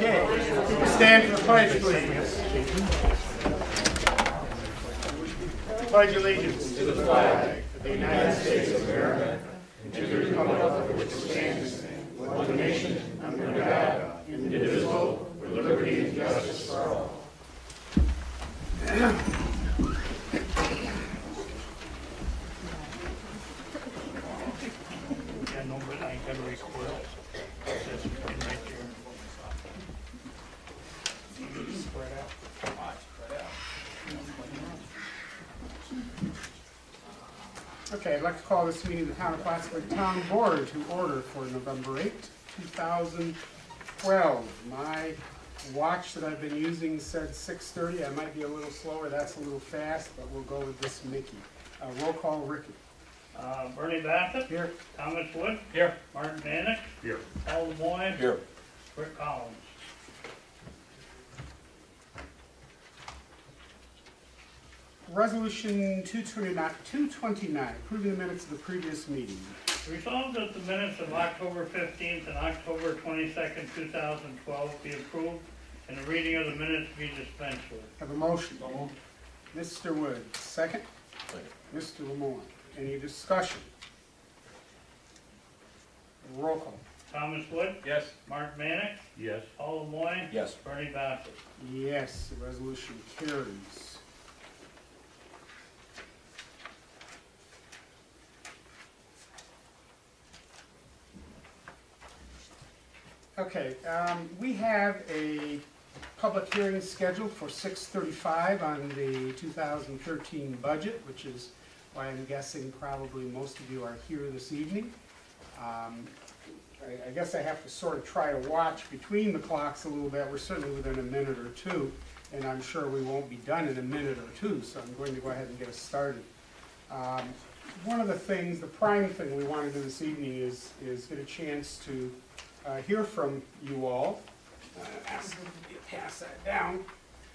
Okay, stand for the pledge, please. Pledge allegiance to the flag of the United States of America and to the republic for which it stands, one nation, under God, indivisible, with liberty and justice for all. Okay, I'd like to call this meeting of the Town of Plattsburgh Town Board to order for November 8, 2012. My watch that I've been using said 6:30. I might be a little slower. That's a little fast, but we'll go with this Mickey. Roll call, Ricky. Bernie Bassett. Here. Thomas Wood. Here. Martin Manick. Here. Paul Lemoyne. Here. Rick Collins. Resolution 229, approving the minutes of the previous meeting. Resolved that the minutes of October 15th and October 22nd, 2012 be approved and the reading of the minutes be dispensed with. Have a motion. Mr. Wood, second. Mr. Lemoyne. Any discussion? Roll call. Thomas Wood. Yes. Martin Manick. Yes. Paul Lemoyne. Yes. Bernie Bassett. Yes, the resolution carries. Okay, we have a public hearing scheduled for 6:35 on the 2013 budget, which is why I'm guessing probably most of you are here this evening. I guess I have to sort of try to watch between the clocks a little bit. We're certainly within a minute or two, and I'm sure we won't be done in a minute or two, so I'm going to go ahead and get us started. One of the things, the prime thing we want to do this evening is get a chance to hear from you all. Ask them to pass that down.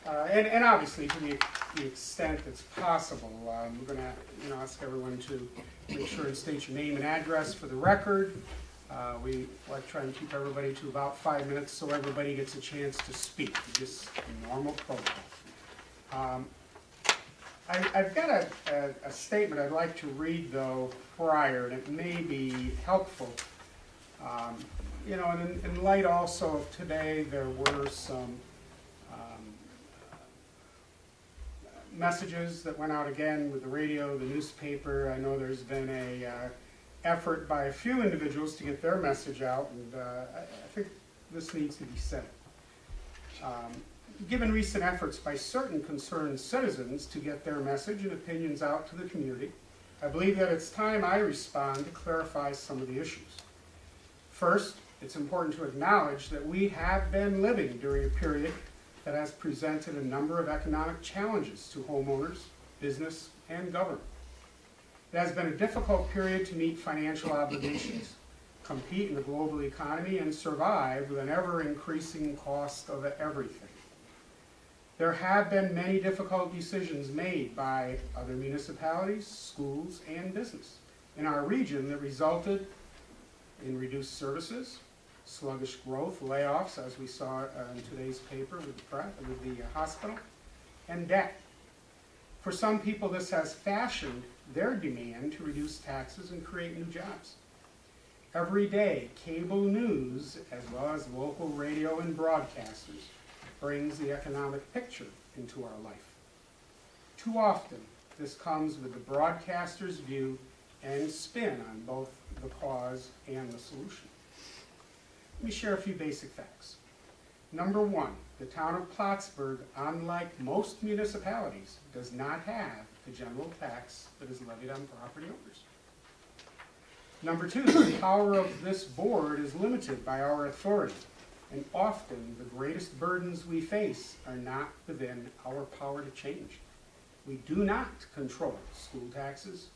And obviously, to the extent that's possible, we're going to ask everyone to make sure and state your name and address for the record. We like to try and keep everybody to about 5 minutes so everybody gets a chance to speak. Just normal protocol. I've got a statement I'd like to read, though, prior, and it may be helpful. And in light also of today, there were some messages that went out again with the radio, the newspaper. I know there's been a effort by a few individuals to get their message out, and I think this needs to be said. Given recent efforts by certain concerned citizens to get their message and opinions out to the community, I believe that it's time I respond to clarify some of the issues. First, it's important to acknowledge that we have been living during a period that has presented a number of economic challenges to homeowners, business, and government. It has been a difficult period to meet financial obligations, compete in the global economy, and survive with an ever-increasing cost of everything. There have been many difficult decisions made by other municipalities, schools, and business in our region that resulted in reduced services, sluggish growth, layoffs, as we saw in today's paper with the hospital, and debt. For some people, this has fashioned their demand to reduce taxes and create new jobs. Every day, cable news, as well as local radio and broadcasters, brings the economic picture into our life. Too often, this comes with the broadcaster's view and spin on both the cause and the solution. Let me share a few basic facts. Number one, the town of Plattsburgh, unlike most municipalities, does not have the general tax that is levied on property owners. Number two, the power of this board is limited by our authority, and often the greatest burdens we face are not within our power to change. We do not control school taxes,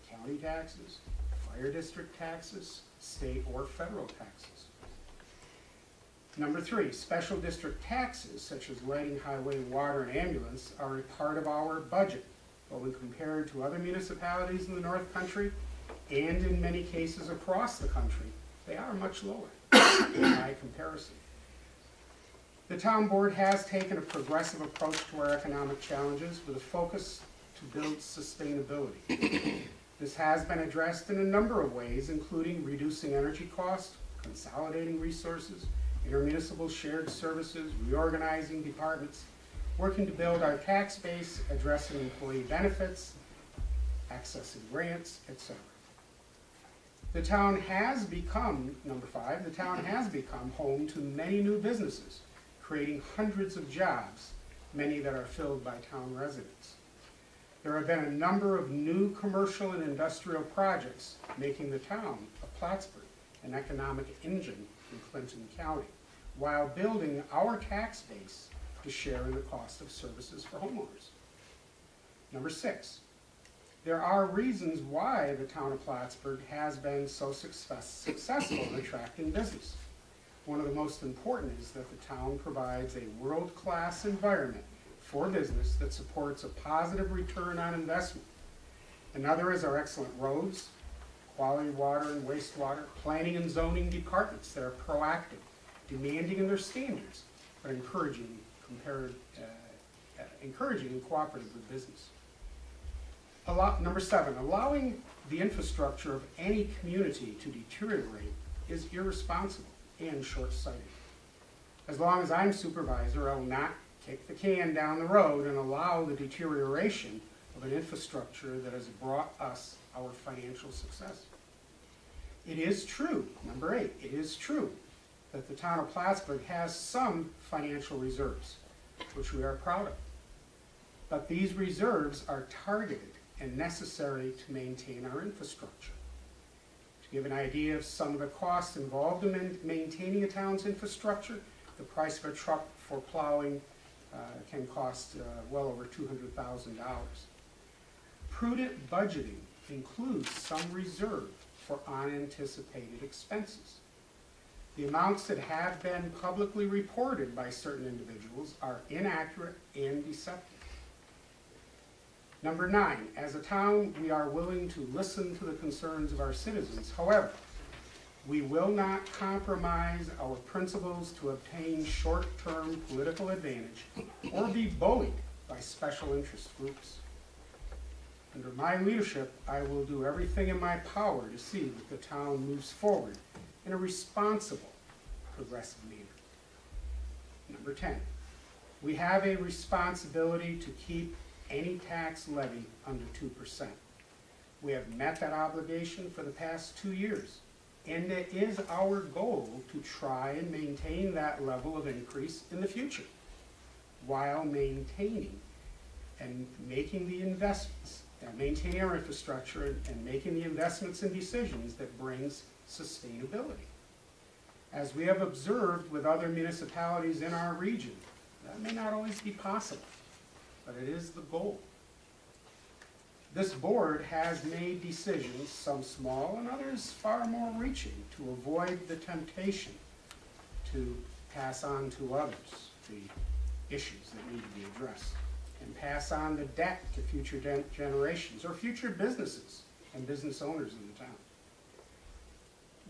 county taxes, fire district taxes, state or federal taxes. Number three, special district taxes such as lighting, highway, water, and ambulance are a part of our budget, but when compared to other municipalities in the North Country and in many cases across the country, they are much lower by comparison. town board has taken a progressive approach to our economic challenges with a focus to build sustainability. This has been addressed in a number of ways, including reducing energy costs, consolidating resources, intermunicipal shared services, reorganizing departments, working to build our tax base, addressing employee benefits, accessing grants, etc. The town has become, number 5, the town has become home to many new businesses, creating hundreds of jobs, many that are filled by town residents. There have been a number of new commercial and industrial projects making the town of Plattsburgh an economic engine in Clinton County, while building our tax base to share in the cost of services for homeowners. Number 6, there are reasons why the town of Plattsburgh has been so successful in attracting business. One of the most important is that the town provides a world-class environment for business that supports a positive return on investment. Another is our excellent roads, quality water and wastewater, planning and zoning departments that are proactive, demanding in their standards, but encouraging and cooperative with business. Number 7, allowing the infrastructure of any community to deteriorate is irresponsible and short-sighted. As long as I'm supervisor, I will not kick the can down the road and allow the deterioration of an infrastructure that has brought us our financial success. It is true, number 8, it is true that the town of Plattsburgh has some financial reserves, which we are proud of. But these reserves are targeted and necessary to maintain our infrastructure. To give an idea of some of the costs involved in maintaining a town's infrastructure, the price of a truck for plowing can cost well over $200,000. Prudent budgeting includes some reserve for unanticipated expenses. The amounts that have been publicly reported by certain individuals are inaccurate and deceptive. Number 9, as a town, we are willing to listen to the concerns of our citizens. However, we will not compromise our principles to obtain short-term political advantage or be bullied by special interest groups. Under my leadership, I will do everything in my power to see that the town moves forward in a responsible, progressive manner. Number 10, we have a responsibility to keep any tax levy under 2%. We have met that obligation for the past 2 years, and it is our goal to try and maintain that level of increase in the future, while maintaining and making the investments, maintaining our infrastructure and making the investments and decisions that brings sustainability. As we have observed with other municipalities in our region, that may not always be possible, but it is the goal. This board has made decisions, some small and others far more reaching, to avoid the temptation to pass on to others the issues that need to be addressed, and pass on the debt to future generations or future businesses and business owners in the town.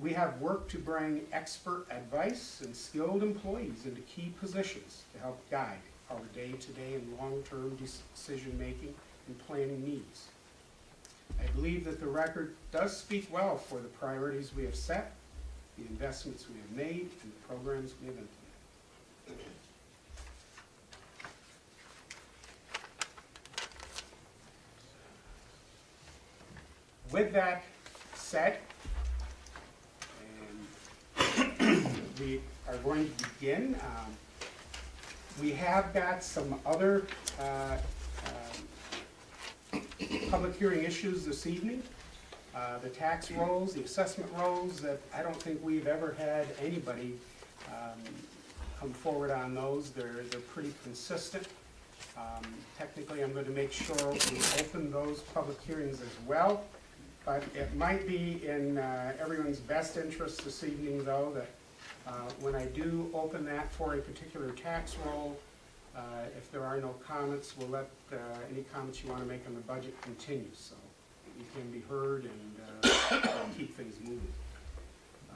We have worked to bring expert advice and skilled employees into key positions to help guide our day-to-day and long-term decision-making and planning needs. I believe that the record does speak well for the priorities we have set, the investments we have made, and the programs we have implemented. With that said, we are going to begin. We have got some other public hearing issues this evening. The tax rolls, the assessment rolls, that I don't think we've ever had anybody come forward on those. They're pretty consistent. Technically, I'm going to make sure we open those public hearings as well. But it might be in everyone's best interest this evening, though, that when I do open that for a particular tax roll, if there are no comments, we'll let any comments you want to make on the budget continue, so you can be heard and keep things moving.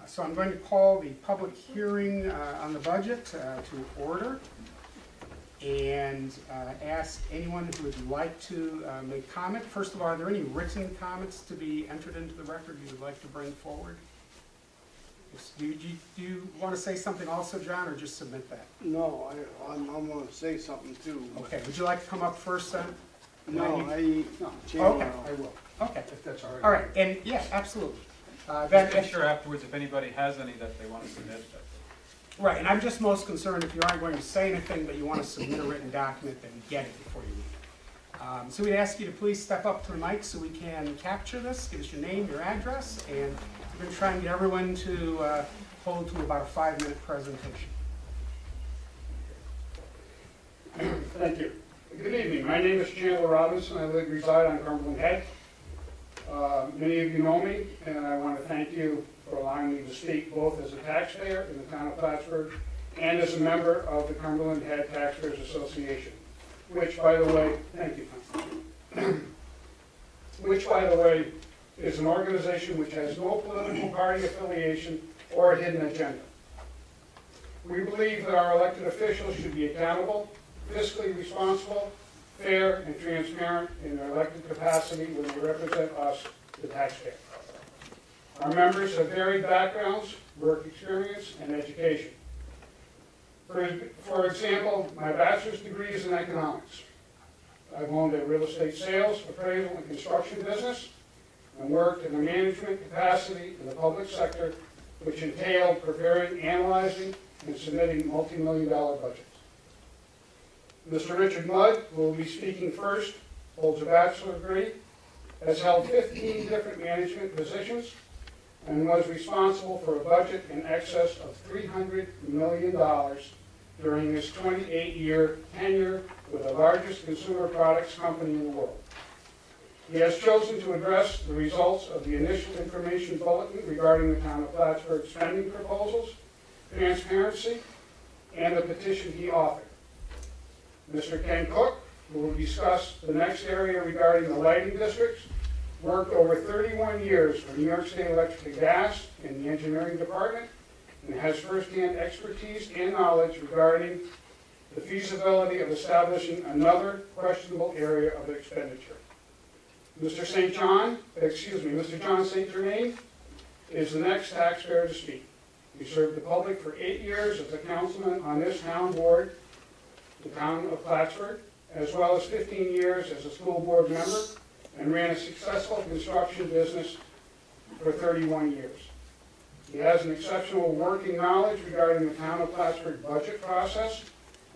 So I'm going to call the public hearing on the budget to order and ask anyone who would like to make comment. First of all, are there any written comments to be entered into the record you would like to bring forward? Do you want to say something also, John, or just submit that? No, I'm going to say something too. Okay, would you like to come up first then? No, Okay, I will. Okay, If that's all right. all right, and yeah, absolutely. Then Then, make sure afterwards, if anybody has any that they want to submit. right, and I'm just most concerned if you aren't going to say anything, but you want to submit a written document, then get it before you leave. So we'd ask you to please step up to the mic so we can capture this. Give us your name, your address, and we're going to try and get everyone to hold to about a 5-minute presentation. Thank you. Good evening. My name is Chandler Robinson. I reside on Cumberland Head. Many of you know me, and I want to thank you for allowing me to speak both as a taxpayer in the town of Plattsburgh and as a member of the Cumberland Head Taxpayers Association, which, by the way, thank you, which, by the way, is an organization which has no political party affiliation or hidden agenda. We believe that our elected officials should be accountable, fiscally responsible, fair, and transparent in their elected capacity when they represent us, the taxpayer. Our members have varied backgrounds, work experience, and education. For example, my bachelor's degree is in economics. I've owned a real estate sales, appraisal, and construction business, and worked in a management capacity in the public sector, which entailed preparing, analyzing, and submitting multi-million-dollar budgets. Mr. Richard Mudd, who will be speaking first, holds a bachelor's degree, has held 15 different management positions, and was responsible for a budget in excess of $300 million during his 28-year tenure with the largest consumer products company in the world. He has chosen to address the results of the initial information bulletin regarding the town of Plattsburgh spending proposals, transparency, and the petition he authored. Mr. Ken Cook, who will discuss the next area regarding the lighting districts, worked over 31 years for New York State Electric and Gas in the engineering department, and has firsthand expertise and knowledge regarding the feasibility of establishing another questionable area of expenditure. Mr. John St. Germain is the next taxpayer to speak. He served the public for 8 years as a councilman on this town board, the town of Plattsburgh, as well as 15 years as a school board member, and ran a successful construction business for 31 years. He has an exceptional working knowledge regarding the town of Plattsburgh budget process,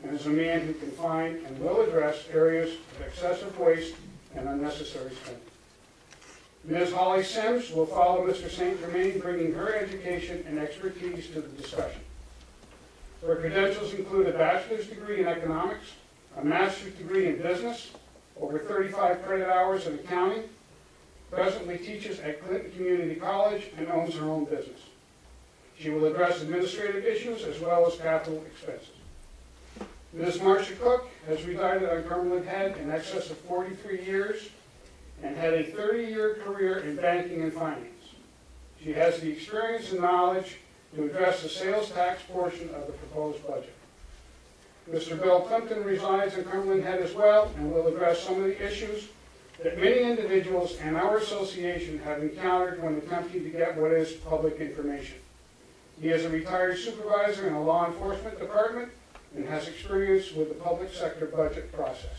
and is a man who can find and will address areas of excessive waste and unnecessary spending. Ms. Holly Sims will follow Mr. St. Germain, bringing her education and expertise to the discussion. Her credentials include a bachelor's degree in economics, a master's degree in business, over 35 credit hours in accounting, presently teaches at Clinton Community College, and owns her own business. She will address administrative issues as well as capital expenses. Ms. Marcia Cook has resided on Cumberland Head in excess of 43 years and had a 30-year career in banking and finance. She has the experience and knowledge to address the sales tax portion of the proposed budget. Mr. Bill Plimpton resides in Cumberland Head as well and will address some of the issues that many individuals and our association have encountered when attempting to get what is public information. He is a retired supervisor in a law enforcement department and has experience with the public sector budget process.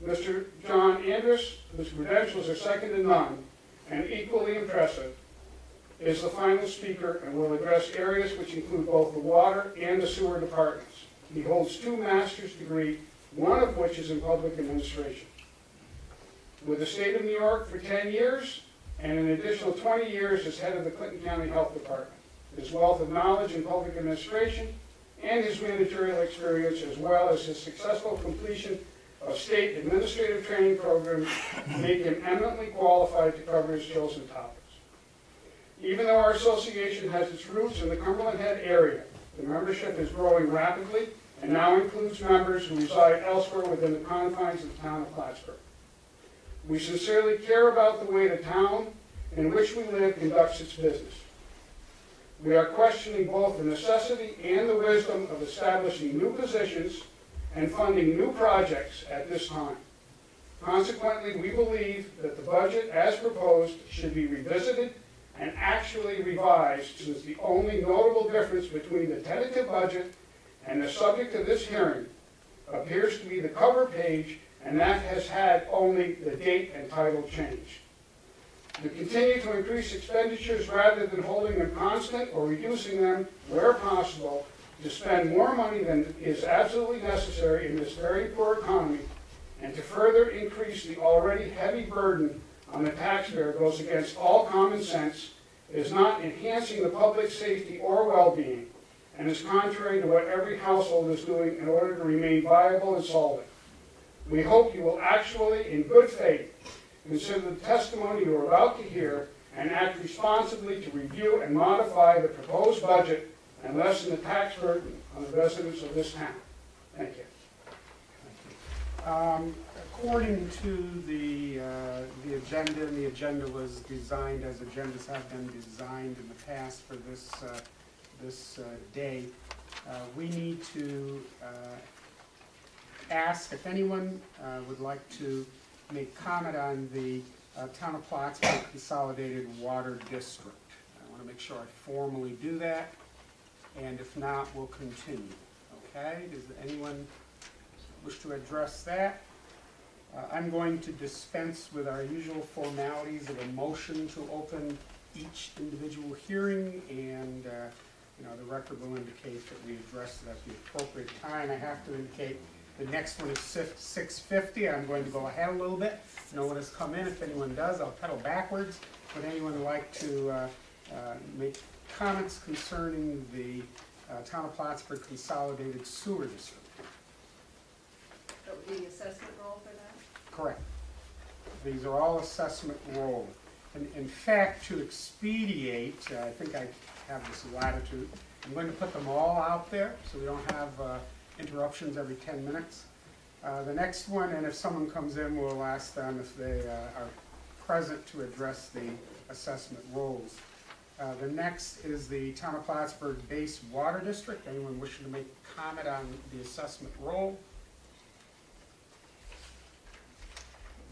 Mr. John Andrus, whose credentials are second to none and equally impressive, is the final speaker and will address areas which include both the water and the sewer departments. He holds 2 master's degrees, one of which is in public administration. With the state of New York for 10 years and an additional 20 years as head of the Clinton County Health Department. His wealth of knowledge in public administration and his managerial experience, as well as his successful completion of state administrative training programs, make him eminently qualified to cover his chosen topics. Even though our association has its roots in the Cumberland Head area, the membership is growing rapidly and now includes members who reside elsewhere within the confines of the town of Plattsburgh. We sincerely care about the way the town in which we live conducts its business. We are questioning both the necessity and the wisdom of establishing new positions and funding new projects at this time. Consequently, we believe that the budget as proposed should be revisited and actually revised, since the only notable difference between the tentative budget and the subject of this hearing appears to be the cover page, and that has had only the date and title changed. To continue to increase expenditures rather than holding them constant or reducing them where possible, to spend more money than is absolutely necessary in this very poor economy, and to further increase the already heavy burden on the taxpayer goes against all common sense, is not enhancing the public safety or well-being, and is contrary to what every household is doing in order to remain viable and solvent. We hope you will actually, in good faith, consider the testimony you are about to hear and act responsibly to review and modify the proposed budget and lessen the tax burden on the residents of this town. Thank you. According to the agenda, and the agenda was designed as agendas have been designed in the past for this day, we need to ask if anyone would like to make comment on the Town of Plattsburgh Consolidated Water District. I want to make sure I formally do that, and if not, we'll continue. Okay, does anyone wish to address that? I'm going to dispense with our usual formalities of a motion to open each individual hearing, and the record will indicate that we addressed it at the appropriate time. I have to indicate the next one is 6:50. I'm going to go ahead a little bit. No one has come in. If anyone does, I'll pedal backwards. Would anyone like to make comments concerning the Town of Plattsburgh Consolidated Sewer District? That would be the assessment roll for that? Correct. These are all assessment roll. And in fact, to expedite, I think I have this latitude, I'm going to put them all out there so we don't have interruptions every 10 minutes. The next one, and if someone comes in, we'll ask them if they are present to address the assessment rolls. The next is the Town of Plattsburgh Base Water District. Anyone wishing to make comment on the assessment roll?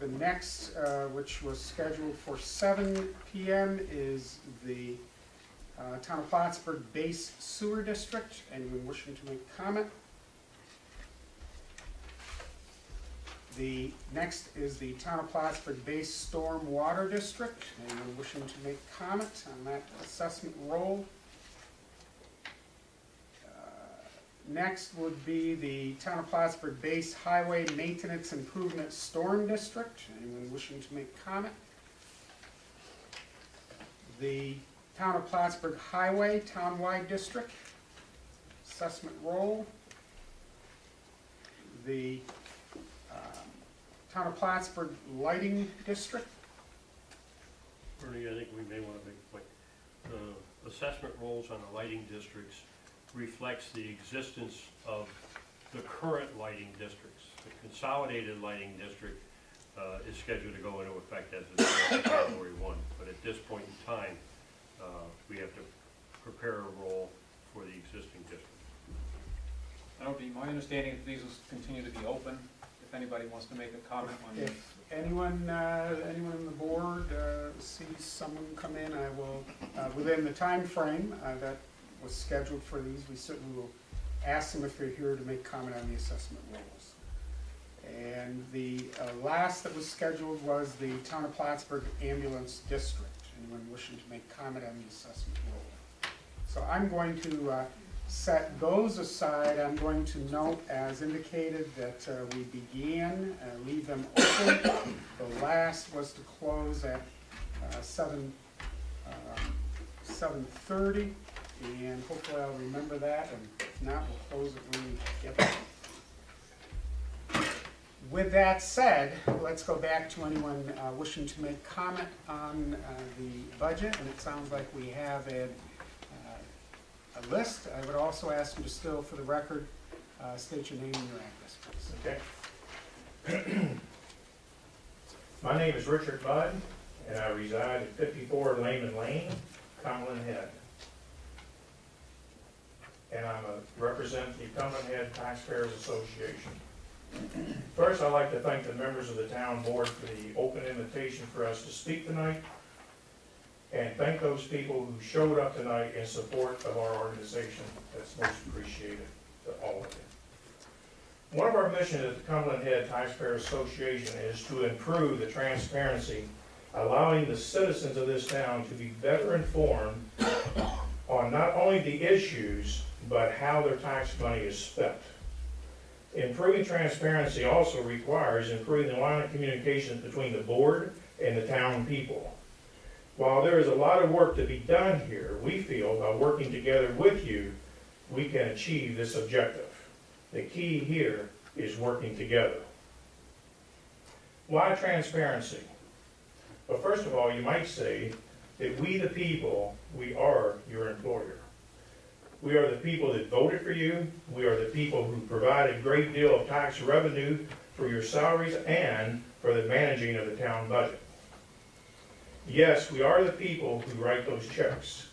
The next, which was scheduled for 7 p.m., is the Town of Plattsburgh Base Sewer District. Anyone wishing to make comment? The next is the Town of Plattsburgh Base Storm Water District. Anyone wishing to make comment on that assessment roll? Next would be the Town of Plattsburgh Base Highway Maintenance Improvement Storm District. Anyone wishing to make comment? The Town of Plattsburgh Highway Townwide District. Assessment roll. The Town of Plattsburgh Lighting District. Bernie, I think we may want to make a point. The assessment rolls on the lighting districts reflects the existence of the current lighting districts. The consolidated lighting district is scheduled to go into effect as of January 1. But at this point in time, we have to prepare a roll for the existing district. That would be my understanding that these will continue to be open. If anybody wants to make a comment on it. If anyone on the board sees someone come in, I will, within the time frame that was scheduled for these, we certainly will ask them if they're here to make comment on the assessment rolls. And the last that was scheduled was the Town of Plattsburgh Ambulance District. Anyone wishing to make comment on the assessment roll? So I'm going to set those aside. I'm going to note, as indicated, that we began, leave them open. The last was to close at 7:30, and hopefully I'll remember that, and if not, we'll close it when we get there. With that said, let's go back to anyone wishing to make comment on the budget, and it sounds like we have a list. I would also ask you to still, for the record, state your name and your address, please. Okay. My name is Richard Budd, and I reside at 54 Lehman Lane, Cumberland Head. and represent the Cumberland Head Taxpayers Association. First, I'd like to thank the members of the town board for the open invitation for us to speak tonight, and thank those people who showed up tonight in support of our organization. That's most appreciated to all of you. One of our missions at the Cumberland Head Taxpayers Association is to improve the transparency, allowing the citizens of this town to be better informed on not only the issues, but how their tax money is spent. Improving transparency also requires improving the line of communication between the board and the town people. While there is a lot of work to be done here, we feel by working together with you, we can achieve this objective. The key here is working together. Why transparency? Well, first of all, you might say that we the people, we are your employer. We are the people that voted for you. We are the people who provide a great deal of tax revenue for your salaries and for the managing of the town budget. Yes, we are the people who write those checks.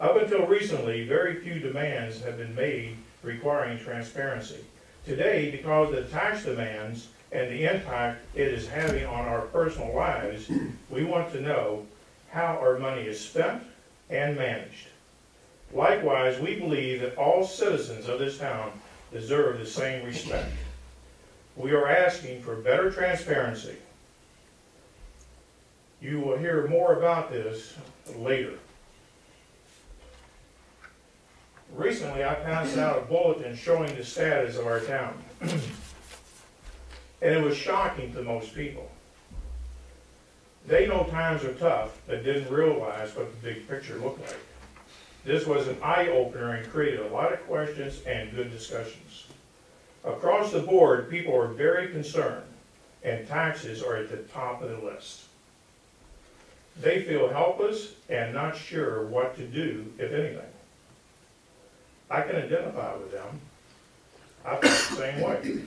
Up until recently, very few demands have been made requiring transparency. Today, because of the tax demands and the impact it is having on our personal lives, we want to know how our money is spent and managed. Likewise, we believe that all citizens of this town deserve the same respect. We are asking for better transparency. You will hear more about this later. Recently, I passed out a bulletin showing the status of our town. And it was shocking to most people. They know times are tough, but didn't realize what the big picture looked like. This was an eye-opener and created a lot of questions and good discussions. Across the board, people are very concerned, and taxes are at the top of the list. They feel helpless and not sure what to do, if anything. I can identify with them. I feel the same way.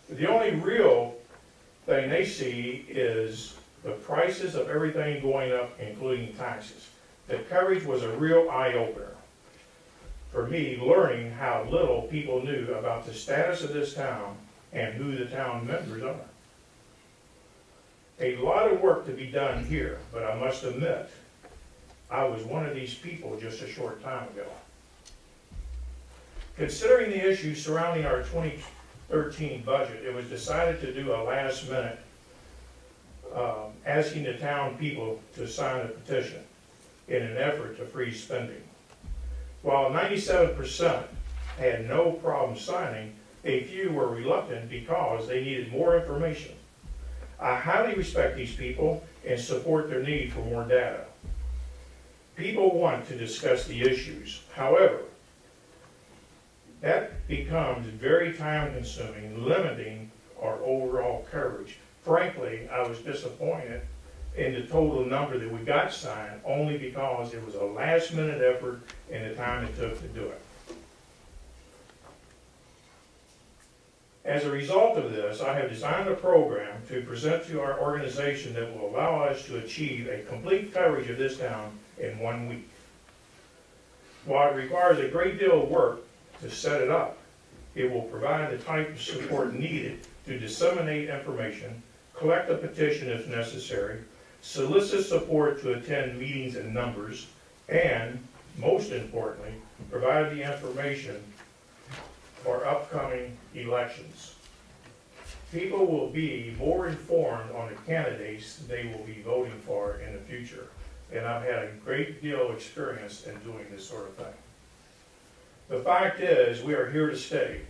The only real thing they see is the prices of everything going up, including taxes. The coverage was a real eye-opener for me, learning how little people knew about the status of this town and who the town members are. A lot of work to be done here, but I must admit, I was one of these people just a short time ago. Considering the issues surrounding our 2013 budget, it was decided to do a last-minute asking the town people to sign a petition in an effort to freeze spending. While 97% had no problem signing, a few were reluctant because they needed more information. I highly respect these people and support their need for more data. People want to discuss the issues. However, that becomes very time-consuming, limiting our overall coverage. Frankly, I was disappointed in the total number that we got signed, only because it was a last-minute effort and the time it took to do it. As a result of this, I have designed a program to present to our organization that will allow us to achieve a complete coverage of this town in 1 week. While it requires a great deal of work to set it up, it will provide the type of support needed to disseminate information, collect a petition if necessary, solicit support to attend meetings in numbers, and, most importantly, provide the information for upcoming elections. People will be more informed on the candidates they will be voting for in the future, and I've had a great deal of experience in doing this sort of thing. The fact is, we are here to stay.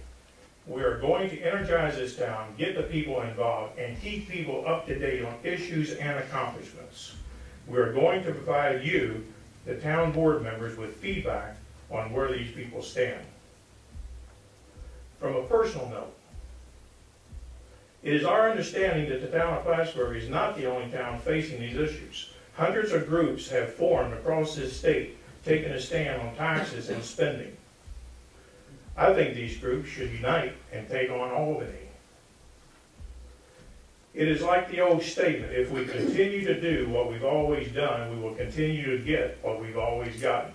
We are going to energize this town, get the people involved, and keep people up to date on issues and accomplishments. We are going to provide you, the town board members, with feedback on where these people stand. From a personal note, it is our understanding that the town of Plattsburgh is not the only town facing these issues. Hundreds of groups have formed across this state, taking a stand on taxes and spending. I think these groups should unite and take on Albany. It is like the old statement, if we continue to do what we've always done, we will continue to get what we've always gotten.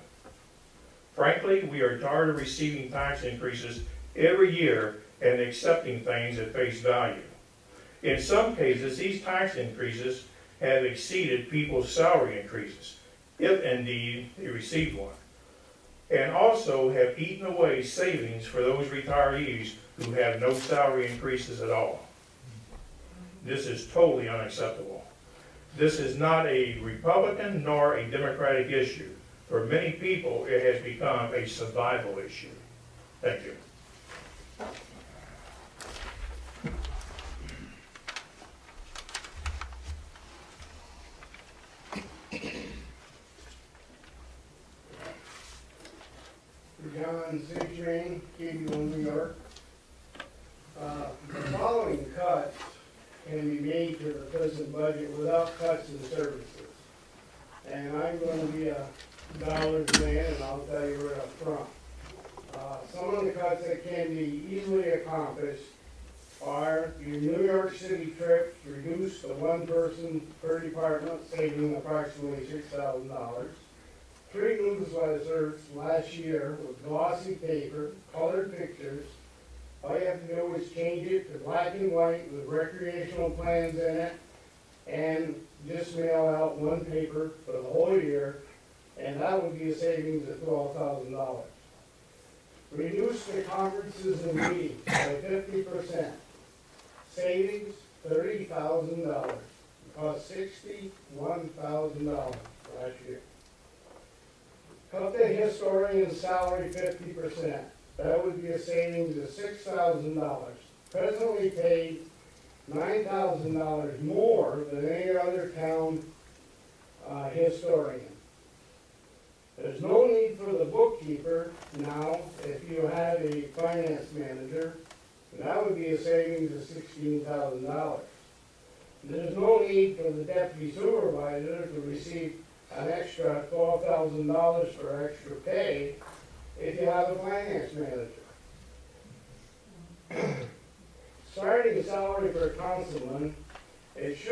Frankly, we are tired of receiving tax increases every year and accepting things at face value. In some cases, these tax increases have exceeded people's salary increases, if indeed they received one, and also have eaten away savings for those retirees who have no salary increases at all. This is totally unacceptable. This is not a Republican nor a Democratic issue. For many people, it has become a survival issue. Thank you. John Citrain, 81 New York. The following cuts can be made to the present budget without cuts in services. And I'm going to be a dollars man, and I'll tell you right up front. Some of the cuts that can be easily accomplished are your New York City trips reduced to one person per department, saving approximately $6,000. 3 newsletters last year with glossy paper, colored pictures. All you have to do is change it to black and white with recreational plans in it, and just mail out one paper for the whole year, and that would be a savings of $12,000. Reduce the conferences and meetings by 50%. Savings $30,000. It cost $61,000 last year. Cut the historian's salary 50%. That would be a savings of $6,000. Presently paid $9,000 more than any other town historian. There's no need for the bookkeeper now if you have a finance manager. That would be a savings of $16,000. There's no need for the deputy supervisor to receive an extra $12,000 for extra pay if you have a finance manager. Starting salary for a councilman, it's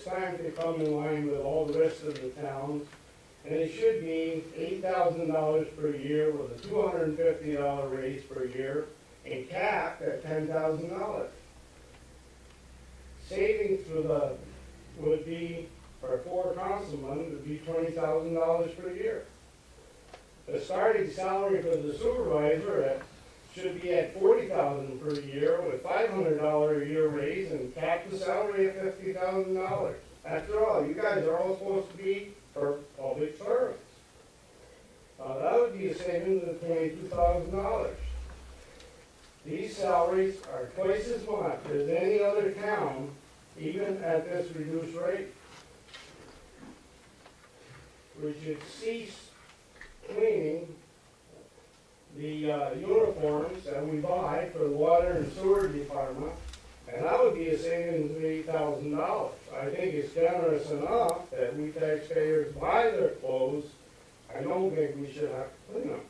time to come in line with all the rest of the towns, and it should be $8,000 per year with a $250 raise per year and capped at $10,000. Savings would be, for 4 councilmen, would be $20,000 per year. The starting salary for the supervisor should be at $40,000 per year with $500 a year raise and cap the salary at $50,000. After all, you guys are all supposed to be for public service. That would be a savings of $22,000. These salaries are twice as much as any other town, even at this reduced rate. We should cease cleaning the uniforms that we buy for the water and sewer department, and that would be a savings of $8,000. I think it's generous enough that we taxpayers buy their clothes. I don't think we should have to clean them.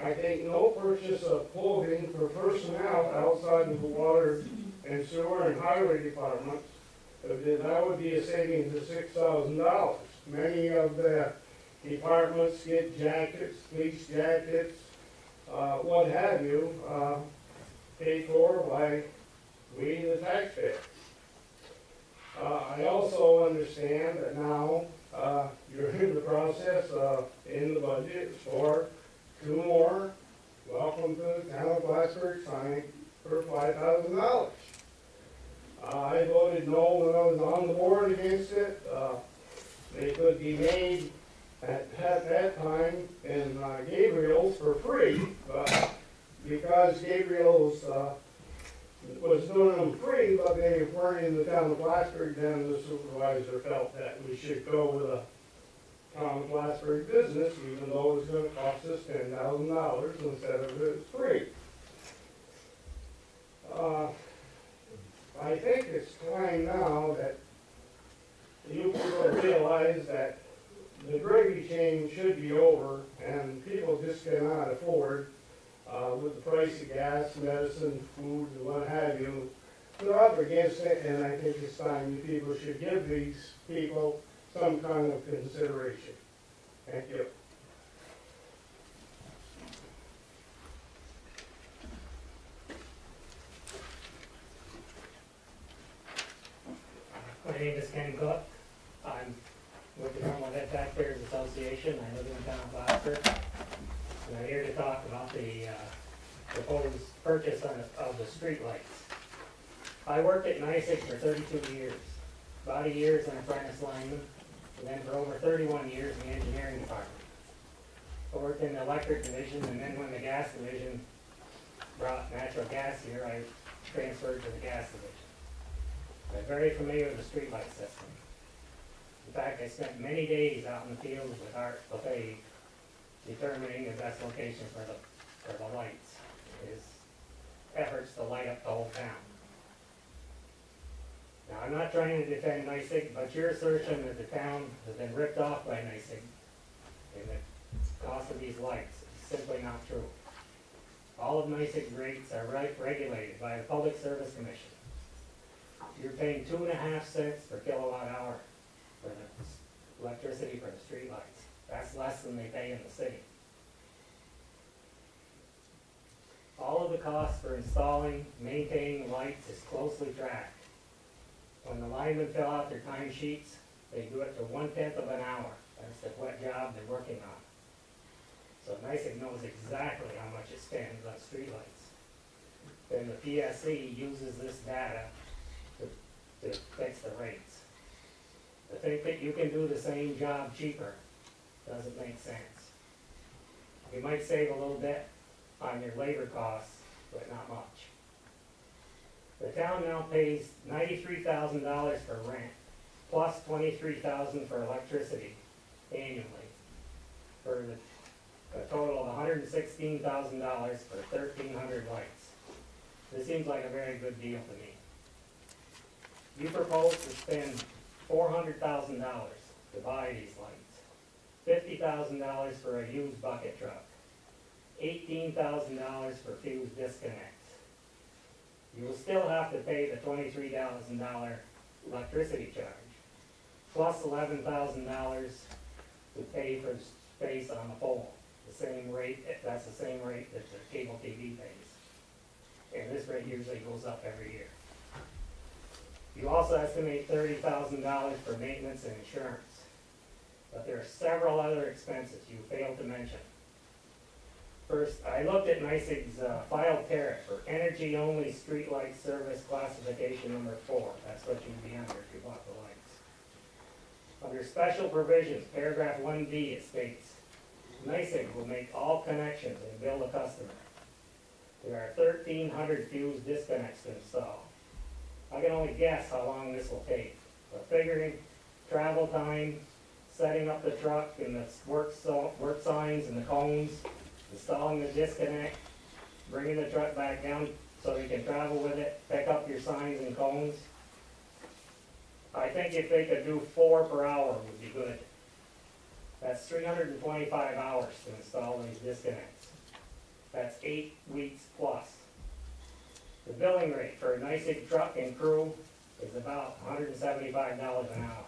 I think no purchase of clothing for personnel outside of the water and sewer and highway departments, that would be a savings of $6,000. Many of the departments get jackets, fleece jackets, what have you, paid for by we, the taxpayer. I also understand that now you're in the process in the budget for 2 more welcome to the town of Plattsburgh sign for $5,000. I voted no when I was on the board against it. They could be made at that time in Gabriel's for free, but because Gabriel's was doing them free, but they weren't in the town of Plattsburgh, then the supervisor felt that we should go with a town of Plattsburgh business, even though it's going to cost us $10,000 instead of it's free. I think it's time now that you people realize that the gravy chain should be over, and people just cannot afford, with the price of gas, medicine, food, and what have you, they're up against it, and I think it's time you people should give these people some kind of consideration. Thank you. name is Ken Cook. I'm with the Normal Head Taxpayers Association. I live in town of Plattsburgh. And I'm here to talk about the proposed purchase of the streetlights. I worked at NICEAG for 32 years. About a year as an apprentice lineman, and then for over 31 years in the engineering department. I worked in the electric division, and then when the gas division brought natural gas here, I transferred to the gas division. I'm very familiar with the streetlight system. In fact, I spent many days out in the field with Art LaFave determining the best location for the lights. His efforts to light up the whole town. Now, I'm not trying to defend NICEAG, but your assertion that the town has been ripped off by NICEAG and the cost of these lights is simply not true. All of NICEAG rates are regulated by the Public Service Commission. You're paying 2.5 cents per kilowatt hour for the electricity for the street lights. That's less than they pay in the city. All of the costs for installing, maintaining lights is closely tracked. When the linemen fill out their time sheets, they do it to 1/10 of an hour. That's the what job they're working on. So NICEAG knows exactly how much it spends on streetlights. Then the PSC uses this data to fix the rates. To think that you can do the same job cheaper doesn't make sense. You might save a little bit on your labor costs, but not much. The town now pays $93,000 for rent, plus $23,000 for electricity annually, for a total of $116,000 for 1,300 lights. This seems like a very good deal to me. You propose to spend $400,000 to buy these lights, $50,000 for a used bucket truck, $18,000 for fuse disconnects. You will still have to pay the $23,000 electricity charge, plus $11,000 to pay for space on the pole. The same rate, that's the same rate that the cable TV pays. And this rate usually goes up every year. You also estimate $30,000 for maintenance and insurance. But there are several other expenses you failed to mention. First, I looked at NICEAG's filed tariff for energy-only streetlight service classification number 4. That's what you'd be under if you bought the lights. Under special provisions, paragraph 1B, it states, NICEAG will make all connections and bill the customer. There are 1,300 fuse disconnects to install. I can only guess how long this will take, but figuring travel time, setting up the truck and the work signs and the cones, installing the disconnect, bringing the truck back down so you can travel with it, pick up your signs and cones. I think if they could do 4 per hour would be good. That's 325 hours to install these disconnects. That's 8 weeks plus. The billing rate for a NICEAG truck and crew is about $175 an hour.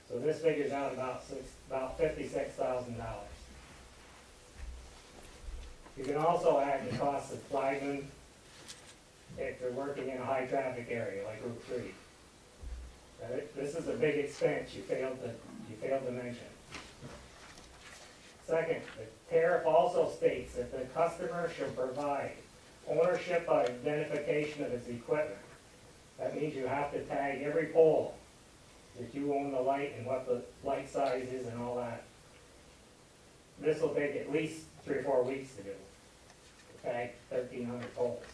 So this figures out about $56,000. You can also add the cost of flagmen if you're working in a high traffic area like Route 3. This is a big expense you failed to mention. Second, the tariff also states that the customer should provide ownership identification of its equipment. That means you have to tag every pole that you own the light and what the light size is and all that. This will take at least 3 or 4 weeks to do. To tag 1,300 poles.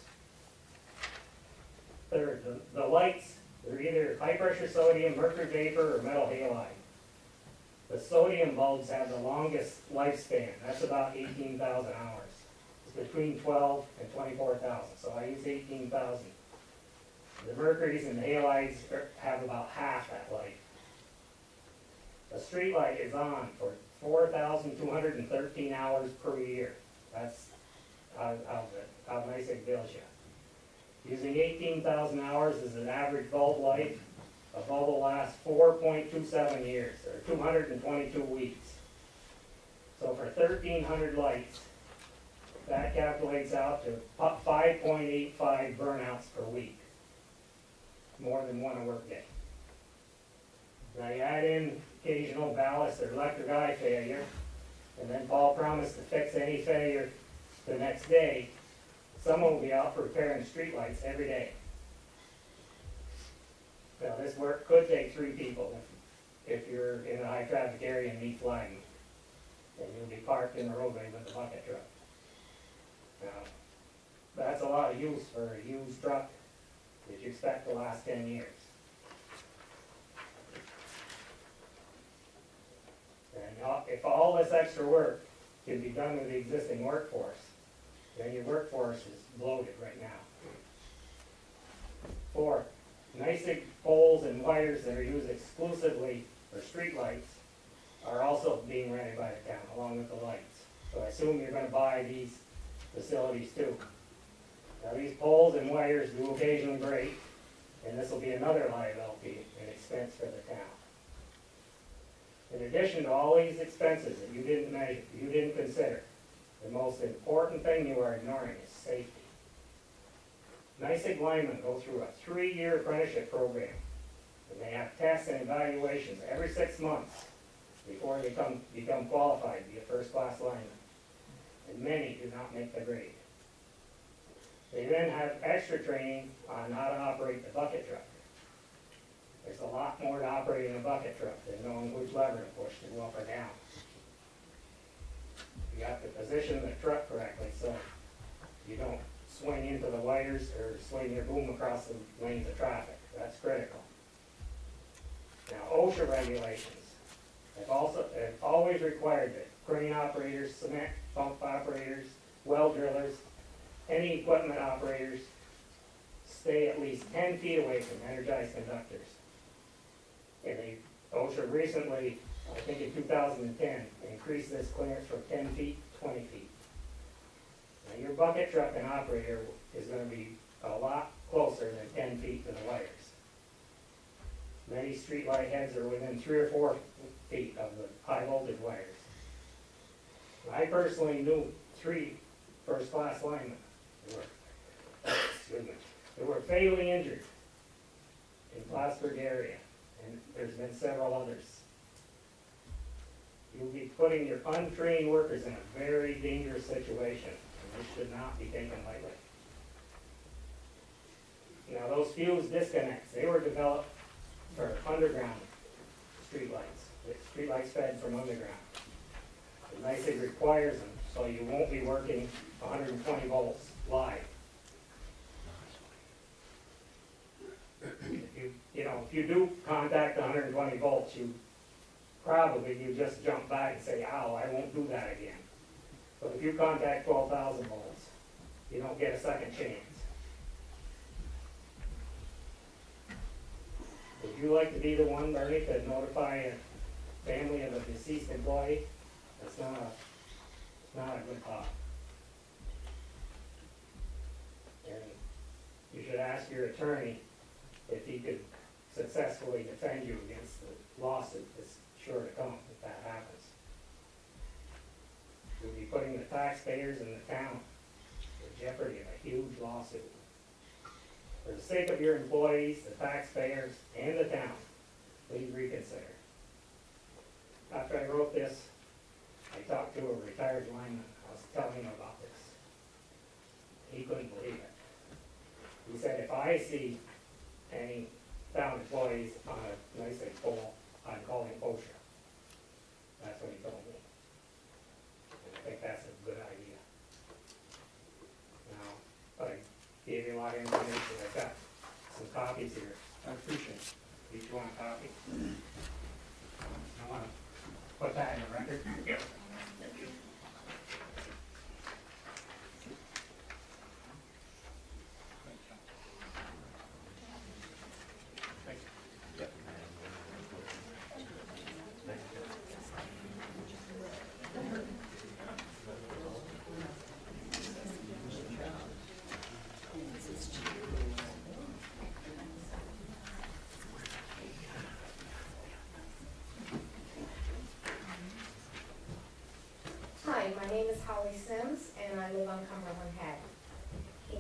Third, the lights, they're either high pressure sodium, mercury vapor, or metal halide. The sodium bulbs have the longest lifespan. That's about 18,000 hours. It's between 12 and 24,000, so I use 18,000. The mercuries and the halides have about half that life. A street light is on for 4,213 hours per year. That's how NICEAG bills you. Using 18,000 hours as an average bulb life, a bulb will last 4.27 years, or 222 weeks. So for 1,300 lights, that calculates out to 5.85 burnouts per week. More than one a workday. Now you add in occasional ballast or electric eye failure, and then Paul promised to fix any failure the next day. Someone will be out for repairing streetlights every day. Now this work could take 3 people if you're in a high traffic area and need flagging. And you'll be parked in the roadway with a bucket truck. Now, that's a lot of use for a used truck that you expect to last 10 years. And if all this extra work can be done with the existing workforce, then your workforce is bloated right now. 4, NYSEG poles and wires that are used exclusively for streetlights are also being rented by the town, along with the lights. So I assume you're gonna buy these facilities too. Now these poles and wires do occasionally break, and this will be another liability and expense for the town. In addition to all these expenses that you didn't measure, you didn't consider, the most important thing you are ignoring is safety. NYSEG linemen go through a 3-year apprenticeship program, and they have tests and evaluations every 6 months before they become qualified to be a first-class lineman. And many do not make the grade. They then have extra training on how to operate the bucket truck. There's a lot more to operating a bucket truck than knowing which lever to push to go up or down. You have to position the truck correctly so you don't swing into the wires or swing your boom across the lanes of traffic. That's critical. Now, OSHA regulations have always required that crane operators, cement pump operators, well drillers, any equipment operators stay at least 10 feet away from energized conductors. And OSHA recently, I think in 2010, increased this clearance from 10 feet to 20 feet. Now your bucket truck and operator is going to be a lot closer than 10 feet to the wires. Many streetlight heads are within 3 or 4 feet of the high voltage wires. I personally knew 3 first-class linemen who were fatally injured in Plattsburgh area, and there's been several others. You'll be putting your untrained workers in a very dangerous situation, and this should not be taken lightly. Now those fuse disconnects, they were developed for underground streetlights, streetlights fed from underground. The NYSEG requires them, so you won't be working 120 volts live. If you do contact 120 volts, you just jump back and say, ow, I won't do that again. But if you contact 12,000 volts, you don't get a second chance. Would you like to be the one, Bernie, to notify a family of a deceased employee? That's not a good thought. And you should ask your attorney if he could successfully defend you against the lawsuit that's sure to come if that happens. You'll be putting the taxpayers in the town in jeopardy of a huge lawsuit. For the sake of your employees, the taxpayers, and the town, please reconsider. After I wrote this, I talked to a retired lineman. I was telling him about this. He couldn't believe it. He said, if I see any town employees on a NYSEG pole, I'm calling OSHA. That's what he told me. And I think that's a good idea. Now, I gave you a lot of information. I've got some copies here. I appreciate it. Each one a copy. I want to put that in the record. Yep. Hi, my name is Holly Sims, and I live on Cumberland Head.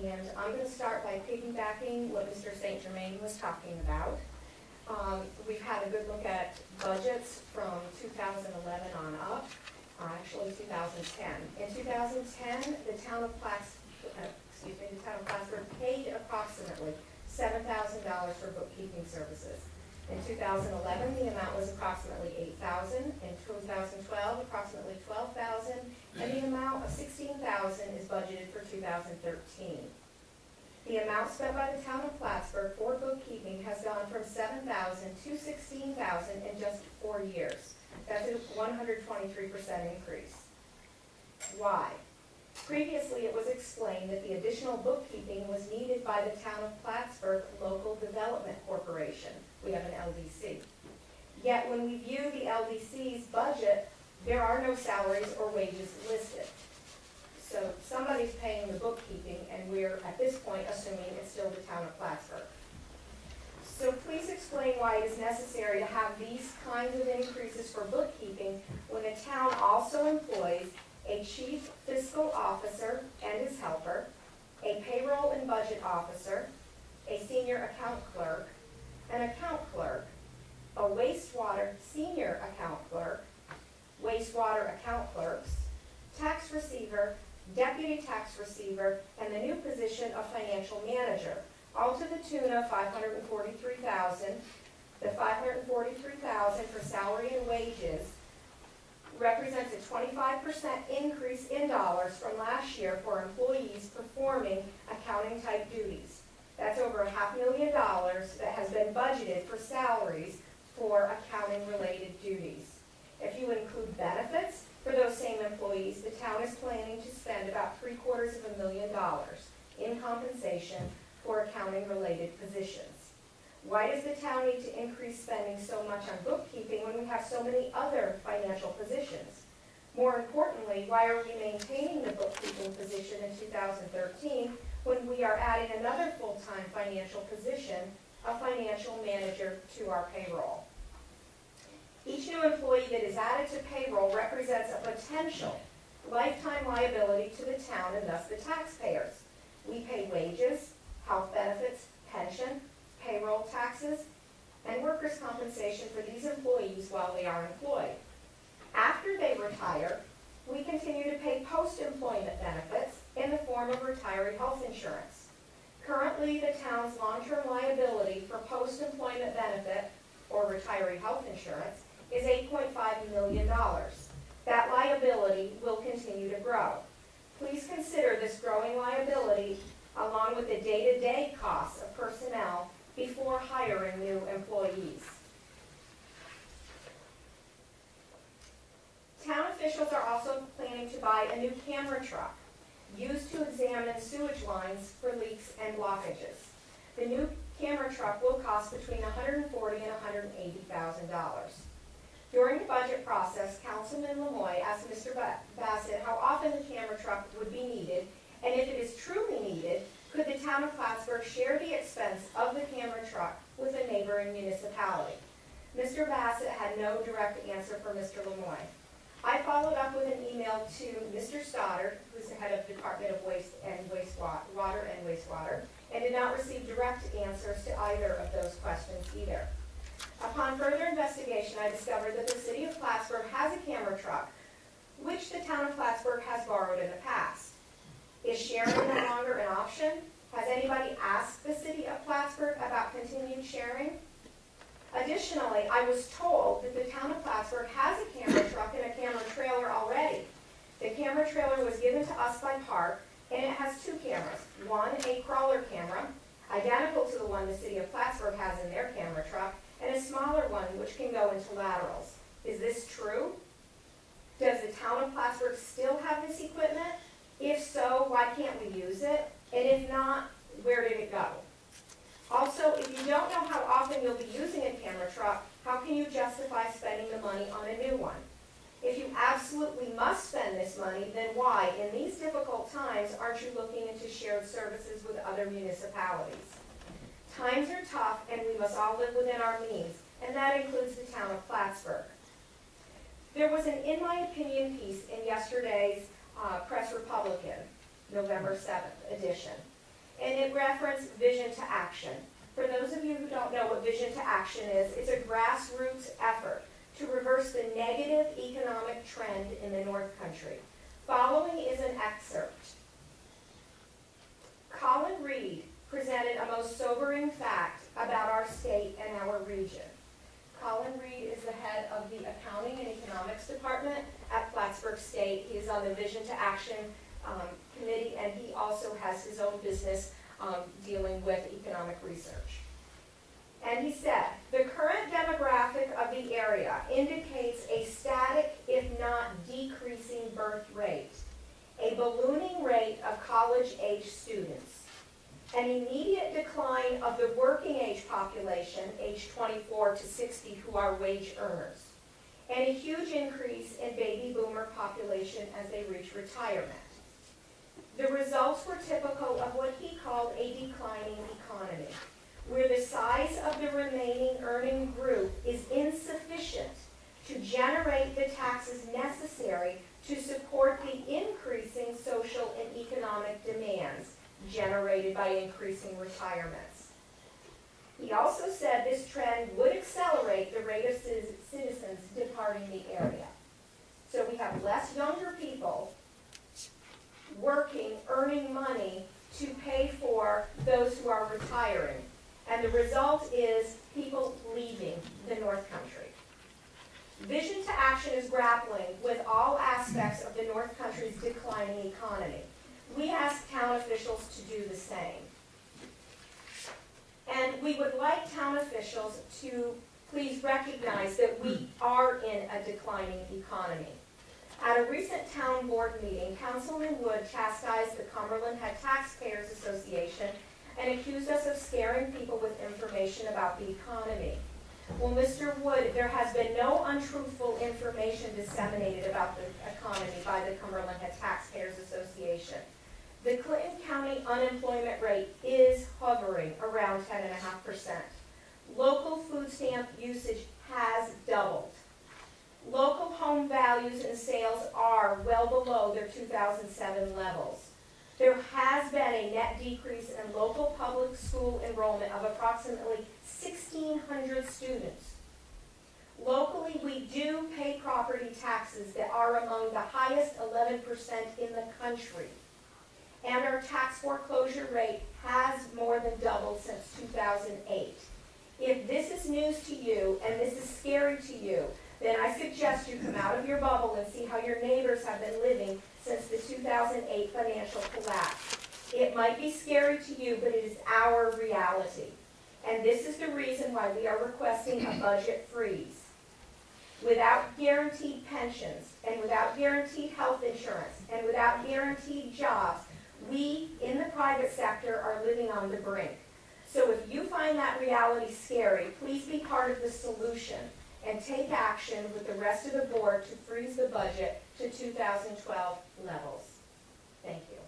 And I'm going to start by piggybacking what Mr. St. Germain was talking about. We've had a good look at budgets from 2011 on up, actually 2010. In 2010, the town of Plattsburgh paid approximately $7,000 for bookkeeping services. In 2011, the amount was approximately $8,000. In 2012, approximately $12,000, and the amount of $16,000 is budgeted for 2013. The amount spent by the town of Plattsburgh for bookkeeping has gone from $7,000 to $16,000 in just 4 years. That's a 123% increase. Why? Previously, it was explained that the additional bookkeeping was needed by the town of Plattsburgh Local Development Corporation. We have an LDC. Yet when we view the LDC's budget, there are no salaries or wages listed. So somebody's paying the bookkeeping, and we're, at this point, assuming it's still the town of Plattsburgh. So please explain why it is necessary to have these kinds of increases for bookkeeping when the town also employs a chief fiscal officer and his helper, a payroll and budget officer, a senior account clerk, an account clerk, a wastewater senior account clerk, wastewater account clerks, tax receiver, deputy tax receiver, and the new position of financial manager, all to the tune of $543,000. The $543,000 for salary and wages represents a 25% increase in dollars from last year for employees performing accounting type duties. That's over $500,000 that has been budgeted for salaries for accounting related duties. If you include benefits for those same employees, the town is planning to spend about $750,000 in compensation for accounting related positions. Why does the town need to increase spending so much on bookkeeping when we have so many other financial positions? More importantly, why are we maintaining the bookkeeping position in 2013 when we are adding another full-time financial position, a financial manager, to our payroll? Each new employee that is added to payroll represents a potential lifetime liability to the town and thus the taxpayers. We pay wages, health benefits, pension, payroll taxes, and workers' compensation for these employees while they are employed. After they retire, we continue to pay post-employment benefits in the form of retiree health insurance. Currently, the town's long-term liability for post-employment benefit or retiree health insurance is $8.5 million. That liability will continue to grow. Please consider this growing liability along with the day-to-day costs of personnel before hiring new employees. Town officials are also planning to buy a new camera truck used to examine sewage lines for leaks and blockages. The new camera truck will cost between $140,000 and $180,000. During the budget process, Councilman Lemoy asked Mr. Bassett how often the camera truck would be needed, and if it is truly needed, could the town of Plattsburgh share the expense of the camera truck with a neighboring municipality? Mr. Bassett had no direct answer for Mr. Lemoy. I followed up with an email to Mr. Stoddard, who's the head of the Department of Water and Wastewater, and did not receive direct answers to either of those questions either. Upon further investigation, I discovered that the city of Plattsburgh has a camera truck, which the town of Plattsburgh has borrowed in the past. Is sharing no longer an option? Has anybody asked the city of Plattsburgh about continued sharing? Additionally, I was told that the town of Plattsburgh has a camera truck and a camera trailer already. The camera trailer was given to us by Park, and it has two cameras. One, a crawler camera, identical to the one the city of Plattsburgh has in their camera truck, and a smaller one which can go into laterals. Is this true? Does the town of Plattsburgh still have this equipment? If so, why can't we use it? And if not, where did it go? Also, if you don't know how often you'll be using a camera truck, how can you justify spending the money on a new one? If you absolutely must spend this money, then why, in these difficult times, aren't you looking into shared services with other municipalities? Times are tough, and we must all live within our means, and that includes the town of Plattsburgh. There was an In My Opinion piece in yesterday's Press Republican, November 7th edition, and it referenced vision to action. For those of you who don't know what Vision to Action is, it's a grassroots effort to reverse the negative economic trend in the North Country. Following is an excerpt. Colin Reed presented a most sobering fact about our state and our region. Colin Reed is the head of the Accounting and Economics Department at Plattsburgh State. He is on the Vision to Action Committee, and he also has his own business dealing with economic research. And he said, the current demographic of the area indicates a static, if not decreasing birth rate, a ballooning rate of college-age students, an immediate decline of the working age population, age 24 to 60, who are wage earners, and a huge increase in baby boomer population as they reach retirement. The results were typical of what he called a declining economy, where the size of the remaining earning group is insufficient to generate the taxes necessary to support the increasing social and economic demands generated by increasing retirements. He also said this trend would accelerate the rate of citizens departing the area. So we have less younger people working, earning money to pay for those who are retiring. And the result is people leaving the North Country. Vision to Action is grappling with all aspects of the North Country's declining economy. We ask town officials to do the same. And we would like town officials to please recognize that we are in a declining economy. At a recent town board meeting, Councilman Wood chastised the Cumberland Head Taxpayers Association and accused us of scaring people with information about the economy. Well, Mr. Wood, there has been no untruthful information disseminated about the economy by the Cumberland Head Taxpayers Association. The Clinton County unemployment rate is hovering around 10.5%. Local food stamp usage has doubled. Local home values and sales are well below their 2007 levels. There has been a net decrease in local public school enrollment of approximately 1,600 students. Locally, we do pay property taxes that are among the highest 11% in the country. And our tax foreclosure rate has more than doubled since 2008. If this is news to you and this is scary to you, then I suggest you come out of your bubble and see how your neighbors have been living since the 2008 financial collapse. It might be scary to you, but it is our reality. And this is the reason why we are requesting a budget freeze. Without guaranteed pensions, and without guaranteed health insurance, and without guaranteed jobs, we in the private sector are living on the brink. So if you find that reality scary, please be part of the solution and take action with the rest of the board to freeze the budget to 2012 levels. Thank you.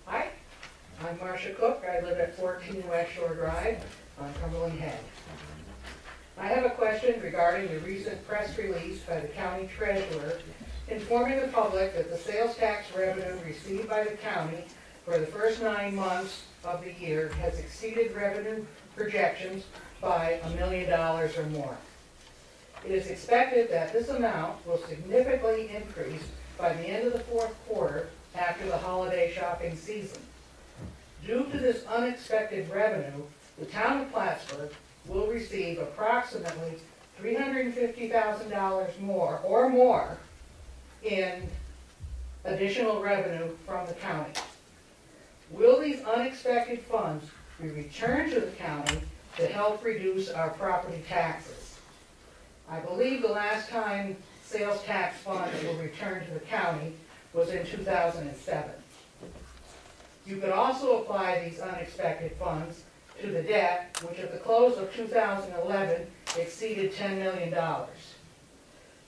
Hi, I'm Marcia Cook. I live at 14 West Shore Drive on Cumberland Head. I have a question regarding the recent press release by the county treasurer informing the public that the sales tax revenue received by the county for the first 9 months of the year has exceeded revenue projections by $1 million or more. It is expected that this amount will significantly increase by the end of the fourth quarter after the holiday shopping season. Due to this unexpected revenue, the town of Plattsburgh will receive approximately $350,000 more or more in additional revenue from the county. Will these unexpected funds be returned to the county to help reduce our property taxes? I believe the last time sales tax funds were returned to the county was in 2007. You could also apply these unexpected funds to the debt, which at the close of 2011 exceeded $10 million.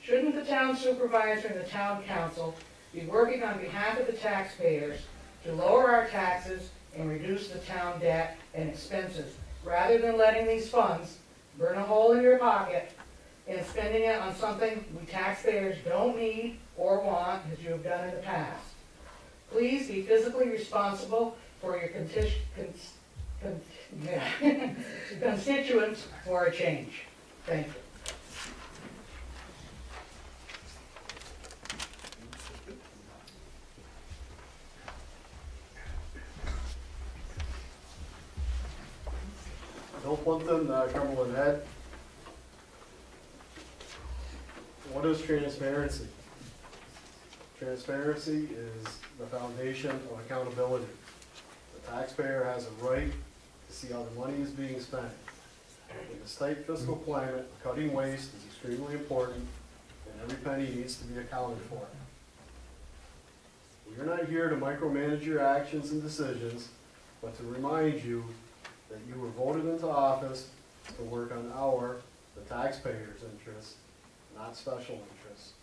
Shouldn't the town supervisor and the town council be working on behalf of the taxpayers to lower our taxes and reduce the town debt and expenses, rather than letting these funds burn a hole in your pocket and spending it on something we taxpayers don't need or want, as you have done in the past. Please be physically responsible for your constituents for a change. Thank you. Bill Plimpton, Cumberland Head. What is transparency? Transparency is the foundation of accountability. The taxpayer has a right to see how the money is being spent. In this tight fiscal climate, cutting waste is extremely important, and every penny needs to be accounted for. We are not here to micromanage your actions and decisions, but to remind you that you were voted into office to work on the taxpayers' interests, not special interests.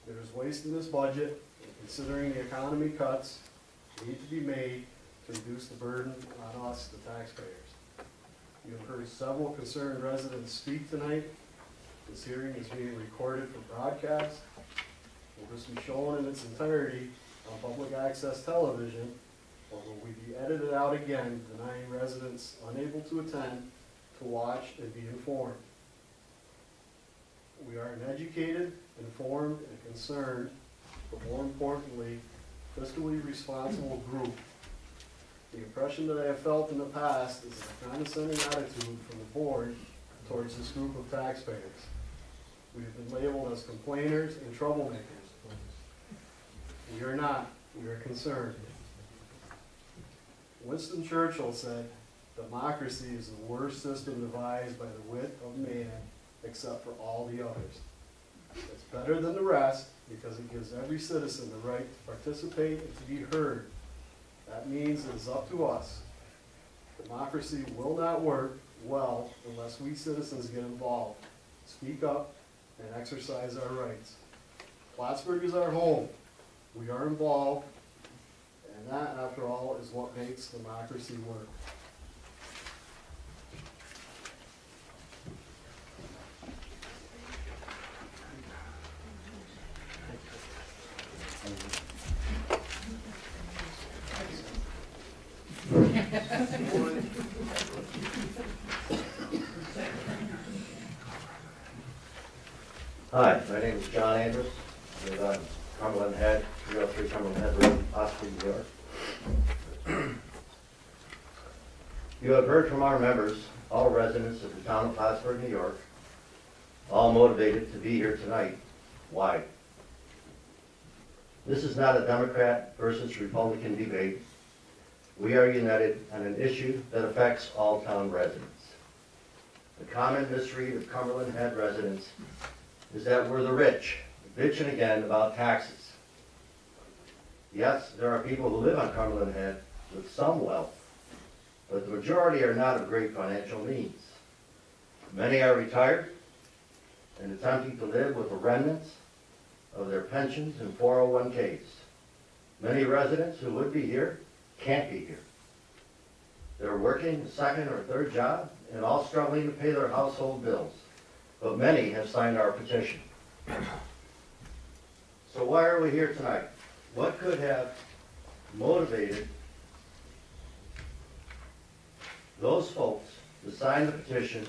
There is waste in this budget, and considering the economy cuts need to be made to reduce the burden on us, the taxpayers. You have heard several concerned residents speak tonight. This hearing is being recorded for broadcast. Will this be shown in its entirety on public access television, or will we be edited out again, denying residents unable to attend to watch and be informed? We are an educated, informed, and concerned, but more importantly, fiscally responsible group. The impression that I have felt in the past is a condescending attitude from the board towards this group of taxpayers. We have been labeled as complainers and troublemakers. We are not. We are concerned. Winston Churchill said, "Democracy is the worst system devised by the wit of man, except for all the others." It's better than the rest because it gives every citizen the right to participate and to be heard. That means it is up to us. Democracy will not work well unless we citizens get involved, speak up, and exercise our rights. Plattsburgh is our home. We are involved, and that, after all, is what makes democracy work. Hi, my name is John Andrews. I live on Cumberland Head, 303 Cumberland Head Road, Plattsburgh, New York. You have heard from our members, all residents of the town of Plattsburgh, New York, all motivated to be here tonight. Why? This is not a Democrat versus Republican debate. We are united on an issue that affects all town residents. The common misread of Cumberland Head residents is that we're the rich, bitching again about taxes. Yes, there are people who live on Cumberland Head with some wealth, but the majority are not of great financial means. Many are retired and attempting to live with the remnants of their pensions and 401ks. Many residents who would be here can't be here. They're working a second or third job and all struggling to pay their household bills, but many have signed our petition. So why are we here tonight? What could have motivated those folks to sign the petition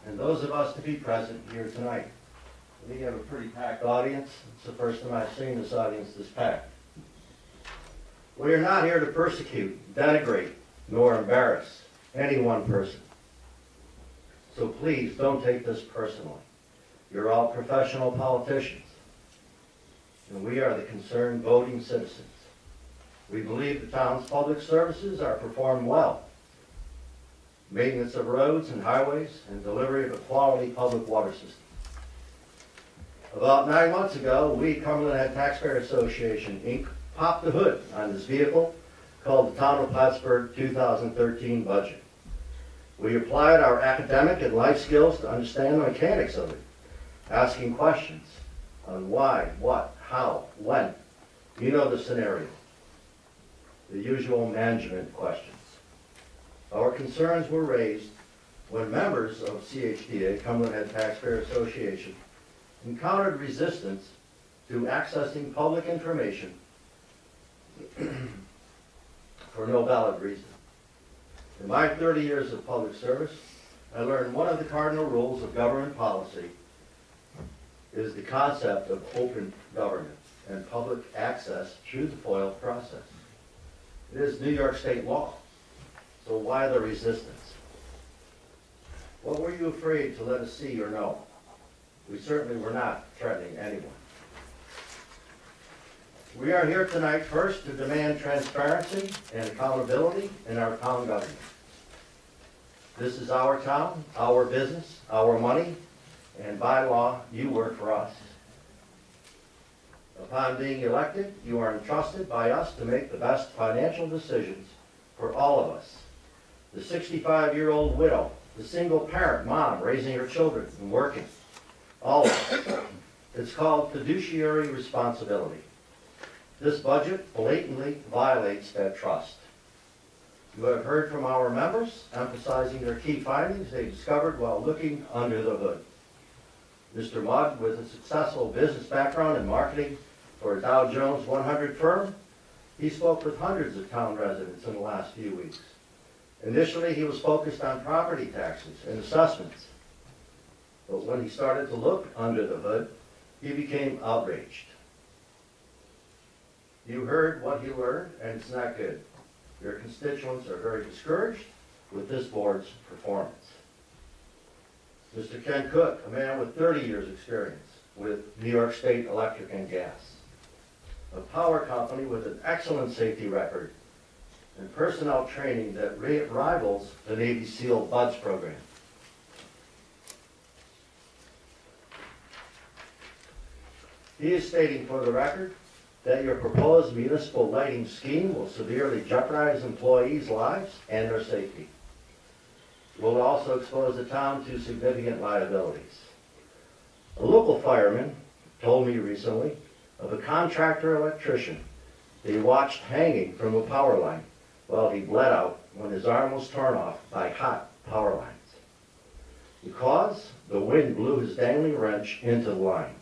and those of us to be present here tonight? We have a pretty packed audience. It's the first time I've seen this audience this packed. We are not here to persecute, denigrate, nor embarrass any one person. So please don't take this personally. You're all professional politicians, and we are the concerned voting citizens. We believe the town's public services are performed well. Maintenance of roads and highways and delivery of a quality public water system. About 9 months ago, we, Cumberland Head Taxpayer Association, Inc., popped the hood on this vehicle called the Town of Plattsburgh 2013 budget. We applied our academic and life skills to understand the mechanics of it, asking questions on why, what, how, when. You know the scenario. the usual management questions. Our concerns were raised when members of CHTA, Cumberland Head Taxpayer Association, encountered resistance to accessing public information for no valid reason. In my 30 years of public service, I learned one of the cardinal rules of government policy is the concept of open government and public access through the FOIL process. It is New York state law, so why the resistance? What were you afraid to let us see or know? We certainly were not threatening anyone. We are here tonight first to demand transparency and accountability in our town government. This is our town, our business, our money, and by law, you work for us. Upon being elected, you are entrusted by us to make the best financial decisions for all of us. The 65-year-old widow, the single parent mom raising her children and working, all of us. It's called fiduciary responsibility. This budget blatantly violates that trust. You have heard from our members emphasizing their key findings they discovered while looking under the hood. Mr. Mudd, with a successful business background in marketing for a Dow Jones 100 firm, he spoke with hundreds of town residents in the last few weeks. Initially, he was focused on property taxes and assessments. But when he started to look under the hood, he became outraged. You heard what he learned, and it's not good. Your constituents are very discouraged with this board's performance. Mr. Ken Cook, a man with 30 years' experience with New York State Electric and Gas, a power company with an excellent safety record and personnel training that rivals the Navy SEAL BUDS program. He is stating for the record that your proposed municipal lighting scheme will severely jeopardize employees' lives and their safety. Will also expose the town to significant liabilities. A local fireman told me recently of a contractor electrician they watched hanging from a power line while he bled out when his arm was torn off by hot power lines. Because the wind blew his dangling wrench into the line.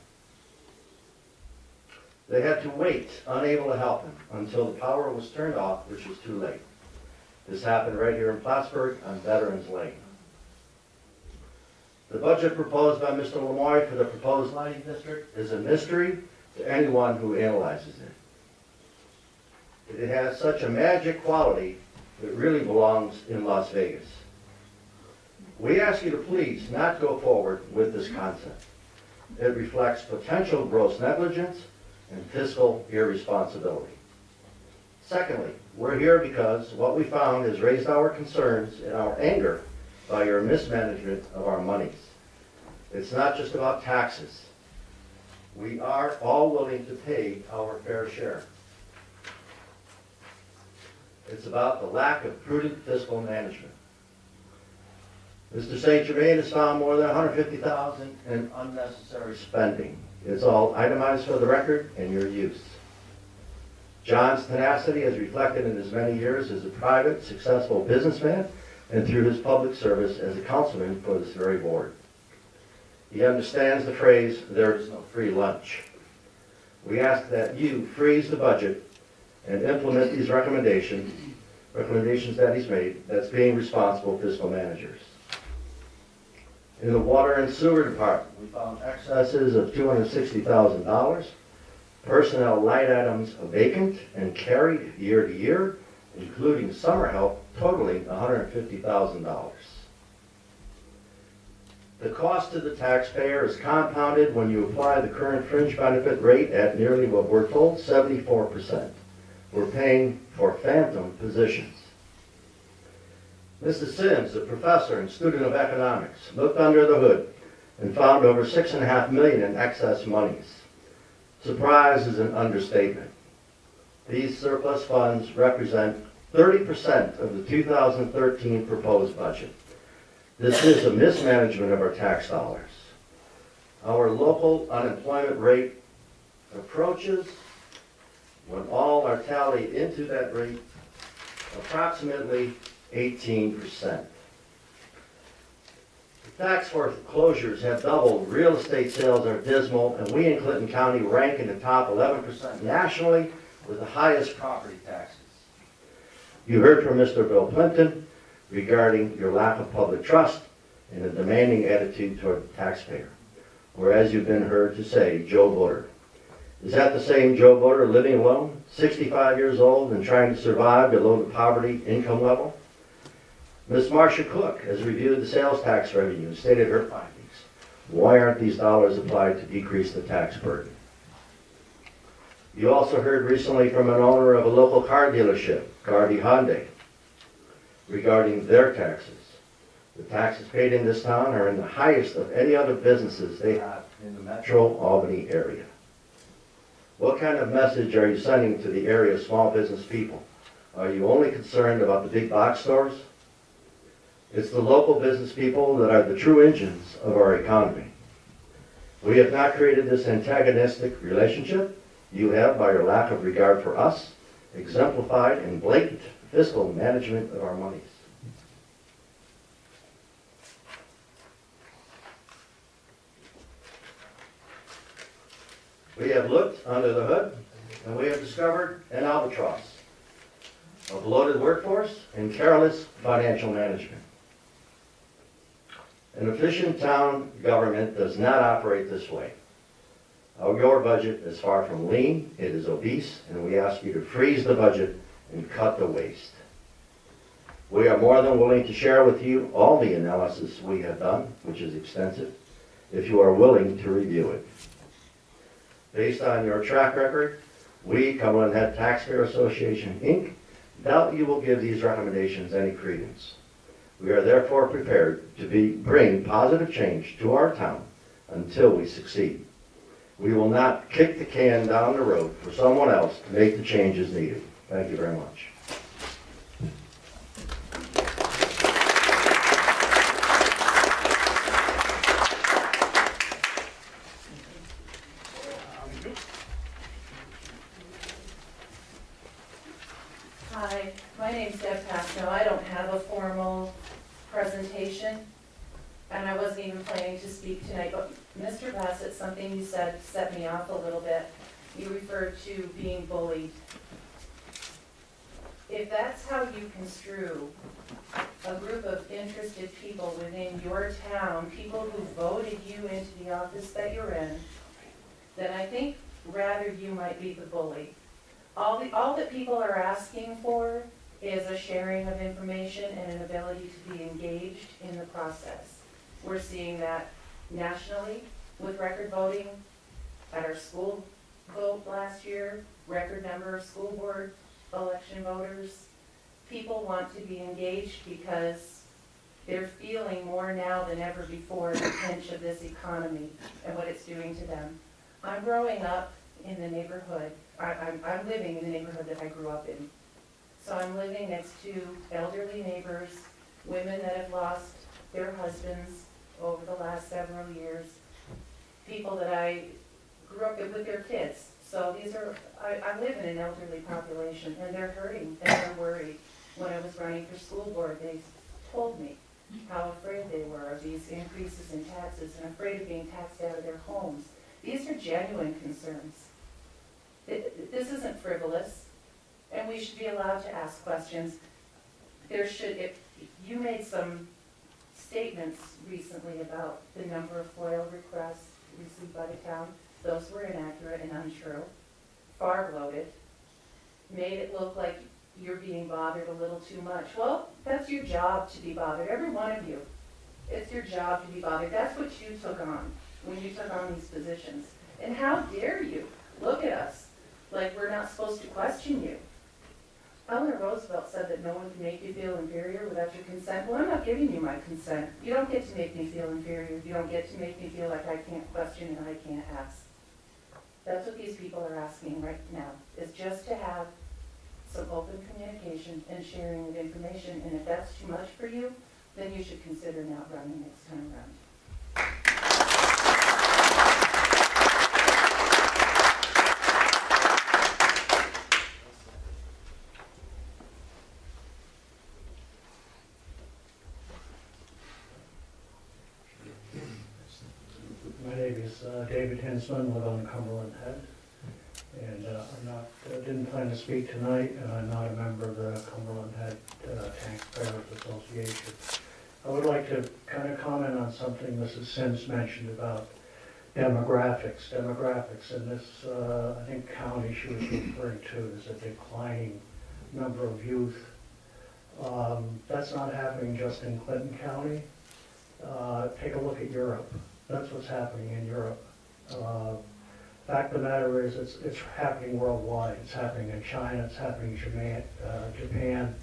They had to wait, unable to help him, until the power was turned off, which was too late. This happened right here in Plattsburgh on Veterans Lane. The budget proposed by Mr. Lemoy for the proposed lighting district is a mystery to anyone who analyzes it. It has such a magic quality that it really belongs in Las Vegas. We ask you to please not go forward with this concept. It reflects potential gross negligence and fiscal irresponsibility. Secondly, we're here because what we found has raised our concerns and our anger by your mismanagement of our monies. It's not just about taxes. We are all willing to pay our fair share. It's about the lack of prudent fiscal management. Mr. St. Germain has found more than $150,000 in unnecessary spending. It's all itemized for the record and your use. John's tenacity is reflected in his many years as a private, successful businessman and through his public service as a councilman for this very board. He understands the phrase, there is no free lunch. We ask that you freeze the budget and implement these recommendations that he's made that's being responsible fiscal managers. In the water and sewer department, we found excesses of $260,000, personnel line items vacant and carried year to year, including summer help totaling $150,000. The cost to the taxpayer is compounded when you apply the current fringe benefit rate at nearly what we're told, 74%. We're paying for phantom positions. Mrs. Sims, a professor and student of economics, looked under the hood and found over $6.5 million in excess monies. Surprise is an understatement. These surplus funds represent 30% of the 2013 proposed budget. This is a mismanagement of our tax dollars. Our local unemployment rate approaches when all are tallied into that rate, approximately 18%. Tax foreclosures have doubled, real estate sales are dismal, and we in Clinton County rank in the top 11% nationally with the highest property taxes. You heard from Mr. Bill Plimpton regarding your lack of public trust and a demanding attitude toward the taxpayer, or as you've been heard to say, Joe Voter. Is that the same Joe Voter living alone, 65 years old and trying to survive below the poverty income level? Ms. Marcia Cook has reviewed the sales tax revenue and stated her findings. Why aren't these dollars applied to decrease the tax burden? You also heard recently from an owner of a local car dealership, Garvey Hyundai, regarding their taxes. The taxes paid in this town are in the highest of any other businesses they have in the metro Albany area. What kind of message are you sending to the area's small business people? Are you only concerned about the big box stores? It's the local business people that are the true engines of our economy. We have not created this antagonistic relationship. You have by your lack of regard for us, exemplified in blatant fiscal management of our monies. We have looked under the hood and we have discovered an albatross, a bloated workforce and careless financial management. An efficient town government does not operate this way. Your budget is far from lean, it is obese, and we ask you to freeze the budget and cut the waste. We are more than willing to share with you all the analysis we have done, which is extensive, if you are willing to review it. Based on your track record, we, Cumberland Head Taxpayer Association, Inc., doubt you will give these recommendations any credence. We are therefore prepared to bring positive change to our town until we succeed. We will not kick the can down the road for someone else to make the changes needed. Thank you very much. Hi, my name's Deb Pasco. I don't have a formal presentation, and I wasn't even planning to speak tonight, but Mr. Bassett, something you said set me off a little bit. You referred to being bullied. If that's how you construe a group of interested people within your town, people who voted you into the office that you're in, then I think rather you might be the bully. All that people are asking for is a sharing of information and an ability to be engaged in the process. We're seeing that nationally with record voting at our school vote last year, record number of school board election voters. People want to be engaged because they're feeling more now than ever before the pinch of this economy and what it's doing to them. I'm growing up in the neighborhood. I'm living in the neighborhood that I grew up in. So I'm living next to elderly neighbors, women that have lost their husbands over the last several years, people that I grew up with their kids. So these are, I live in an elderly population, and they're hurting and they're worried. When I was running for school board, they told me how afraid they were of these increases in taxes and afraid of being taxed out of their homes. These are genuine concerns. This isn't frivolous, and we should be allowed to ask questions. You made some statements recently about the number of FOIL requests received by the town. Those were inaccurate and untrue, far bloated, made it look like you're being bothered a little too much. Well, that's your job to be bothered, every one of you. It's your job to be bothered. That's what you took on when you took on these positions. And how dare you look at us like we're not supposed to question you. Eleanor Roosevelt said that no one can make you feel inferior without your consent. Well, I'm not giving you my consent. You don't get to make me feel inferior. You don't get to make me feel like I can't question and I can't ask. That's what these people are asking right now, is just to have some open communication and sharing of information. And if that's too much for you, then you should consider not running next time around. David Hinsman, live on Cumberland Head. And I'm not, didn't plan to speak tonight, and I'm not a member of the Cumberland Head Taxpayers Association. I would like to kind of comment on something Mrs. Sims mentioned about demographics. Demographics in this, I think, county she was referring to is a declining number of youth. That's not happening just in Clinton County. Take a look at Europe. That's what's happening in Europe. Fact of the matter is, it's happening worldwide. It's happening in China. It's happening in Japan,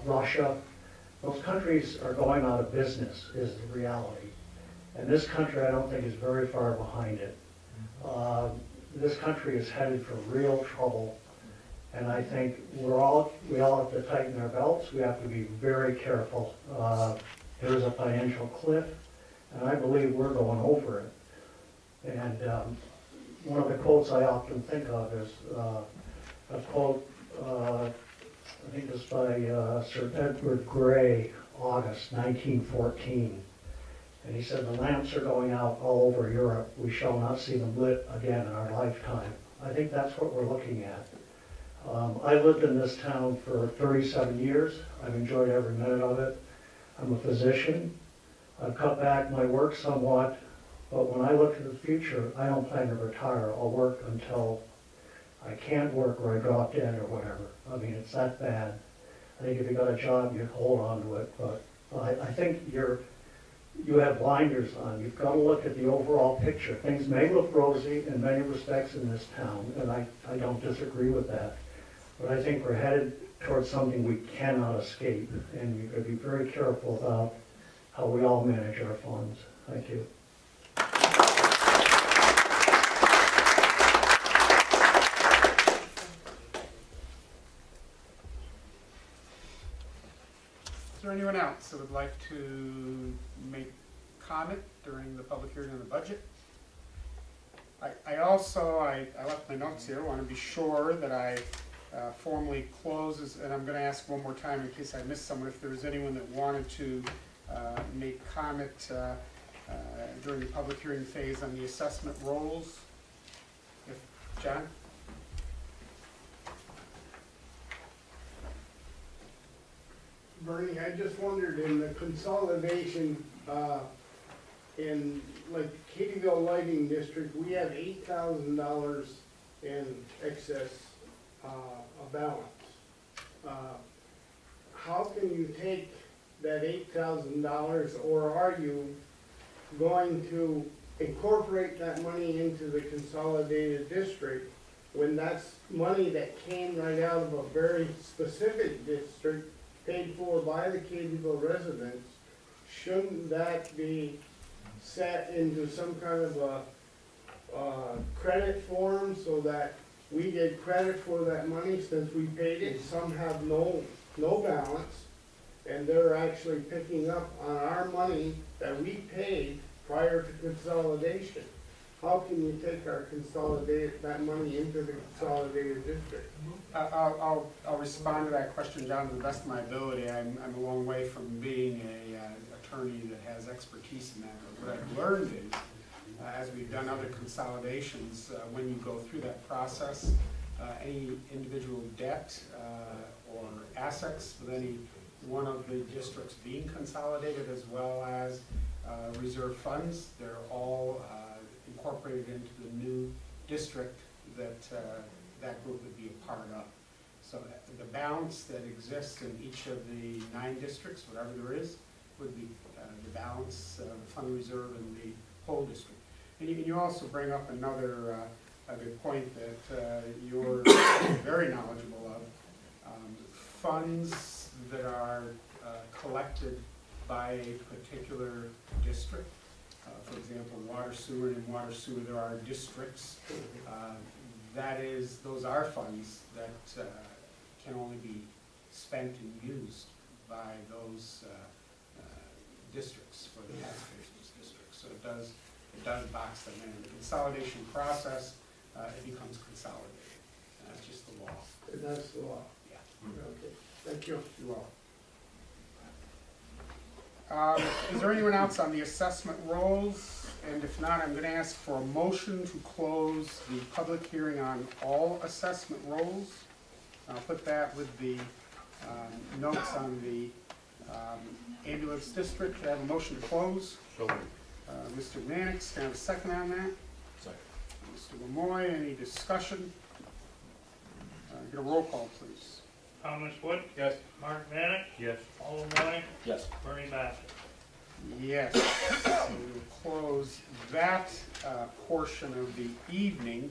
Russia. Those countries are going out of business, is the reality. And this country, I don't think, is very far behind it. This country is headed for real trouble. And I think we all have to tighten our belts. We have to be very careful. There's a financial cliff, and I believe we're going over it. And one of the quotes I often think of is a quote, I think it's by Sir Edward Grey, August 1914. And he said, "The lamps are going out all over Europe. We shall not see them lit again in our lifetime." I think that's what we're looking at. I lived in this town for 37 years. I've enjoyed every minute of it. I'm a physician. I've cut back my work somewhat, but when I look to the future, I don't plan to retire. I'll work until I can't work or I drop dead or whatever. I mean, it's that bad. I think if you got a job, you hold on to it, but I think you have blinders on. You've got to look at the overall picture. Things may look rosy in many respects in this town, and I don't disagree with that. But I think we're headed towards something we cannot escape, and you've got to be very careful about how we all manage our funds. Thank you. Is there anyone else that would like to make comment during the public hearing on the budget? I left my notes here. I want to be sure that I formally close, and I'm going to ask one more time in case I missed someone, if there was anyone that wanted to make comment during the public hearing phase on the assessment rolls. John? Bernie, I just wondered, in the consolidation, in like Katyville Lighting District, we have $8,000 in excess a balance. How can you take that $8,000, or are you going to incorporate that money into the consolidated district when that's money that came right out of a very specific district paid for by the Katyville residents? Shouldn't that be set into some kind of a credit form so that we get credit for that money since we paid it? Some have no balance, and they're actually picking up on our money that we paid prior to consolidation. How can you take that money into the consolidated district? I'll respond to that question, John, to the best of my ability. I'm a long way from being an attorney that has expertise in that. What I've learned is, as we've done other consolidations, when you go through that process, any individual debt or assets with any one of the districts being consolidated, as well as reserve funds, they're all incorporated into the new district that that group would be a part of. So the balance that exists in each of the 9 districts, whatever there is, would be the balance, the fund reserve in the whole district. And you also bring up another a good point that you're very knowledgeable of. Funds that are collected by a particular district. For example, water sewer, and in water sewer there are districts. Those are funds that can only be spent and used by those districts, for the taxpayers of those districts. So it does box them in. In the consolidation process, it becomes consolidated. That's just the law. That's the law. Yeah. Okay, thank you. You're welcome. Is there anyone else on the assessment rolls And if not, I'm going to ask for a motion to close the public hearing on all assessment rolls. I'll put that with the notes on the ambulance district. I have a motion to close. So Mr. Mannix, can I have a second on that? Second. Mr. Lemoy, any discussion? Get a roll call, please. Thomas Wood, Yes. Mark Mannix, yes. Paul Moy, Yes. Bernie Bassett. Yes, so we'll close that portion of the evening.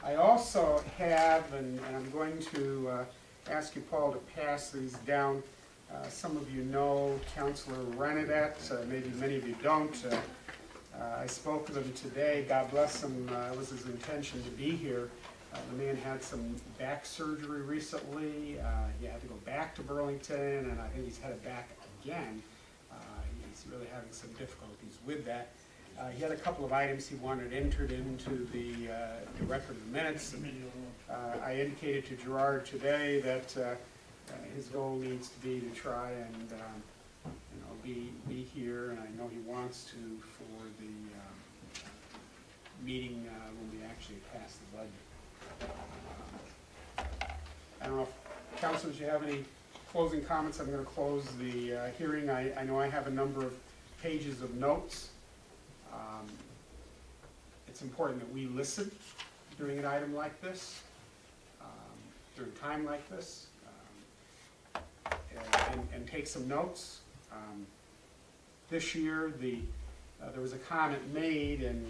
I also have, and I'm going to ask you, Paul, to pass these down. Some of you know Councilor Renadette, maybe many of you don't. I spoke with him today. God bless him. It was his intention to be here. The man had some back surgery recently. He had to go back to Burlington, and I think he's headed back again. He's really having some difficulties with that. He had a couple of items he wanted entered into the record of the minutes. I indicated to Gerard today that his goal needs to be to try and be here, and I know he wants to for the meeting when we actually pass the budget. I don't know if councilors, you have any closing comments. I'm going to close the hearing. I know I have a number of pages of notes. It's important that we listen during an item like this, during a time like this, and take some notes. This year, there was a comment made, and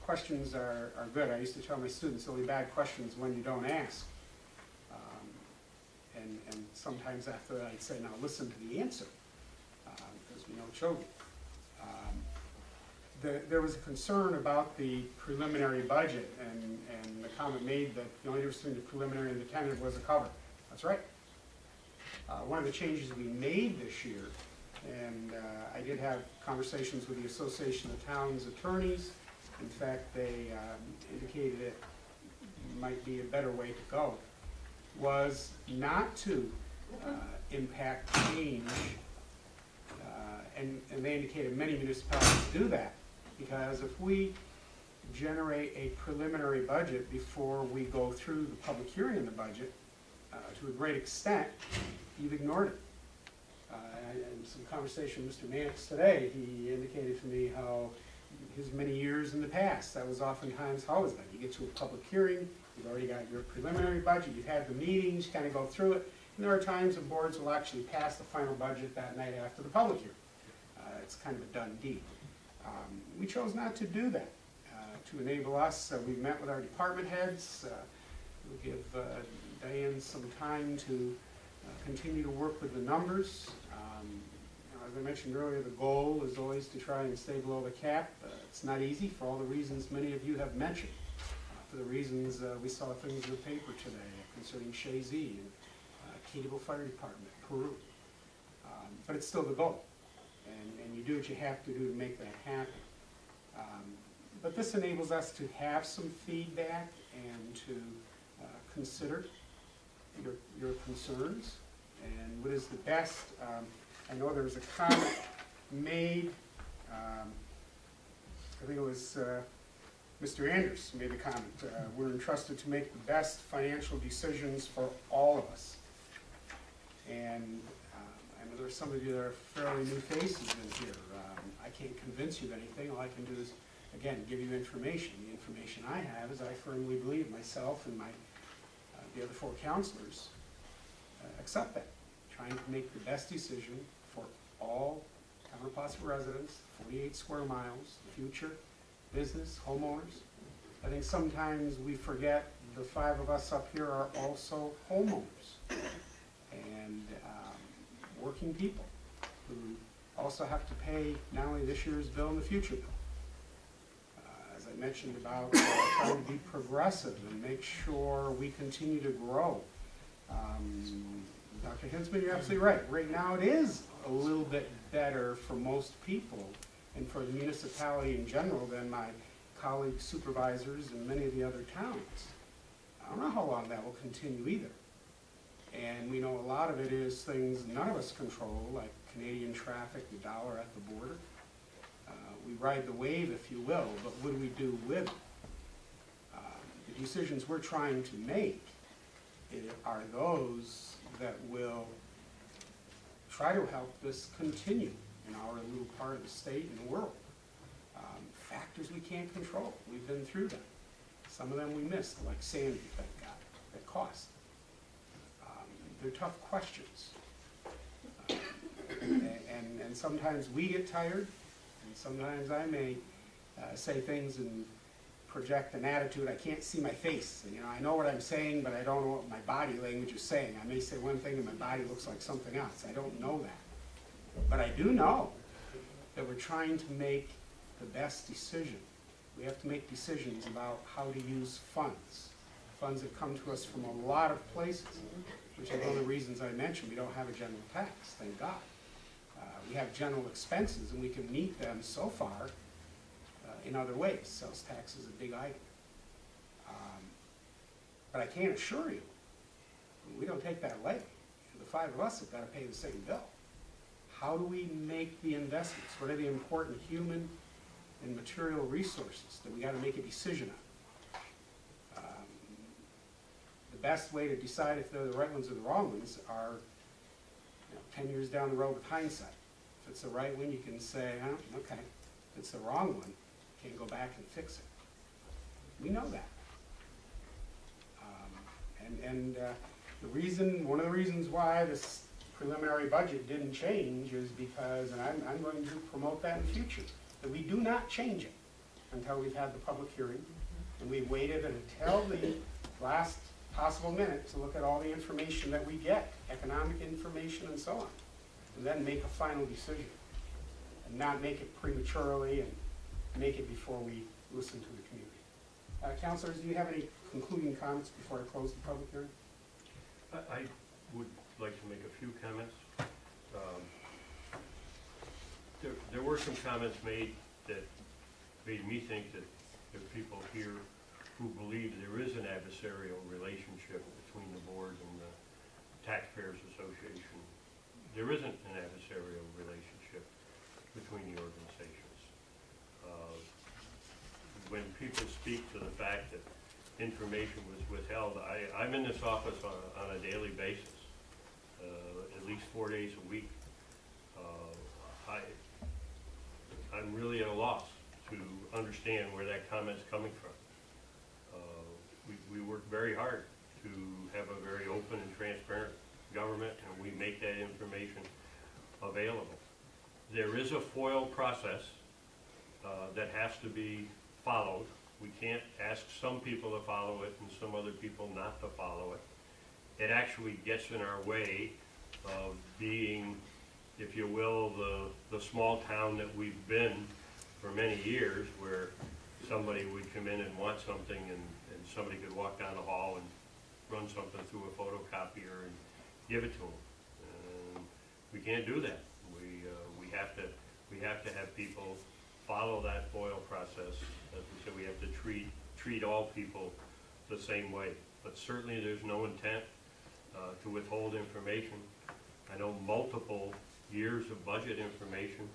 questions are good. I used to tell my students, only bad questions when you don't ask. And sometimes after that, I'd say, now listen to the answer, because we know children. There was a concern about the preliminary budget, and the comment made that the only difference between the preliminary and the tentative was a cover. That's right. One of the changes we made this year, and I did have conversations with the Association of Towns Attorneys. In fact, they indicated it might be a better way to go, was not to impact change, and they indicated many municipalities do that, because if we generate a preliminary budget before we go through the public hearing in the budget, to a great extent, you've ignored it. In some conversation with Mr. Mannix today, he indicated to me how his many years in the past, that was oftentimes how it was done. You get to a public hearing, you've already got your preliminary budget, you've had the meetings, kind of go through it, and there are times when boards will actually pass the final budget that night after the public hearing. It's kind of a done deal. We chose not to do that. To enable us, we met with our department heads. We'll give Diane some time to continue to work with the numbers. As I mentioned earlier, the goal is always to try and stay below the cap. It's not easy for all the reasons many of you have mentioned. For the reasons we saw things in the paper today concerning Shazy and Cateville Fire Department, Peru. But it's still the goal. And you do what you have to do to make that happen. But this enables us to have some feedback and to consider your concerns and what is the best. I know there was a comment made, I think it was Mr. Anders made the comment, we're entrusted to make the best financial decisions for all of us. And I know there are some of you that are fairly new faces in here. I can't convince you of anything. All I can do is, again, give you information. The information I have is I firmly believe myself and the other 4 counselors accept that. Trying to make the best decision for all Town of Plattsburgh residents, 48 square miles, the future, business, homeowners. I think sometimes we forget the 5 of us up here are also homeowners and working people who also have to pay not only this year's bill and the future bill. As I mentioned about trying to be progressive and make sure we continue to grow. Dr. Hinsman, you're absolutely right. Right now it is a little bit better for most people and for the municipality in general than my colleague supervisors in many of the other towns. I don't know how long that will continue either. And we know a lot of it is things none of us control, like Canadian traffic, the dollar at the border. we ride the wave, if you will, but what do we do with it? The decisions we're trying to make are those that will try to help this continue in our little part of the state and the world. Factors we can't control, we've been through them. Some of them we missed, like Sandy, that cost. They're tough questions. And sometimes we get tired, and sometimes I may say things and project an attitude. I can't see my face. And, you know, I know what I'm saying, but I don't know what my body language is saying. I may say one thing and my body looks like something else. I don't know that. But I do know that we're trying to make the best decision. We have to make decisions about how to use funds. Funds that come to us from a lot of places, which is one of the reasons I mentioned we don't have a general tax, thank God. We have general expenses, and we can meet them so far in other ways. Sales tax is a big item. But I can't assure you, we don't take that lightly. The five of us have got to pay the same bill. How do we make the investments? What are the important human and material resources that we got to make a decision on? The best way to decide if they're the right ones or the wrong ones are 10 years down the road with hindsight. If it's the right one, you can say, oh, okay. If it's the wrong one, you can go back and fix it. We know that. One of the reasons why this preliminary budget didn't change is because, and I'm going to promote that in the future, that we do not change it until we've had the public hearing, and we've waited until the last possible minute to look at all the information that we get, economic information and so on, and then make a final decision, and not make it prematurely and make it before we listen to the community. Councilors, do you have any concluding comments before I close the public hearing? I would like to make a few comments. There were some comments made that made me think that there are people here who believe there is an adversarial relationship between the board and the Taxpayers Association. There isn't an adversarial relationship between the organizations. When people speak to the fact that information was withheld, I'm in this office on a daily basis, at least 4 days a week. I'm really at a loss to understand where that comment's coming from. We work very hard to have a very open and transparent government, and we make that information available. There is a FOIL process that has to be followed. We can't ask some people to follow it and some other people not to follow it. It actually gets in our way of being, if you will, the small town that we've been for many years, where somebody would come in and want something and somebody could walk down the hall and run something through a photocopier and give it to them. We can't do that. We have to have people follow that FOIL process. As we said, we have to treat all people the same way. But certainly there's no intent to withhold information. I know multiple years of budget information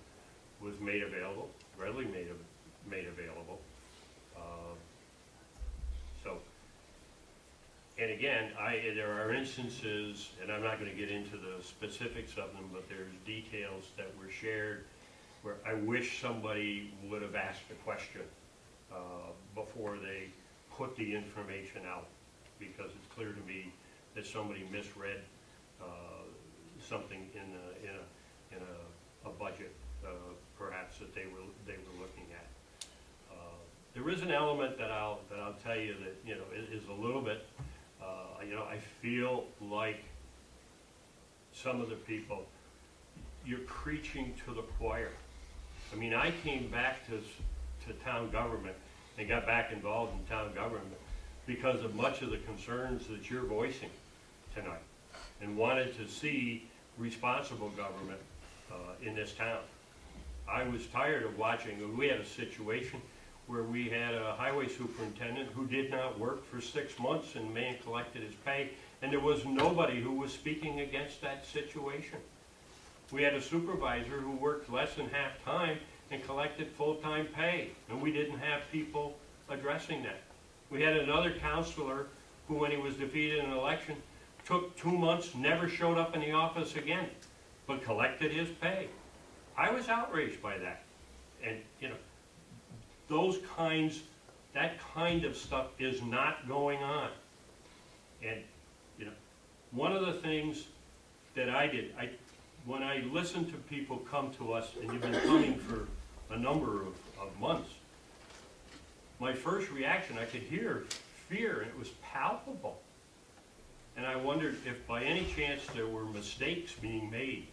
was made available, readily made available. And again, there are instances, and I'm not going to get into the specifics of them, but there's details that were shared where I wish somebody would have asked a question before they put the information out, because it's clear to me that somebody misread something in a budget, perhaps, that they were looking at. There is an element that I'll tell you that is a little bit. I feel like some of the people, you're preaching to the choir. I mean, I came back to town government and got back involved in town government because of much of the concerns that you're voicing tonight, and wanted to see responsible government in this town. I was tired of watching. We had a situation where we had a highway superintendent who did not work for 6 months, and man collected his pay, and there was nobody who was speaking against that situation. We had a supervisor who worked less than half time and collected full-time pay, and we didn't have people addressing that. We had another counselor who, when he was defeated in an election, took 2 months, never showed up in the office again, but collected his pay. I was outraged by that. And, you know, that kind of stuff is not going on. And, you know, one of the things that I did, when I listened to people come to us, and you've been coming for a number of months, my first reaction, I could hear fear, and it was palpable. And I wondered if by any chance there were mistakes being made.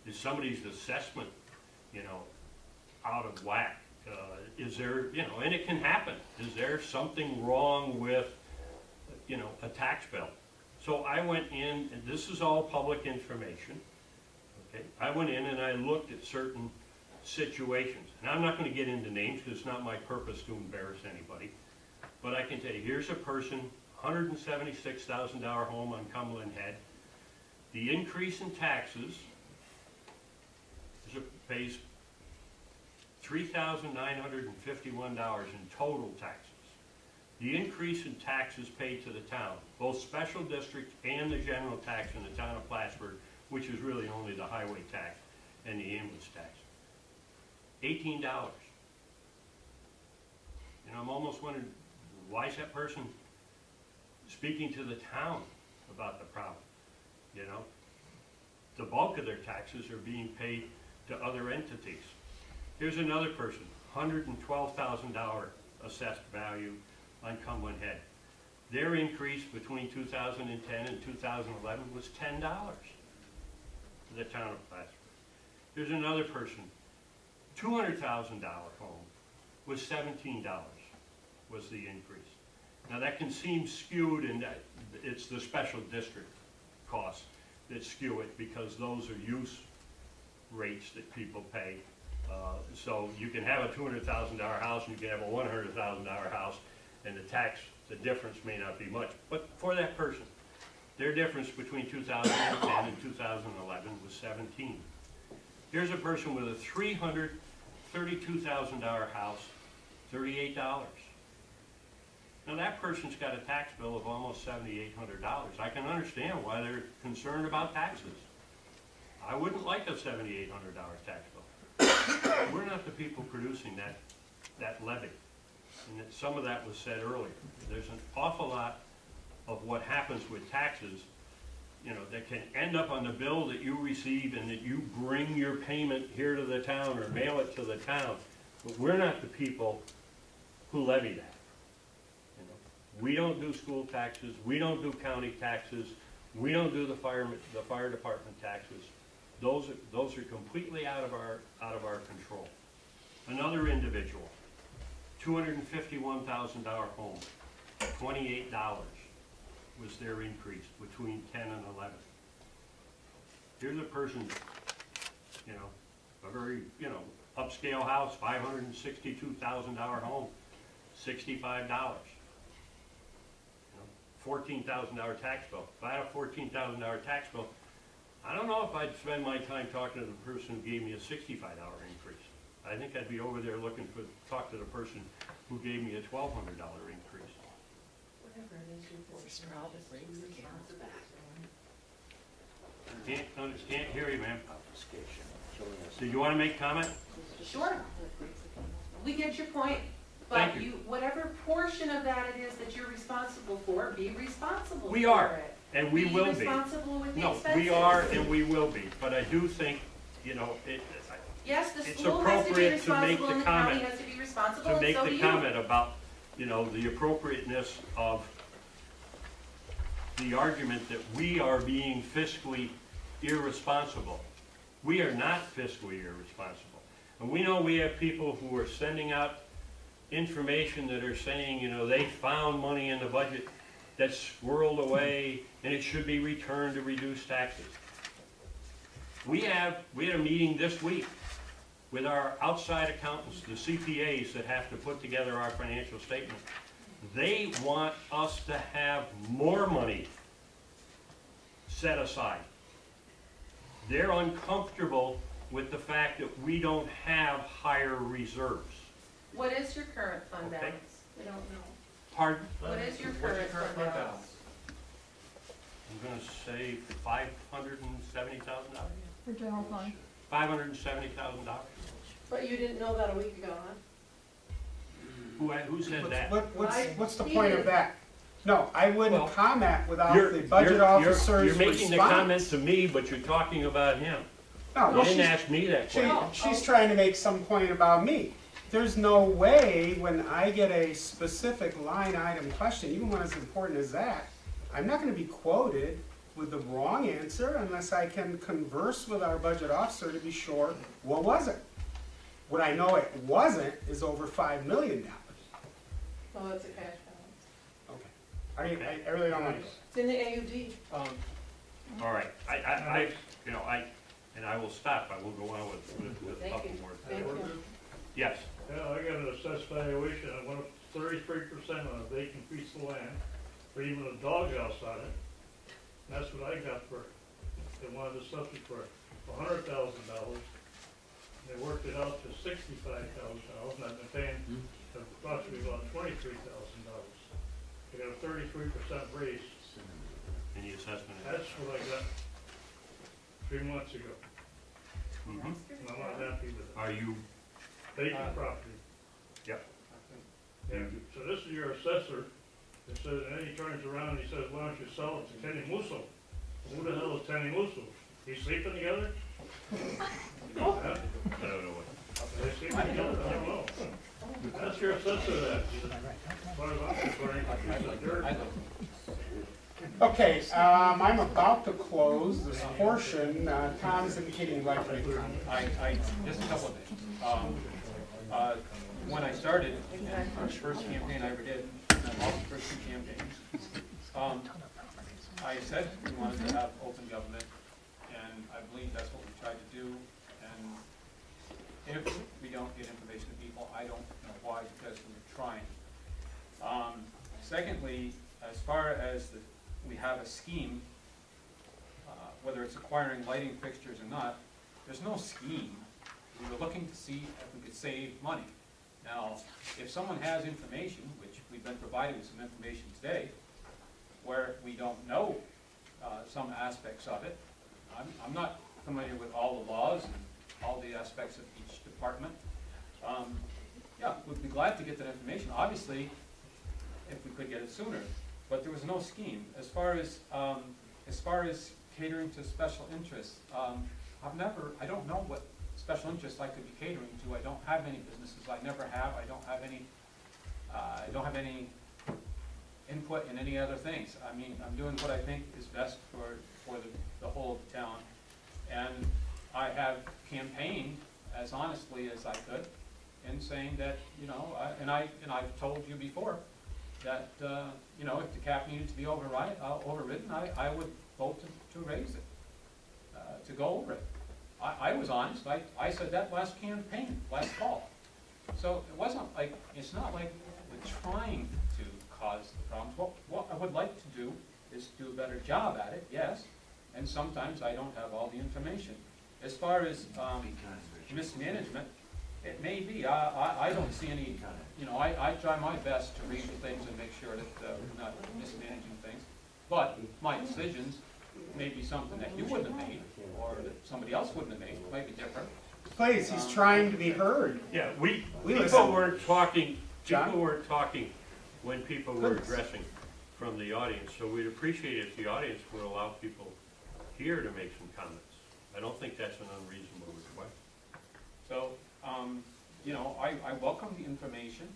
Is somebody's assessment, you know, out of whack? Is there, you know, and it can happen. Is there something wrong with, you know, a tax bill? So I went in, and this is all public information, okay? I went in and I looked at certain situations. And I'm not going to get into names because it's not my purpose to embarrass anybody. But I can tell you, here's a person, $176,000 home on Cumberland Head. The increase in taxes pays $3,951 in total taxes. The increase in taxes paid to the town, both special district and the general tax in the town of Plattsburgh, which is really only the highway tax and the ambulance tax, $18. And I'm almost wondering, why is that person speaking to the town about the problem? You know, the bulk of their taxes are being paid to other entities. Here's another person, $112,000 assessed value on Cumberland Head. Their increase between 2010 and 2011 was $10 for the town of Plattsburgh. Here's another person, $200,000 home was $17 was the increase. Now that can seem skewed, and that it's the special district costs that skew it, because those are use rates that people pay. So you can have a $200,000 house and you can have a $100,000 house, and the difference may not be much. But for that person, their difference between 2010 and 2011 was 17. Here's a person with a $332,000 house, $38. Now that person's got a tax bill of almost $7,800. I can understand why they're concerned about taxes. I wouldn't like a $7,800 tax bill. We're not the people producing that levy. And some of that was said earlier. There's an awful lot of what happens with taxes, you know, that can end up on the bill that you receive, and that you bring your payment here to the town or mail it to the town. But we're not the people who levy that. You know, we don't do school taxes. We don't do county taxes. We don't do the fire department taxes. Those are completely out of our control. Another individual, $251,000 home, $28 was their increase between 10 and 11. Here's a person, you know, a very, you know, upscale house, $562,000 home, $65. $14,000 tax bill. If I had a $14,000 tax bill, I don't know if I'd spend my time talking to the person who gave me a $65 increase. I think I'd be over there looking to talk to the person who gave me a $1,200 increase. Whatever it is you force, probably brings the counts back. Can't hear you, ma'am. Do you want to make comment? Sure. We get your point. Thank But you. whatever portion of that it is that you're responsible for, be responsible for it. We are, and we will be. Responsible with the No, expenses. we are and we will be, but I do think, you know, Yes, the it's school has to be appropriate to make responsible the and the county comment, has to be responsible, to and make so do the you. comment about, you know, the appropriateness of the argument that we are being fiscally irresponsible. We are not fiscally irresponsible. And we know we have people who are sending out information that are saying, you know, they found money in the budget that's swirled away and it should be returned to reduce taxes. We had a meeting this week with our outside accountants, the CPAs that have to put together our financial statement. They want us to have more money set aside. They're uncomfortable with the fact that we don't have higher reserves. What is your current fund Okay. balance? We don't know. Pardon? What is your What's your current current fund fund balance? balance? I'm gonna say $570,000. For general fund. $570,000. But you didn't know that a week ago, huh? Who said that? What's the point of that? No, I wouldn't Well, comment without You're- the budget you're- officer's You're making the response. comment to me, but you're talking about him. No, You well, didn't she's, ask me that question. she's trying to make some point about me. There's no way when I get a specific line item question, even one as important as that, I'm not gonna be quoted with the wrong answer unless I can converse with our budget officer to be sure what was it. What I know it wasn't is over $5 million. Oh, it's a cash balance. Okay. I really don't want to. It's in the AUD. All right, and I will stop, I will go on with a couple more. Thank you. Yes, Yeah, I got an assessed valuation, I went up 33% on a vacant piece of land, or even a doghouse on it. And that's what I got for, they wanted to substitute for $100,000. They worked it out to $65,000, and I've been paying approximately about $23,000. I got a 33% raise. in the assessment. That's what I got 3 months ago. Mhm. And I'm not happy with it. Are you, Vacant property. Yep. Yeah, so this is your assessor, it says, and then he turns around and he says, why don't you sell it to Kenny Musso? Who the hell is Kenny Musso? He sleeping together? Huh? I don't know what. They sleeping together? I don't know. That's your assessor that, as far as I'm concerned, he's a dirt. Okay, I'm about to close this portion. Tom's indicating he'd like to make a comment. Just a couple of things. When I started, the first campaign I ever did, and I lost the first 2 campaigns, I said we wanted to have open government, and I believe that's what we tried to do. And if we don't get information to people, I don't know why, because we were trying. Secondly, as far as we have a scheme, whether it's acquiring lighting fixtures or not, there's no scheme. We were looking to see if we could save money. Now, if someone has information, which we've been provided with some information today, where we don't know some aspects of it, I'm not familiar with all the laws and all the aspects of each department. Yeah, we'd be glad to get that information, obviously, if we could get it sooner. But there was no scheme. As far as catering to special interests, I don't know what special interests I could be catering to. I don't have any businesses. I never have. I don't have any input in any other things. I mean, I'm doing what I think is best for the whole of the town. And I have campaigned as honestly as I could in saying that, and I've told you before that, if the cap needed to be overridden, I would vote to raise it, to go over it. I was honest. I said that last fall. So it's not like we're trying to cause the problems. What I would like to do is do a better job at it, yes, and sometimes I don't have all the information. As far as mismanagement, it may be. I don't see any, I try my best to read the things and make sure that we're not mismanaging things. But my decisions may be something that you wouldn't have made, or that somebody else wouldn't have made. It might be different. Please, he's trying to be heard. Yeah, We people listen. weren't talking, John? people weren't talking when people were addressing from the audience. So we'd appreciate if the audience would allow people here to make some comments. I don't think that's an unreasonable request. So, I welcome the information.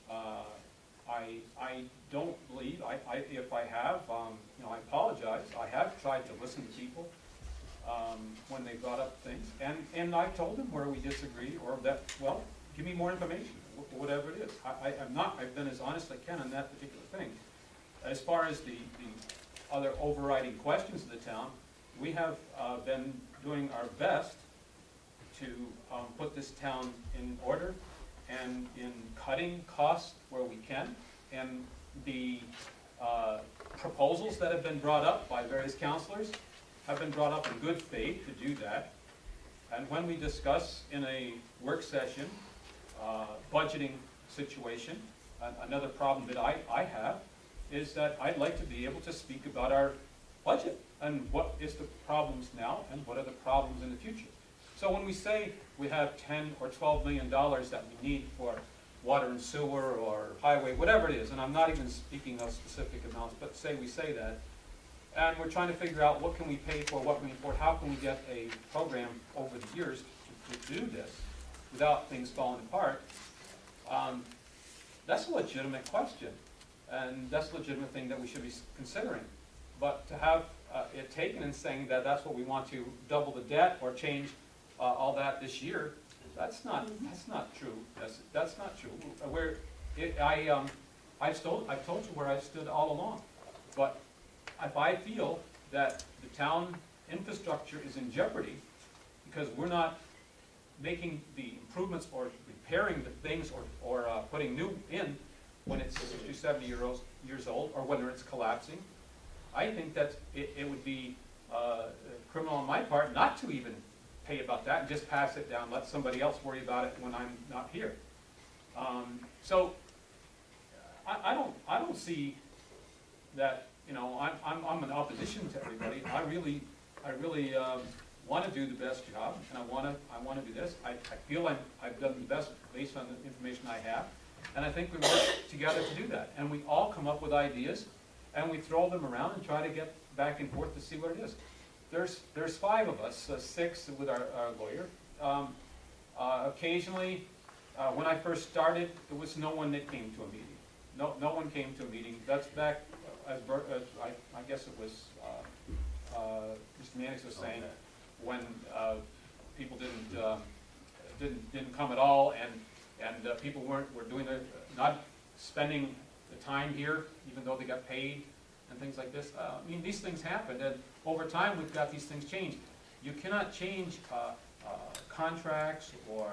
I don't believe, if I have, I apologize. I have tried to listen to people when they brought up things, and I told them where we disagree, or that, well, give me more information, whatever it is. I've been as honest as I can on that particular thing. As far as the other overriding questions of the town, we have been doing our best to put this town in order and in cutting costs where we can. And the proposals that have been brought up by various counselors have been brought up in good faith to do that. And when we discuss in a work session, budgeting situation, another problem that I have is that I'd like to be able to speak about our budget and what is the problems now and what are the problems in the future. So when we say we have $10 or $12 million that we need for water and sewer or highway, whatever it is, and I'm not even speaking of specific amounts, but say we say that, and we're trying to figure out what can we pay for, what can we afford, how can we get a program over the years to do this without things falling apart, that's a legitimate question. And that's a legitimate thing that we should be considering. But to have it taken and saying that that's what we want to double the debt or change all that this year, that's not true. That's not true. I've told you where I stood all along. But if I feel that the town infrastructure is in jeopardy because we're not making the improvements or repairing the things or putting new in when it's 60, 70 years old or when it's collapsing, I think that it would be criminal on my part not to even pay about that and just pass it down, let somebody else worry about it when I'm not here. So I don't see that, you know, I'm in opposition to everybody. I really want to do the best job, and I want to do this. I feel I've done the best based on the information I have, and I think we work together to do that. And we all come up with ideas, and we throw them around and try to get back and forth to see what it is. There's 5 of us, 6 with our lawyer. Occasionally, when I first started, there was no one that came to a meeting. No one came to a meeting. That's back, as I guess it was Mr. Mannix was saying, when people didn't come at all, and people were doing not spending the time here, even though they got paid and things like this. I mean, these things happen, and over time we've got these things changed. You cannot change contracts or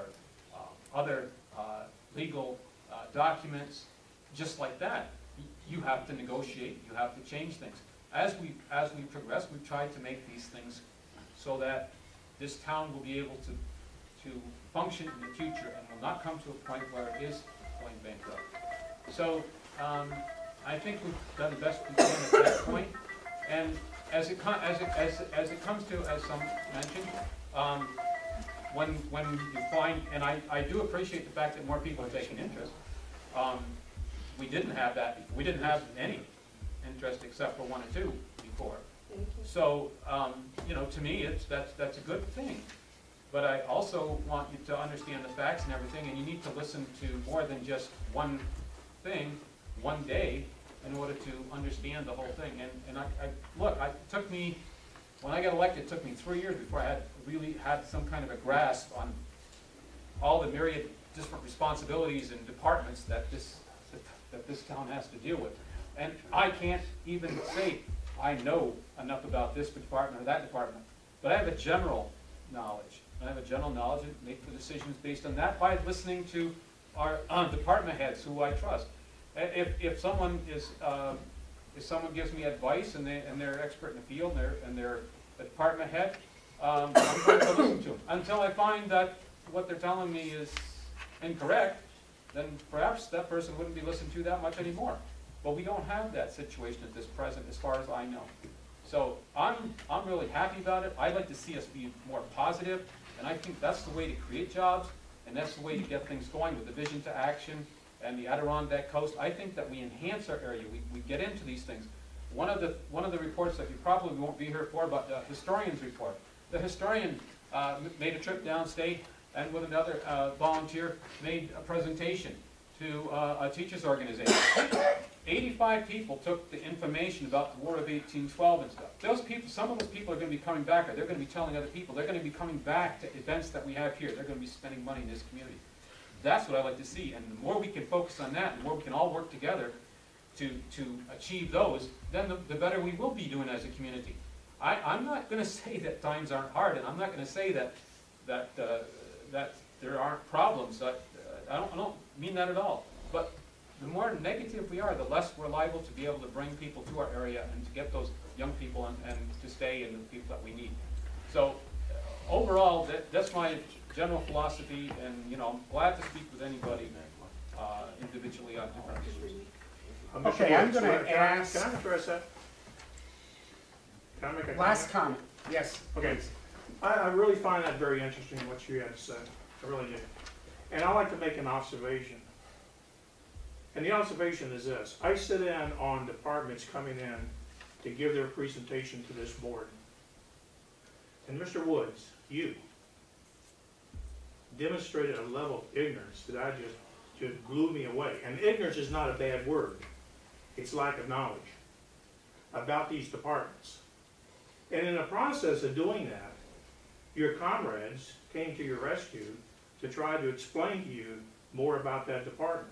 other legal documents just like that. You have to negotiate. You have to change things. As we progress, we've tried to make these things so that this town will be able to function in the future and will not come to a point where it is going bankrupt. So I think we've done the best we can at that point. And as it comes to, as some mentioned, when you find, and I do appreciate the fact that more people are taking interest. We didn't have that. We didn't have any interest except for 1 or 2 before. So you know, to me, that's a good thing. But I also want you to understand the facts and everything, and you need to listen to more than just one thing, one day, in order to understand the whole thing. And look, it took me, when I got elected, it took me 3 years before I really had some kind of a grasp on all the myriad different responsibilities and departments that this town has to deal with. And I can't even say I know enough about this department or that department, but I have a general knowledge. I have a general knowledge and make the decisions based on that by listening to our department heads who I trust. If someone gives me advice and they're expert in the field and they're a department head, I'm going to listen to them until I find that what they're telling me is incorrect. Then perhaps that person wouldn't be listened to that much anymore. But we don't have that situation at this present, as far as I know. So I'm really happy about it. I'd like to see us be more positive, and I think that's the way to create jobs, and that's the way to get things going with the Vision to Action and the Adirondack Coast. I think that we enhance our area. We get into these things. One of the reports that you probably won't be here for, but the historian's report. The historian made a trip downstate, and with another volunteer made a presentation to a teachers organization. 85 people took the information about the War of 1812 and stuff. Those people, some of those people are going to be coming back, or they're going to be telling other people. They're going to be coming back to events that we have here. They're going to be spending money in this community. That's what I like to see. And the more we can focus on that, and the more we can all work together to achieve those, then the better we will be doing as a community. I'm not going to say that times aren't hard, and I'm not going to say that there aren't problems. I don't mean that at all. But the more negative we are, the less we're liable to be able to bring people to our area and to get those young people and to stay and the people that we need. So overall, that's my general philosophy, and, you know, I'm glad to speak with anybody individually on different issues. Okay, I'm gonna ask, Can I address that? Can I make a last comment? comment, yes. Okay. I really find that very interesting, what you had to say. I really do. And I like to make an observation. And the observation is this. I sit in on departments coming in to give their presentation to this board. And Mr. Woods, you demonstrated a level of ignorance that I just blew me away. And ignorance is not a bad word. It's lack of knowledge about these departments. And in the process of doing that, your comrades came to your rescue to try to explain to you more about that department.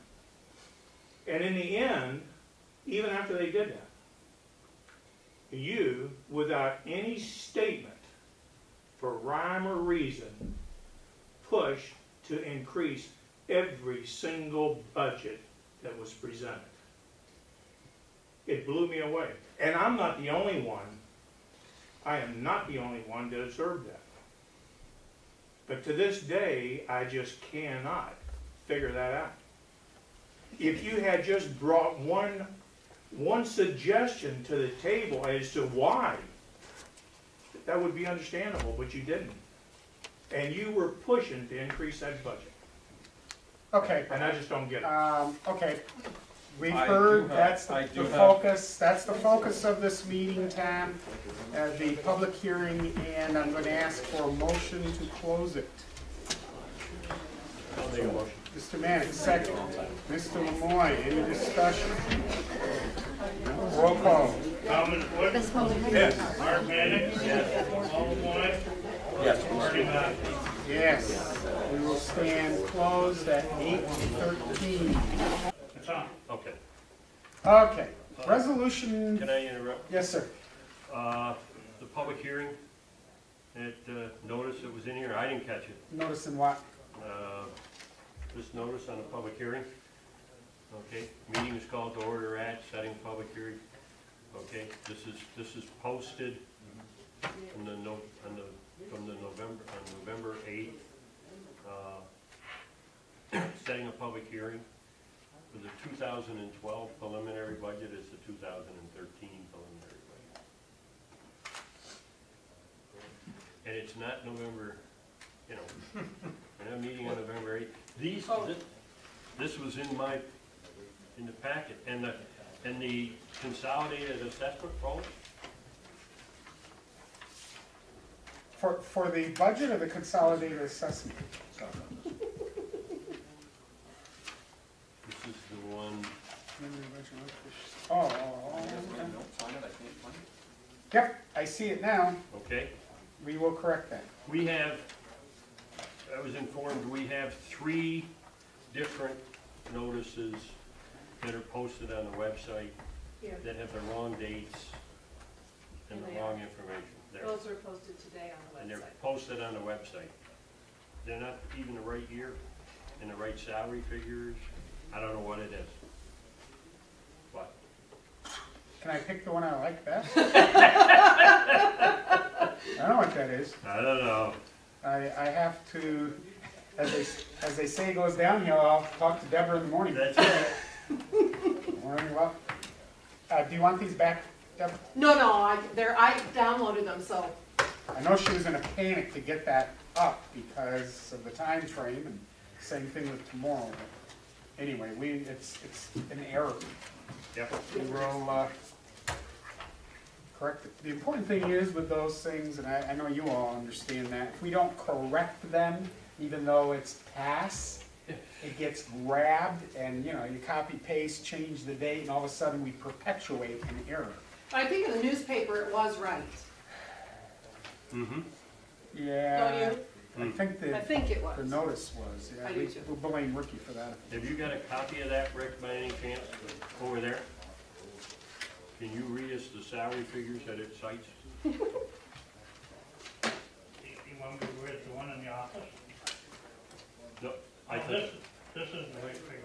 And in the end, even after they did that, you, without any statement for rhyme or reason, pushed to increase every single budget that was presented. It blew me away. And I'm not the only one. I am not the only one that observed that. But to this day, I just cannot figure that out. If you had just brought one suggestion to the table as to why, that would be understandable, but you didn't. And you were pushing to increase that budget. Okay. And I just don't get it. Okay. We've heard, that's the focus of this meeting, Tom, the public hearing, and I'm going to ask for a motion to close it. I'll make a motion. Mr. Mannix, second. Mr. Lemoy, any discussion? Roll call. Thomas Wood? Yes. Mark Mannix? Yes. Paul Lemoy? Yes. Marty Matt? Yes. We will stand closed at 8:13. It's on. Okay. Okay. Resolution. Can I interrupt? Yes, sir. The public hearing, notice it was in here, I didn't catch it. Notice in what? This notice on the public hearing. Okay, meeting is called to order at setting public hearing. Okay, this is posted from November 8th. Setting a public hearing for the 2012 preliminary budget is the 2013 preliminary budget. And it's not November, you know, we're not meeting on November 8th. This was in the packet, and the consolidated assessment roll. For the budget or the consolidated assessment? This is the one. Yep, I see it now. Okay. We will correct that. We have, I was informed, we have 3 different notices that are posted on the website that have the wrong dates and the wrong information. Those were posted today on the website. And they're posted on the website. They're not even the right year and the right salary figures. I don't know what it is. What? Can I pick the one I like best? I don't know what that is. I don't know. I have to, as they say, goes downhill, I'll talk to Deborah in the morning. That's it. Morning, well, do you want these back, Deborah? No, I downloaded them, so. I know she was in a panic to get that up because of the time frame, and same thing with tomorrow. But anyway, it's an error. Yep. We will correct it. The important thing is with those things, and I know you all understand that, if we don't correct them, even though it's past, it gets grabbed, and you copy paste, change the date, and all of a sudden we perpetuate an error. I think in the newspaper it was right. Mm-hmm. Yeah. Don't you? I think it was. the notice was. Yeah, I do too. We'll blame Ricky for that. Have you got a copy of that, Rick, by any chance, over there? Can you read us the salary figures that it cites? You want me to read the one in the office? No, This is the right figure.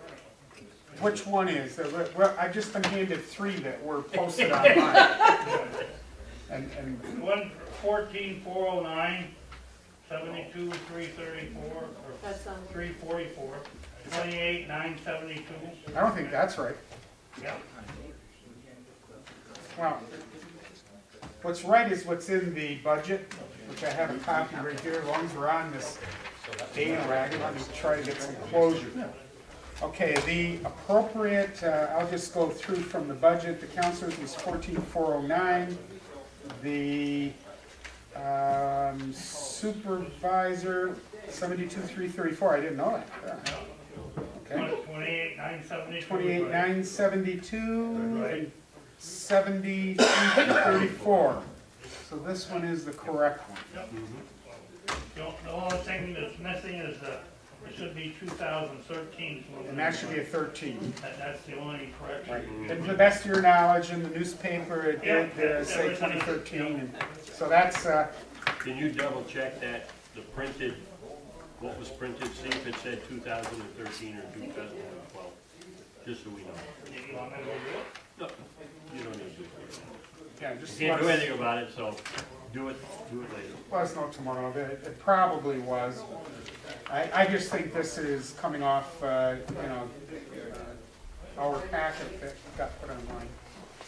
Which one is? Well, I've just been handed 3 that were posted online. and One 14,409, 72, 334, or That sounds. 344, 28, 972. I don't think that's right. Yeah. Well, what's right is what's in the budget, which I have a copy right here, as long as we're on this bandwagon, let me try to get some closure. Okay, the appropriate, I'll just go through from the budget, the counselors was 14,409, the supervisor, 72,334, I didn't know that. Okay. 28,972. 28,972 and 73,34. So this one is the correct one. Yep. The only thing that's missing is it should be 2013. And that should be a 13. That's the only correction. Right. And to the best of your knowledge, in the newspaper, it did say everything is- 2013. And so that's, Can you double check that, the printed, what was printed, see if it said 2013 or 2012, just so we know. You want me to go do it? No, you don't need to do it. yeah, just You can't do let us, anything about it, so do it later. let us know tomorrow. It probably was. I just think this is coming off, our packet that got put online.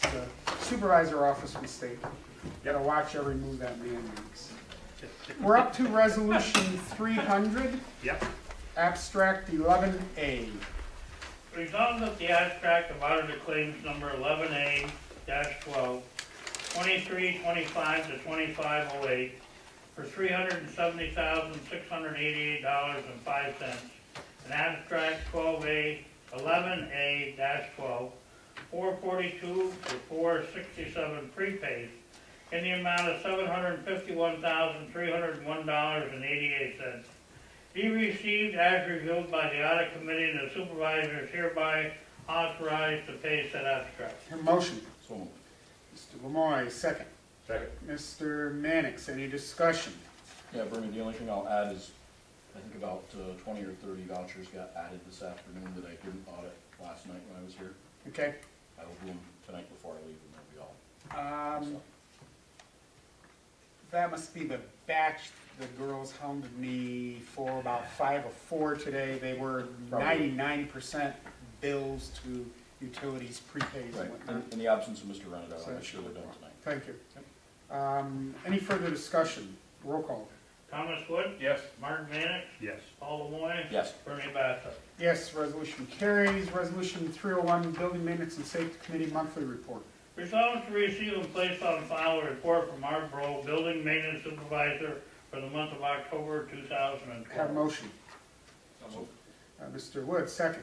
The supervisor office mistake. Gotta watch every move that man makes. We're up to resolution 300, Yep. abstract 11A. Resolved that the abstract of audited claims number 11A-12, 2325 to 2508 for $370,688.05, and abstract 12A, 11A-12, 442 to 467 prepaid in the amount of $751,301.88. Be received as reviewed by the audit committee, and the supervisors hereby authorized to pay said abstract. Have a motion. So moved. Mr. Lemoy, second. Second. Mr. Mannix, any discussion? Yeah, Bernie, the only thing I'll add is, I think about 20 or 30 vouchers got added this afternoon that I didn't audit last night when I was here. Okay. I will do them tonight before I leave, and they'll be all. That must be the batch the girls hounded me for about 5 of 4 today. They were 99% bills to utilities, prepaid and Right, whatnot. in the absence of Mr. Renado, I'll make sure they're done tonight. Thank you. Any further discussion? Roll call. Thomas Wood? Yes. Martin Mannix? Yes. Paul Lemoy? Yes. Bernie Bassett? Yes, resolution carries. Resolution 301, Building Maintenance and Safety Committee Monthly Report. Resolved to receive and place on file a report from our borough building maintenance supervisor for the month of October 2012. Have a motion. Mr. Wood, second.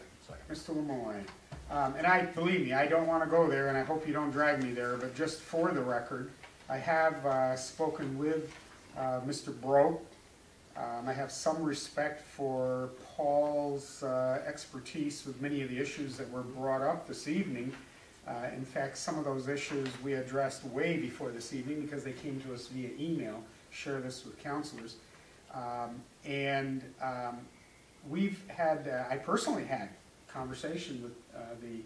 Mr. Lemoy. And believe me, I don't want to go there, and I hope you don't drag me there, but just for the record, I have spoken with Mr. Bro. I have some respect for Paul's expertise with many of the issues that were brought up this evening. In fact, some of those issues we addressed way before this evening because they came to us via email. Share this with counselors. We've had, I personally had conversation with the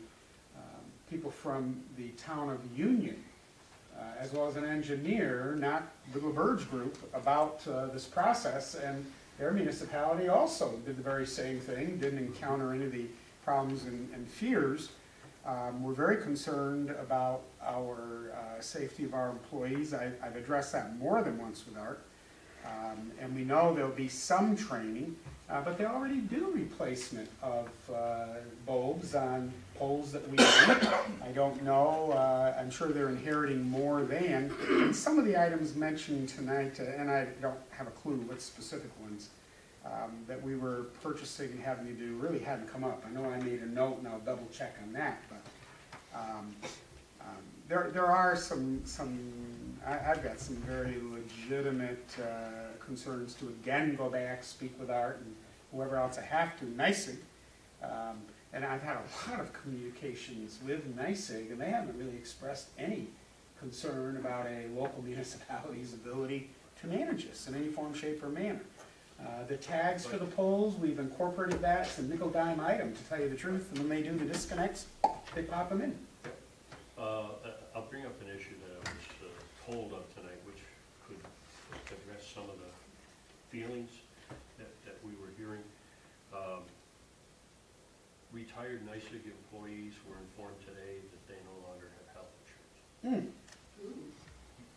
people from the town of Union, as well as an engineer, not the LaBerge group, about this process, and their municipality also did the very same thing, didn't encounter any of the problems and fears. We're very concerned about our safety of our employees. I've addressed that more than once with Art. And we know there'll be some training, but they already do replacement of bulbs on poles that we do. I don't know, I'm sure they're inheriting more than. And some of the items mentioned tonight, and I don't have a clue what specific ones, that we were purchasing and having to do really hadn't come up. I know I made a note and I'll double check on that, but there are some I've got some very legitimate concerns to again go back, speak with Art and whoever else I have to, NYSEG. And I've had a lot of communications with NYSEG, and they haven't really expressed any concern about a local municipality's ability to manage this in any form, shape, or manner. The tags for the poles, we've incorporated that. It's a nickel-dime item, to tell you the truth, and when they do the disconnects, they pop them in. I'll bring up an issue that I was told of tonight, which could address some of the feelings that we were hearing. Retired NYSEG employees were informed today that they no longer have health insurance.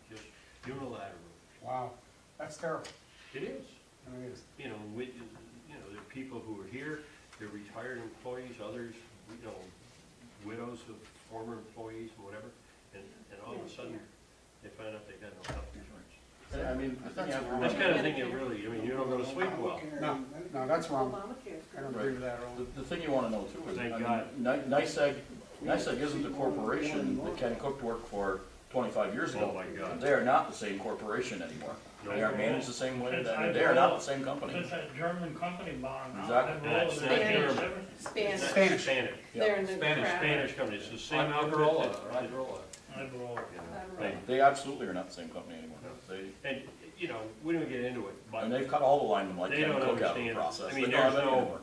Just unilaterally. Wow, that's terrible. It is. It is. You know, there are people who are here, they're retired employees, others, widows of former employees, whatever, and all of a sudden, they find out they got no health insurance. I mean, the thing That's the kind of thing you really, you don't go to sleep well. No, that's wrong. I don't agree with that at all. The thing you wanna know too is, I Thank mean, God. NYSEG isn't the corporation that Ken Cook worked for 25 years ago. Oh, my God. They are not the same corporation anymore. No. They are managed the same way, It's they are not the same company. It's that German company bond. Exactly. That's not German. Spanish. Spanish. Spanish. They're in the Spanish. crowd. Spanish company, it's the same Iberdrola, outfit that- They absolutely are not the same company anymore. And, we don't get into it, but And they've cut all the linemen like they Ken don't Cook out of the understand. process. I They mean, don't have any anymore.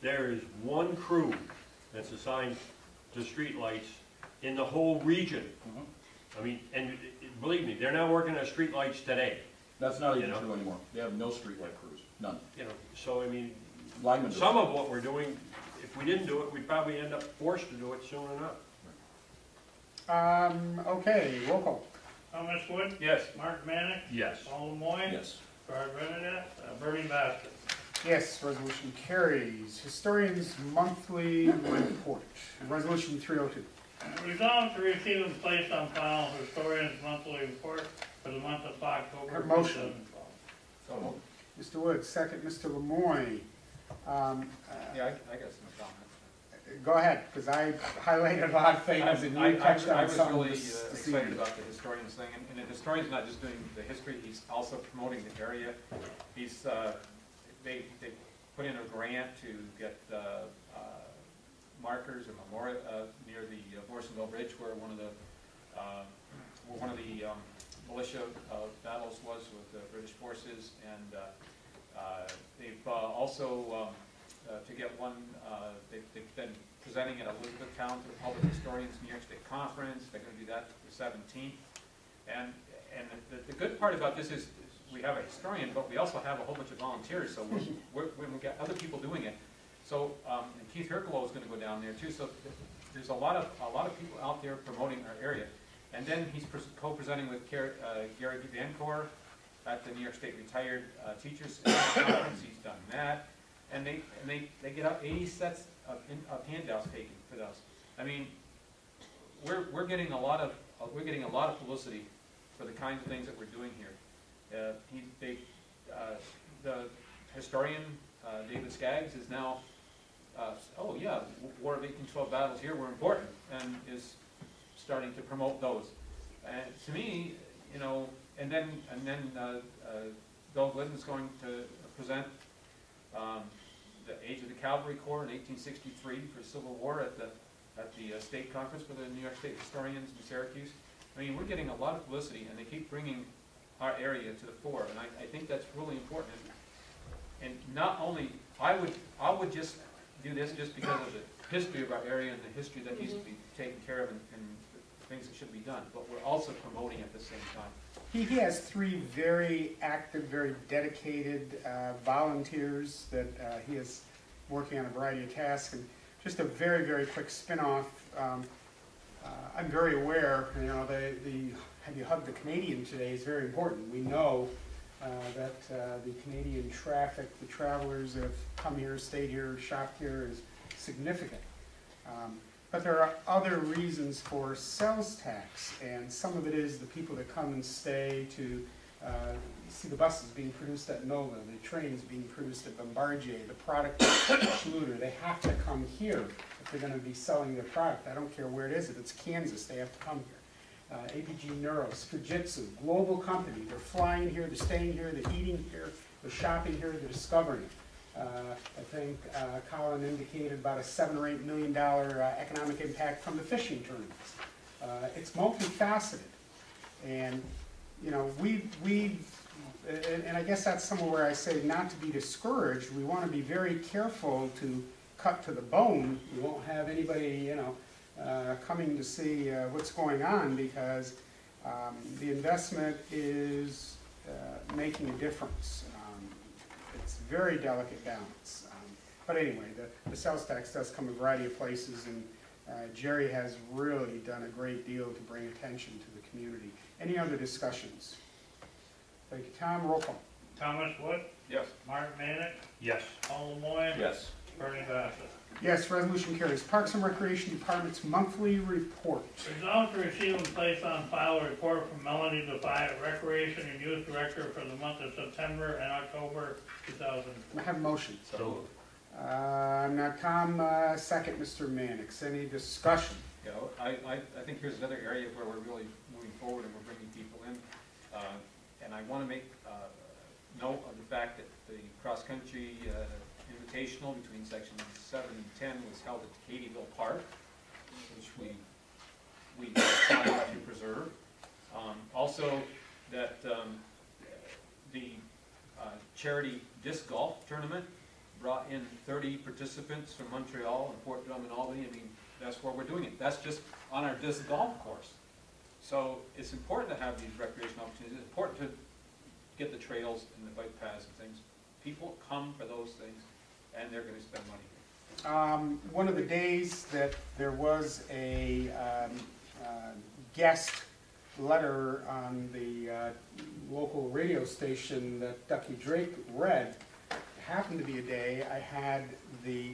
there is one crew that's assigned to streetlights in the whole region. I mean, and believe me, they're not working on streetlights today. That's not even true anymore. They have no streetlight crews, none. So I mean, Linemen do. some of what we're doing, if we didn't do it, we'd probably end up forced to do it soon enough. Okay, roll call. Thomas Wood, Yes. Mark Manick, Yes. Paul Lemoyne, Yes. Brad Renadette, Bernie Bassett. Yes, resolution carries. Historians Monthly Report, resolution 302. Resolved to receive and place on file historian's monthly report for the month of October. Have a motion. 2012. So moved. Mr. Wood, second, Mr. Lemoyne. Yeah, I got some comments. Go ahead, because I highlighted a lot of things and you touched I on was some really this excited evening. about the historians thing, and the historian's not just doing the history, he's also promoting the area. He's, they put in a grant to get markers or memorial near the Morrisonville Bridge, where one of the militia battles was with the British forces, and they've also to get one. They've been presenting at Elizabethtown to the Public Historians New York State Conference. They're going to do that the 17th. And the good part about this is we have a historian, but we also have a whole bunch of volunteers. So when we get other people doing it, so and Keith Herculow is going to go down there too. So there's a lot of people out there promoting our area. And then he's co-presenting with Gary Vancor at the New York State Retired Teachers Conference. He's done that. And they get out 80 sets of handouts taken for those. I mean, we're getting a lot of publicity for the kinds of things that we're doing here. The historian David Skaggs is now, oh yeah, War of 1812 battles here were important, and is starting to promote those. And to me, and then Bill Glidden's going to present the age of the Cavalry Corps in 1863 for Civil War at the state conference for the New York State historians in Syracuse. I mean, we're getting a lot of publicity, and they keep bringing our area to the fore, and I think that's really important. And not only, I would just do this just because of the history of our area and the history that needs to be taken care of and things that should be done, but we're also promoting at the same time. He has 3 very active, very dedicated volunteers that he is working on a variety of tasks. And just a very, very quick spin-off. I'm very aware, have you hugged the Canadian today is very important. We know that the Canadian traffic, the travelers that have come here, stayed here, shopped here is significant. But there are other reasons for sales tax, and some of it is the people that come and stay to see the buses being produced at Nova, the trains being produced at Bombardier, the product at Schluter. They have to come here if they're going to be selling their product. I don't care where it is. If it's Kansas, they have to come here. APG Neuros, Fujitsu, global company. They're flying here, they're staying here, they're eating here, they're shopping here, they're discovering it. I think Colin indicated about a $7 or $8 million economic impact from the fishing tournaments. It's multifaceted, and and I guess that's somewhere where I say not to be discouraged. We want to be very careful to cut to the bone. We won't have anybody, coming to see what's going on, because the investment is making a difference. It's very delicate balance. But anyway, the sales tax does come a variety of places, and Jerry has really done a great deal to bring attention to the community. Any other discussions? Thank you, Tom. Roll call. Thomas Wood, Yes. Mark Manick, Yes. Paul Lemoyne, Yes. Bernie Bassett. Yes, resolution carries. Parks and Recreation Department's monthly report. Resolved to receive and place on file a report from Melanie Defiant, Recreation and Youth Director for the month of September and October 2000. I have a motion. So. Now, Tom, second, Mr. Mannix. Any discussion? You know, I think here's another area where we're really moving forward and we're bringing people in. And I want to make note of the fact that the cross-country invitational between sections 7 and 10 was held at Katyville Park, which we decided to preserve. Also, that the charity disc golf tournament brought in 30 participants from Montreal and Fort Drum and Albany. I mean, that's where we're doing it. That's just on our disc golf course. So it's important to have these recreation opportunities. It's important to get the trails and the bike paths and things. People come for those things, and they're going to spend money. One of the days that there was a guest letter on the local radio station that Ducky Drake read, happened to be a day I had the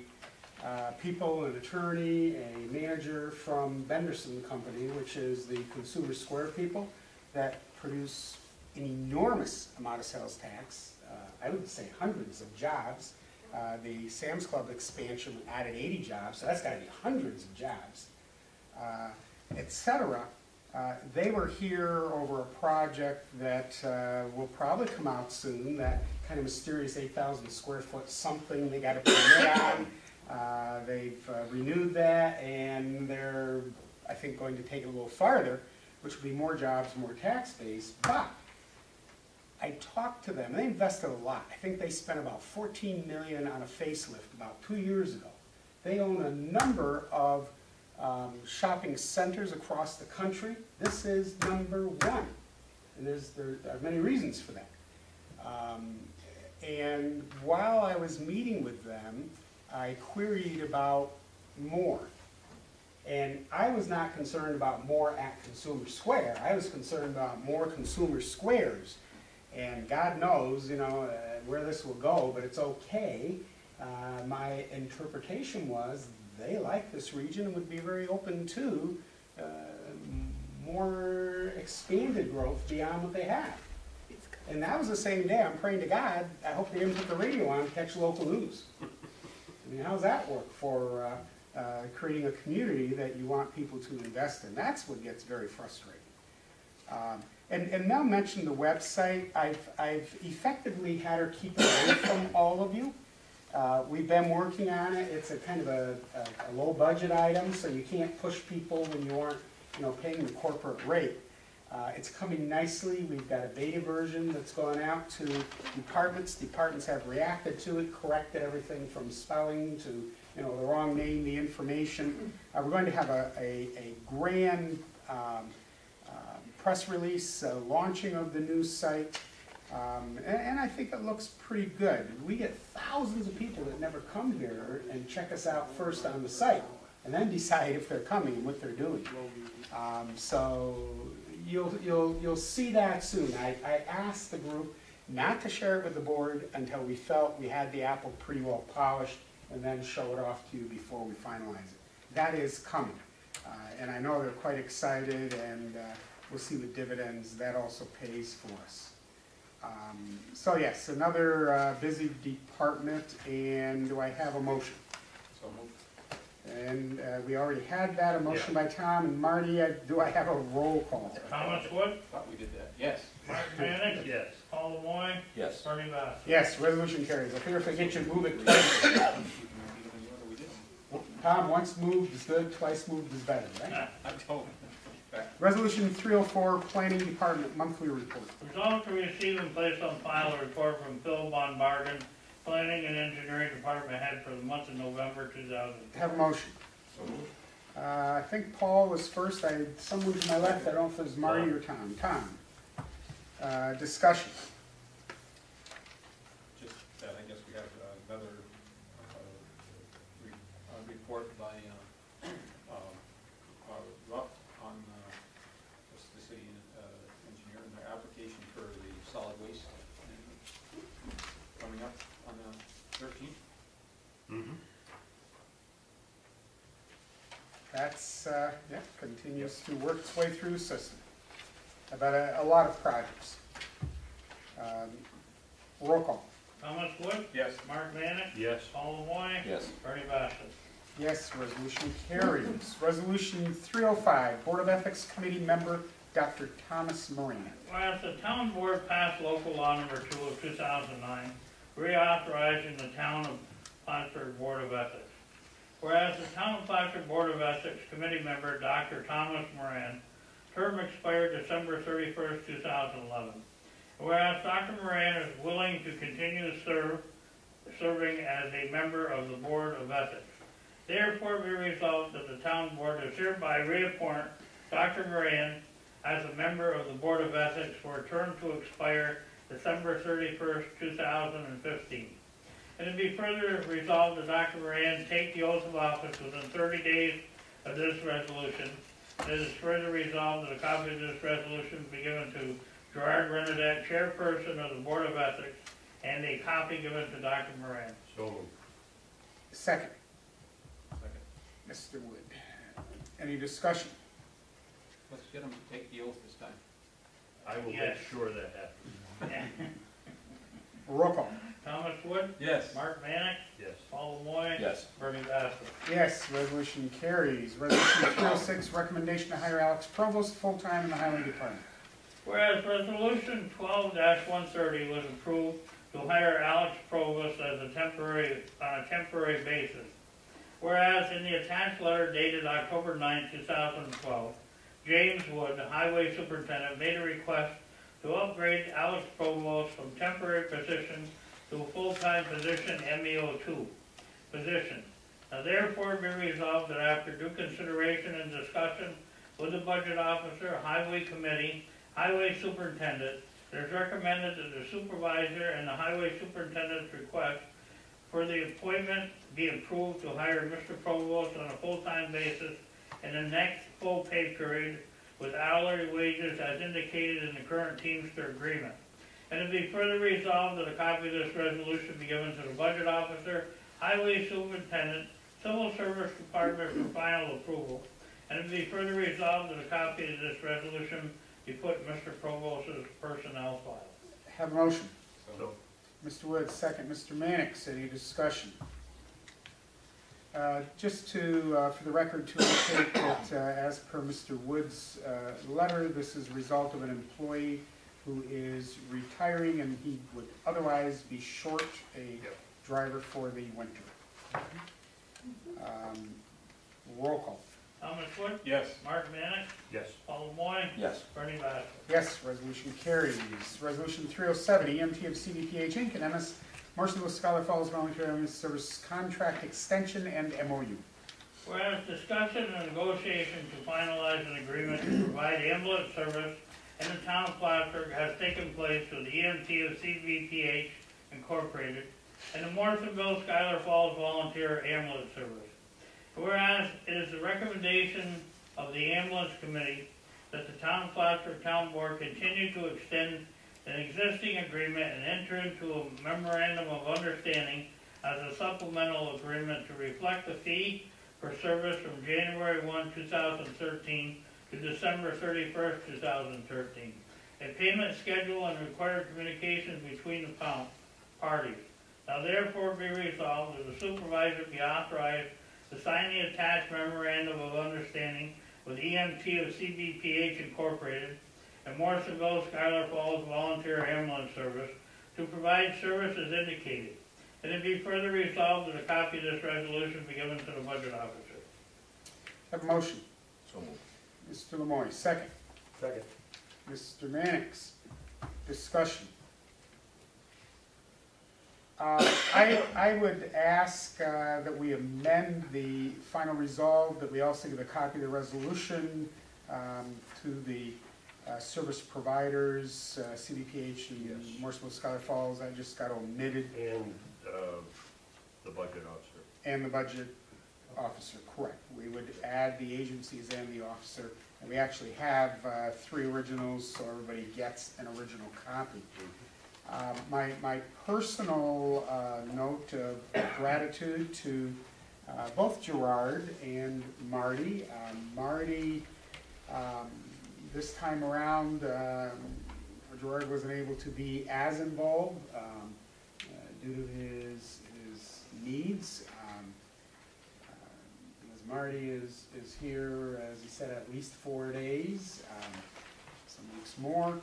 people, an attorney, a manager from Benderson Company, which is the Consumer Square people that produce an enormous amount of sales tax. I would say hundreds of jobs. The Sam's Club expansion added 80 jobs, so that's got to be hundreds of jobs, etc. They were here over a project that will probably come out soon, that kind of mysterious 8,000 square foot something they got a permit on. They've renewed that, and they're, I think, going to take it a little farther, which will be more jobs, more tax base. But I talked to them. They invested a lot. I think they spent about $14 million on a facelift about 2 years ago. They own a number of shopping centers across the country. This is number one, and there are many reasons for that. And while I was meeting with them, I queried about more. And I was not concerned about more at Consumer Square. I was concerned about more Consumer Squares. And God knows, you know, where this will go, but it's okay. My interpretation was they like this region and would be very open to more expanded growth beyond what they have. And that was the same day. I'm praying to God, I hope they didn't put the radio on to catch local news. I mean, how's that work for creating a community that you want people to invest in? That's what gets very frustrating. And Mel mentioned the website. I've effectively had her keep it away from all of you. We've been working on it. It's a kind of a low budget item, so you can't push people when you aren't, you know, paying the corporate rate. It's coming nicely. We've got a beta version that's going out to departments. Departments have reacted to it, corrected everything from spelling to, you know, the wrong name, the information. We're going to have a grand press release, launching of the new site, and I think it looks pretty good. We get thousands of people that never come here and check us out first on the site, and then decide if they're coming and what they're doing. So you'll see that soon. I asked the group not to share it with the board until we felt we had the apple pretty well polished, and then show it off to you before we finalize it. That is coming, and I know they're quite excited, and we'll see the dividends that also pays for us. So yes, another busy department, and do I have a motion? So moved. And we already had that, a motion by Tom and Marty. Do I have a roll call? Thomas Wood, Thought we did that. Yes. Mark Manick, Yes. Paul Lemoyne, Yes. Bernie Bassett. Yes, resolution carries. I figure if I get you to move it twice. Tom, once moved is good, twice moved is better, right? I don't. Resolution 304, Planning Department Monthly Report. Resolved to receive and place on file a report from Phil Von Bargen, Planning and Engineering Department Head for the month of November 2000. Have a motion. So moved. I think Paul was first. Someone to my left, I don't know if it was Marty or Tom. Tom. Discussion. Just that I guess we have another report by Rupp on the city engineer and their application for the solid waste coming up on the 13th. Mm-hmm. That's, continues to work its way through the system. About a lot of projects. Roll call. Thomas Wood? Yes. Mark Manick? Yes. Paul LeMoy? Yes. Bernie Bassett? Yes, resolution carries. Resolution 305, Board of Ethics Committee member Dr. Thomas Moran. Whereas the town board passed local law number 2 of 2009, reauthorizing the town of Plattsburgh Board of Ethics. Whereas the town of Plattsburgh Board of Ethics Committee member Dr. Thomas Moran, term expired December 31st, 2011. Whereas Dr. Moran is willing to continue serving as a member of the Board of Ethics. Therefore, be resolved that the town board does hereby reappoint Dr. Moran as a member of the Board of Ethics for a term to expire December 31st, 2015. And to be further resolved that Dr. Moran take the oath of office within 30 days of this resolution. And it is further resolved that a copy of this resolution be given to Gerard Renadette, chairperson of the Board of Ethics, and a copy given to Dr. Moran. So moved. Second. Mr. Wood. Any discussion? Let's get them to take the oath this time. I will Yes. make sure that happens. Roll call. Thomas Wood? Yes. Mark Manick? Yes. Paul LeMoy? Yes. Bernie Bassett? Yes, resolution carries. Resolution 306, recommendation to hire Alex Provost full-time in the Highway Department. Whereas Resolution 12-130 was approved to hire Alex Provost as on a temporary basis. Whereas in the attached letter dated October 9, 2012, James Wood, the highway superintendent, made a request to upgrade Alex Provost from temporary position to a full-time position, MEO2 position. Now therefore be resolved that after due consideration and discussion with the budget officer, highway committee, highway superintendent, it is recommended that the supervisor and the highway superintendent's request for the appointment be approved to hire Mr. Provost on a full-time basis in the next full pay period with hourly wages as indicated in the current Teamster agreement. And to be further resolved that a copy of this resolution be given to the budget officer, highway superintendent, civil service department for final approval. And to be further resolved that a copy of this resolution be put in Mr. Provost's personnel file. Have a motion. So, Mr. Wood, second. Mr. Mannix, any discussion? Just to, for the record, to indicate that as per Mr. Wood's letter, this is a result of an employee who is retiring and he would otherwise be short a driver for the winter. Roll call. Thomas Wood? Yes. Mark Manick? yes. Paul LeMoy? Yes. Bernie Bassett? Yes, resolution carries. Resolution 307, EMT of CDPH Inc. and MS Marshall Scholar Falls Volunteer Ambulance Service Contract Extension and MOU. Whereas discussion and negotiation to finalize an agreement to provide ambulance service in the town of Plattsburgh has taken place with the EMT of CVPH Incorporated and the Morrisonville Schuyler Falls Volunteer Ambulance Service. Whereas it is the recommendation of the ambulance committee that the town of Plattsburgh Town Board continue to extend an existing agreement and enter into a memorandum of understanding as a supplemental agreement to reflect the fee for service from January 1, 2013 to December 31st, 2013. A payment schedule and required communications between the parties. Now therefore be resolved that the supervisor be authorized to sign the attached memorandum of understanding with EMT of CBPH Incorporated and Morrisonville Schuyler Falls Volunteer Ambulance Service to provide services indicated. And it be further resolved that a copy of this resolution be given to the budget officer. Have a motion. So moved. Mr. Lemoy, second. Second. Mr. Mannix, discussion. I would ask that we amend the final resolve, that we also give a copy of the resolution to the service providers, CDPH and Yes. Morrisville, Scholar Falls, that just got omitted, And the budget officer. and the budget officer, correct. We would add the agencies and the officer, and we actually have 3 originals, so everybody gets an original copy. My personal note of gratitude to both Gerard and Marty. Marty, this time around, Gerard wasn't able to be as involved due to his needs. As Marty is here, as he said, at least 4 days, some weeks more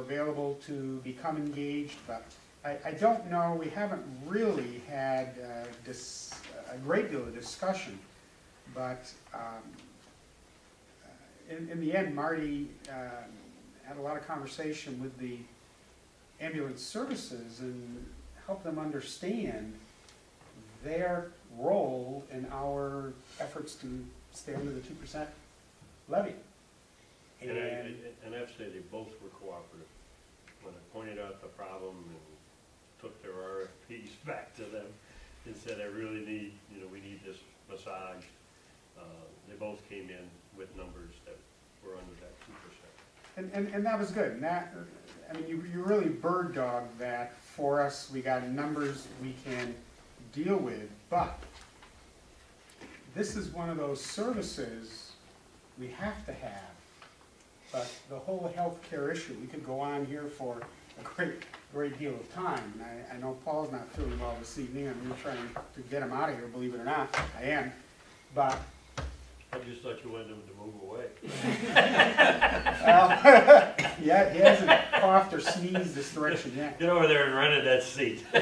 available to become engaged, but I don't know, we haven't really had a great deal of discussion, but in the end, Marty had a lot of conversation with the ambulance services and helped them understand their role in our efforts to stay under the 2% levy. And I have to say, they both were cooperative. When I pointed out the problem and took their RFPs back to them and said, I really need, we need this massage, they both came in with numbers that were under that 2%. And that was good. And that, I mean, you really bird dogged that for us. We got numbers we can deal with, but this is one of those services we have to have. But the whole healthcare issue, we could go on here for a great deal of time. And I know Paul's not feeling well this evening. I'm trying to get him out of here, believe it or not. I am. But I just thought you wanted him to move away. yeah, he hasn't coughed or sneezed this direction yet. Get over there and run in that seat. The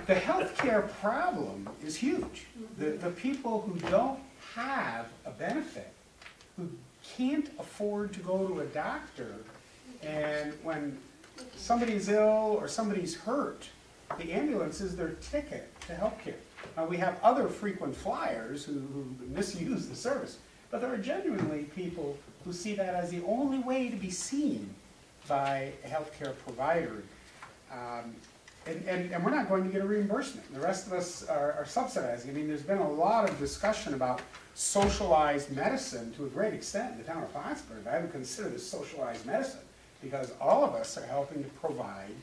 healthcare problem is huge. The people who don't have a benefit, who can't afford to go to a doctor, and when somebody's ill or somebody's hurt, the ambulance is their ticket to healthcare. Now, we have other frequent flyers who misuse the service, but there are genuinely people who see that as the only way to be seen by a healthcare provider. And we're not going to get a reimbursement. The rest of us are subsidizing. I mean, there's been a lot of discussion about socialized medicine to a great extent in the town of Plattsburgh. I would consider this socialized medicine because all of us are helping to provide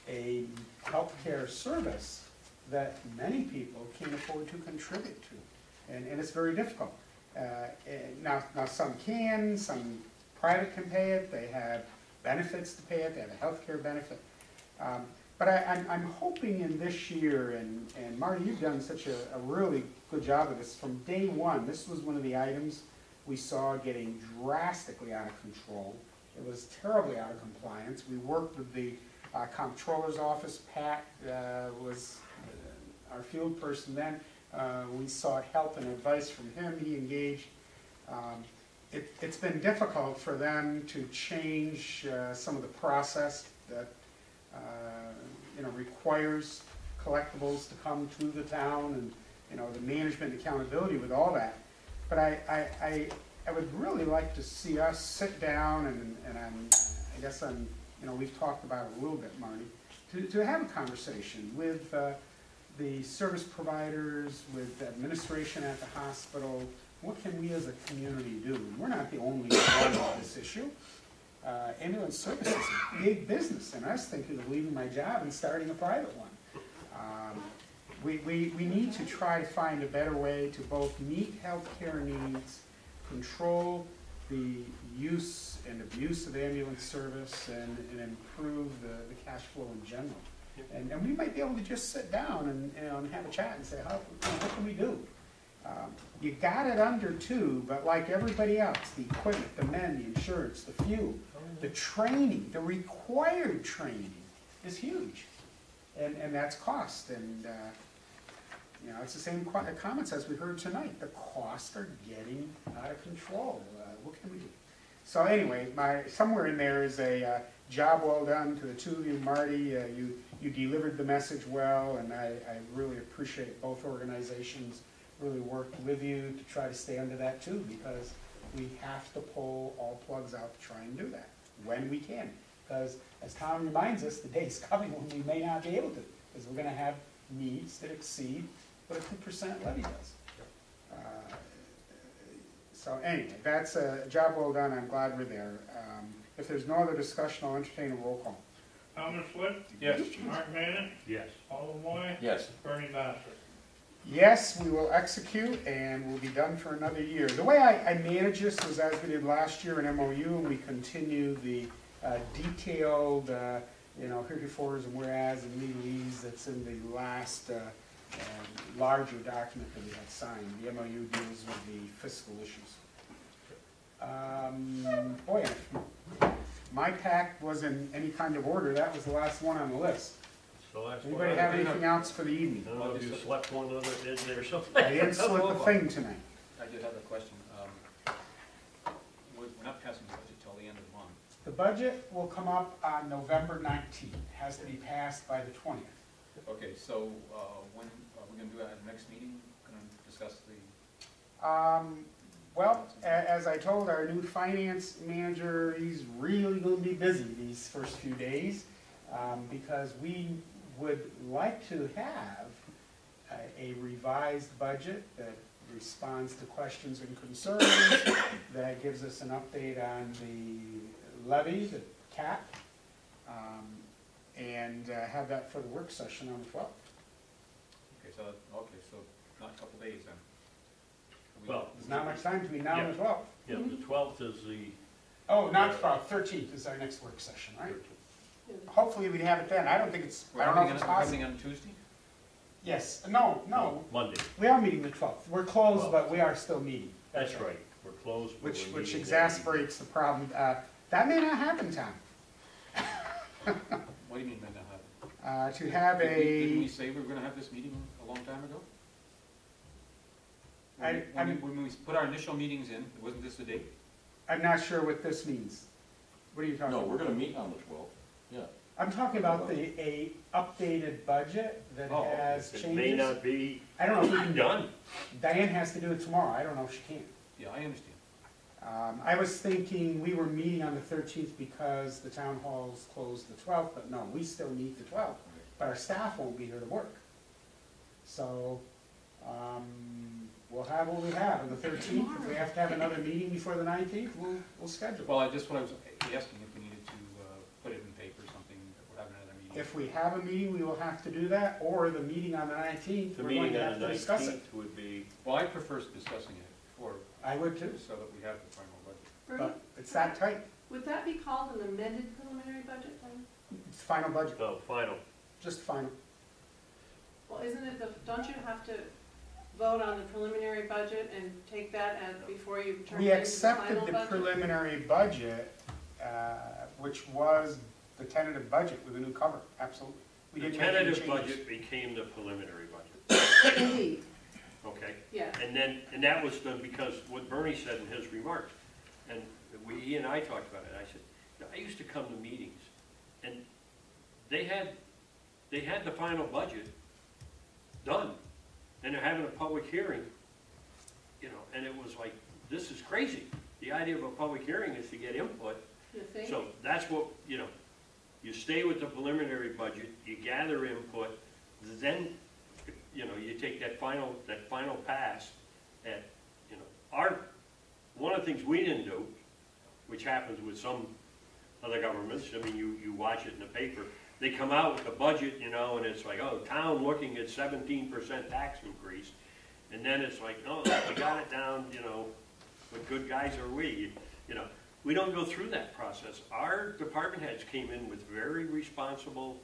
a healthcare service that many people can't afford to contribute to. And it's very difficult. Now some can, some private can pay it, they have benefits to pay it, they have a healthcare benefit. But I'm hoping in this year, and Marty, you've done such a really good job of this from day one. This was one of the items we saw getting drastically out of control. It was terribly out of compliance. We worked with the comptroller's office. Pat was our field person then. We sought help and advice from him. He engaged. It's been difficult for them to change some of the process that requires collectibles to come to the town, and the management and accountability with all that. But I would really like to see us sit down and I guess we've talked about it a little bit, Marty, to have a conversation with the service providers, with administration at the hospital. What can we as a community do? We're not the only one on this issue. Ambulance service is a big business, and I was thinking of leaving my job and starting a private one. We need to try to find a better way to both meet healthcare needs, control the use and abuse of ambulance service, and improve the cash flow in general. And we might be able to just sit down and have a chat and say, what can we do? You got it under 2, but like everybody else, the equipment, the men, the insurance, the fuel, the training, the required training is huge. And that's cost. And it's the same comments as we heard tonight. The costs are getting out of control. What can we do? So anyway, somewhere in there is a job well done to the two of you. Marty, you delivered the message well, and I really appreciate both organizations really worked with you to try to stay under that too, because we have to pull all plugs out to try and do that, when we can. Because, as Tom reminds us, the day's coming when we may not be able to, because we're gonna have needs that exceed what a 2% levy does. So anyway, that's a job well done, I'm glad we're there. If there's no other discussion, I'll entertain a roll call. Thomas Swett? Yes. Mark Manning? Yes. Paul Moy? Yes. Bernie Bassett? Yes, we will execute, and we'll be done for another year. The way I manage this was as we did last year in MOU, and we continue the detailed, heretofores and whereas and legalese that's in the last larger document that we had signed. The MOU deals with the fiscal issues. Boy, if my pack was in any kind of order, that was the last one on the list. So that's Anybody have anything else for the evening? I don't know if you slept one other in there or something. I didn't slip a thing tonight. I did have a question. We're not passing the budget till the end of the month. The budget will come up on November 19th. It has to be passed by the 20th. Okay, so when are we gonna do it at the next meeting? Gonna discuss the, Well, as I told our new finance manager, he's really going to be busy these first few days because we would like to have a revised budget that responds to questions and concerns, that gives us an update on the levy, the cap, and have that for the work session on the 12th. okay, so not a couple days then. Well, There's not much time between now and the 12th. yeah, the 12th is the. Oh, not the 12th, 13th is our next work session, right? Hopefully we have it then. I don't think it's, I don't know if it's possible. We're having on Tuesday? Yes, no. Monday. We are meeting the 12th. We're closed, but we are still meeting. That's right. We're closed. but Which we're meeting exasperates the problem. That may not happen, Tom. What do you mean by that happen? To have Didn't we a, say we were gonna have this meeting a long time ago? I mean, When we put our initial meetings in, wasn't this the date? I'm not sure what this means. What are you talking No, about? we're gonna meet on the 12th, yeah. I'm talking about a updated budget that Oh, okay. has It changes. may not be I don't know if we can, done. Diane has to do it tomorrow. I don't know if she can. Yeah, I understand. I was thinking we were meeting on the 13th because the town hall's closed the 12th, but no, we still meet the 12th. But our staff won't be here to work. So, we'll have what we have on the 13th. If we have to have another meeting before the 19th, we'll schedule it. Well, I was asking if we needed to put it in paper or something, that we're having another meeting. If we have a meeting, we will have to do that, or the meeting on the 19th, The we're going meeting to on have the to discuss it. 19th would be, Well, I prefer discussing it before, I would too, so that we have the final budget. Bernie, but it's that tight. would that be called an amended preliminary budget then? It's final budget, no, final. just final. Well, isn't it, don't you have to vote on the preliminary budget and take that as before you turn We it into the accepted final the budget? preliminary budget, which was the tentative budget with a new cover, absolutely. We The didn't make any tentative changes. budget became the preliminary budget, Indeed, okay? yeah. And that was done because what Bernie said in his remarks, and he and I talked about it, I said, I used to come to meetings, and they had the final budget done, and they're having a public hearing, and it was like, this is crazy. The idea of a public hearing is to get input, You think? so that's what, you stay with the preliminary budget, you gather input, then, you take that final pass at, one of the things we didn't do, which happens with some other governments, I mean, you watch it in the paper, they come out with the budget, and it's like, oh, town looking at 17% tax increase, and then it's like, oh, we got it down, what good guys are we, We don't go through that process. Our department heads came in with very responsible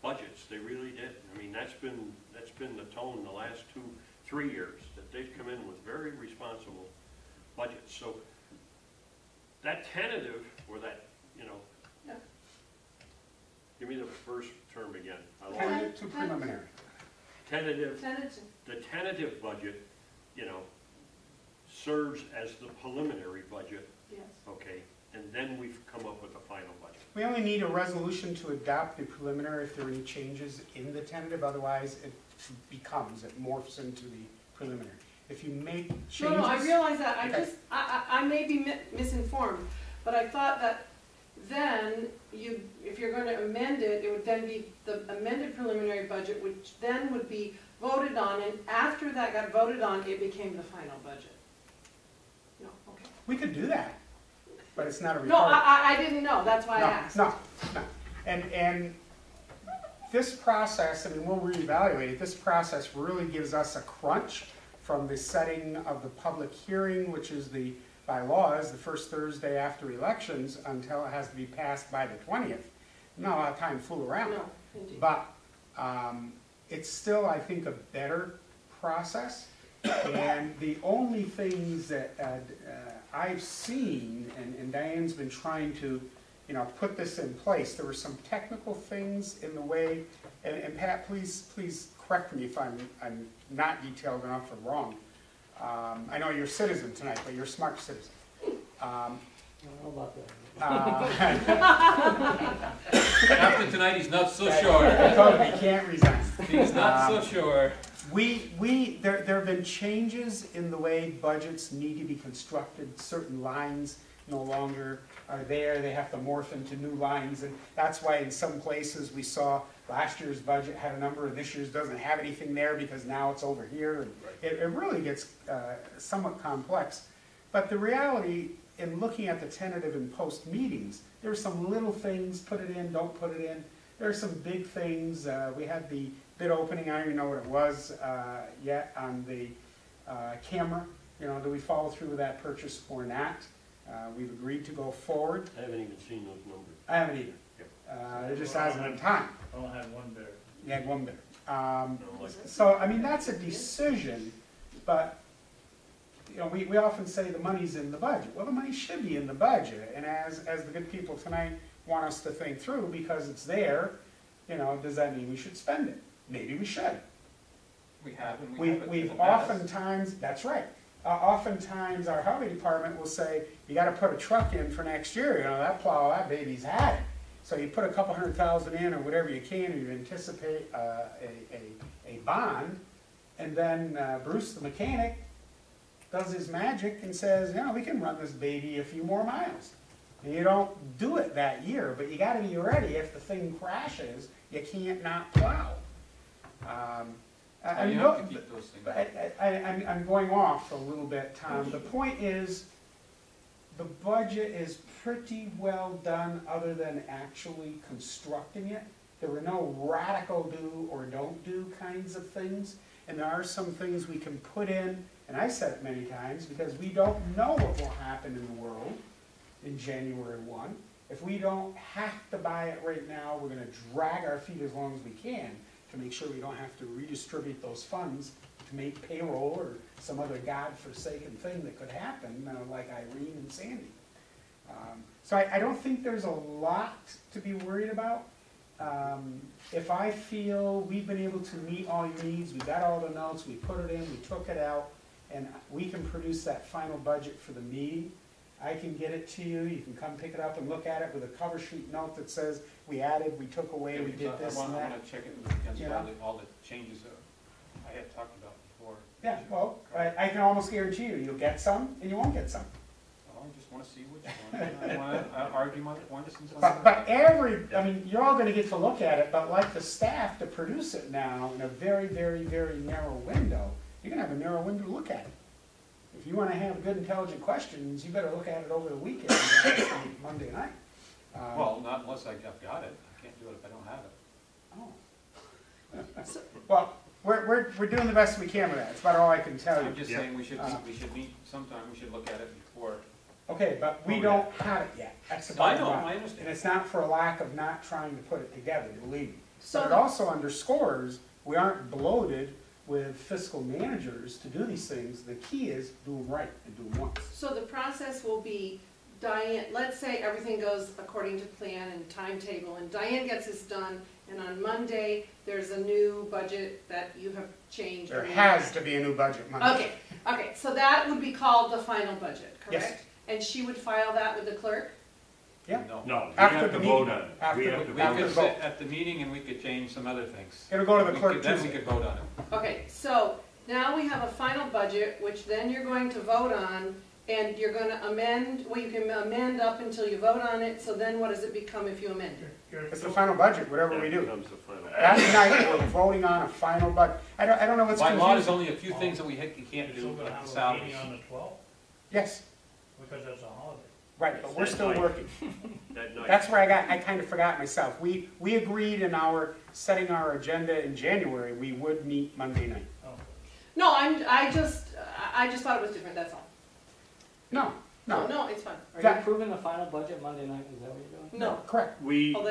budgets. They really did. I mean, that's been the tone the last 2-3 years, that they've come in with very responsible budgets. So that tentative, or that, Yeah. give me the first term again. I lost it. Tentative to preliminary. Tentative, Tentative, the tentative budget, serves as the preliminary budget, yes. okay? And then we've come up with the final budget. We only need a resolution to adopt the preliminary if there are any changes in the tentative, otherwise it morphs into the preliminary. if you make No, changes. no, I realize that, Okay. I may be misinformed, but I thought that then if you're gonna amend it, it would then be the amended preliminary budget, which then would be voted on, and after that got voted on, it became the final budget. No, okay. We could do that, but it's not a No, requirement. I didn't know, that's why I No, asked. no. And this process, I mean, we'll reevaluate it, this process really gives us a crunch from the setting of the public hearing, which is by law, is the first Thursday after elections until it has to be passed by the 20th. Not a lot of time to fool around. No, indeed. But it's still, I think, a better process. And the only things that I've seen, and Diane's been trying to, put this in place, there were some technical things in the way, and Pat, please correct me if I'm not detailed enough or wrong. I know you're a citizen tonight, but you're a smart citizen. I don't know about that. After tonight, he's not so sure. I told him he can't resign. He's not so sure. There have been changes in the way budgets need to be constructed. Certain lines no longer are there. They have to morph into new lines, and that's why in some places we saw last year's budget had a number and this year's doesn't have anything there because now it's over here. And it really gets somewhat complex. But the reality, in looking at the tentative and post meetings, there are some little things, put it in, don't put it in. There are some big things. We had the bid opening, I don't even know what it was yet, on the camera. Do we follow through with that purchase or not? We've agreed to go forward. I haven't even seen those numbers. I haven't either. It just hasn't been time. I only had one bidder. You had one bidder. So, I mean, that's a decision, but, we often say the money's in the budget. Well, the money should be in the budget, and as the good people tonight want us to think through, because it's there, does that mean we should spend it? Maybe we should. We have, and We've oftentimes, that's right. Oftentimes our highway department will say, you gotta put a truck in for next year, that plow, that baby's had it. So you put a couple $100,000 in or whatever you can, and you anticipate a bond, and then Bruce, the mechanic, does his magic and says, we can run this baby a few more miles. And you don't do it that year, but you gotta be ready. If the thing crashes, you can't not plow. You have to keep those things. I'm going off a little bit, Tom. The point is, the budget is pretty well done other than actually constructing it. There were no radical do or don't do kinds of things. And there are some things we can put in, and I've said it many times, because we don't know what will happen in the world in January 1. If we don't have to buy it right now, we're going to drag our feet as long as we can to make sure we don't have to redistribute those funds to make payroll or some other godforsaken thing that could happen, like Irene and Sandy. So I don't think there's a lot to be worried about. If I feel we've been able to meet all your needs, we got all the notes, we put it in, we took it out, and we can produce that final budget for the meeting, I can get it to you. You can come pick it up and look at it with a cover sheet note that says we added, we took away, we did this and that. I want to check it against all the changes that I had talked about before. Yeah, well, I can almost guarantee you'll get some and you won't get some. Well, I just want to see which one. I want to argue my points and But you're all going to get to look at it, but like the staff to produce it now in a very, very, very narrow window, you're going to have a narrow window to look at it. If you want to have good, intelligent questions, you better look at it over the weekend, Monday night. Well, not unless I've got it. I can't do it if I don't have it. Oh. Well, we're doing the best we can with that. It's about all I can tell you. I'm just saying we should meet sometime. We should look at it before. Okay, but we don't have it yet. That's the bottom line. I understand. And it's not for a lack of not trying to put it together, believe me. So but it also underscores we aren't bloated with fiscal managers to do these things. The key is do them right and do them once. So the process will be Diane, let's say everything goes according to plan and timetable, and Diane gets this done, and on Monday, there's a new budget that you have changed. There has to be a new budget Monday. Okay, so that would be called the final budget, correct? Yes. And she would file that with the clerk? Yeah. No, we After have the to vote meeting. on it. After We the- have to We vote. after could the vote. sit at the meeting and we could change some other things. It'll go to the clerk Then Tuesday. we could vote on it. Okay, so now we have a final budget, which then you're going to vote on, and you're gonna amend, well, you can amend up until you vote on it, so then what does it become if you amend it? It's the final budget, whatever we That do. becomes the final. That night, we're voting on a final budget. I don't know what's By law, there's confusing. only a few things that we can't do, Still gonna like have the a salaries. meeting on the 12th, Yes, because that's a holiday. right, but we're still working. That night. That's where I kind of forgot myself. We agreed in setting our agenda in January, we would meet Monday night. No, I just thought it was different, that's all. No, No, it's fine. Are you That- approving the final budget Monday night, is that what you're doing? No. correct.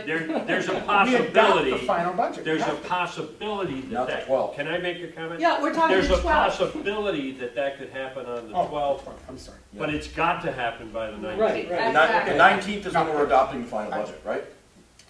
There's a We adopt possibility, the final budget. there's a Yeah. possibility Not the that, 12th. can I make a comment? Yeah, we're talking There's a 12. possibility that could happen on the Oh, 12th, I'm sorry. but it's got to happen by the 19th. Right, right. Exactly. The 19th is when we're adopting the final budget, right?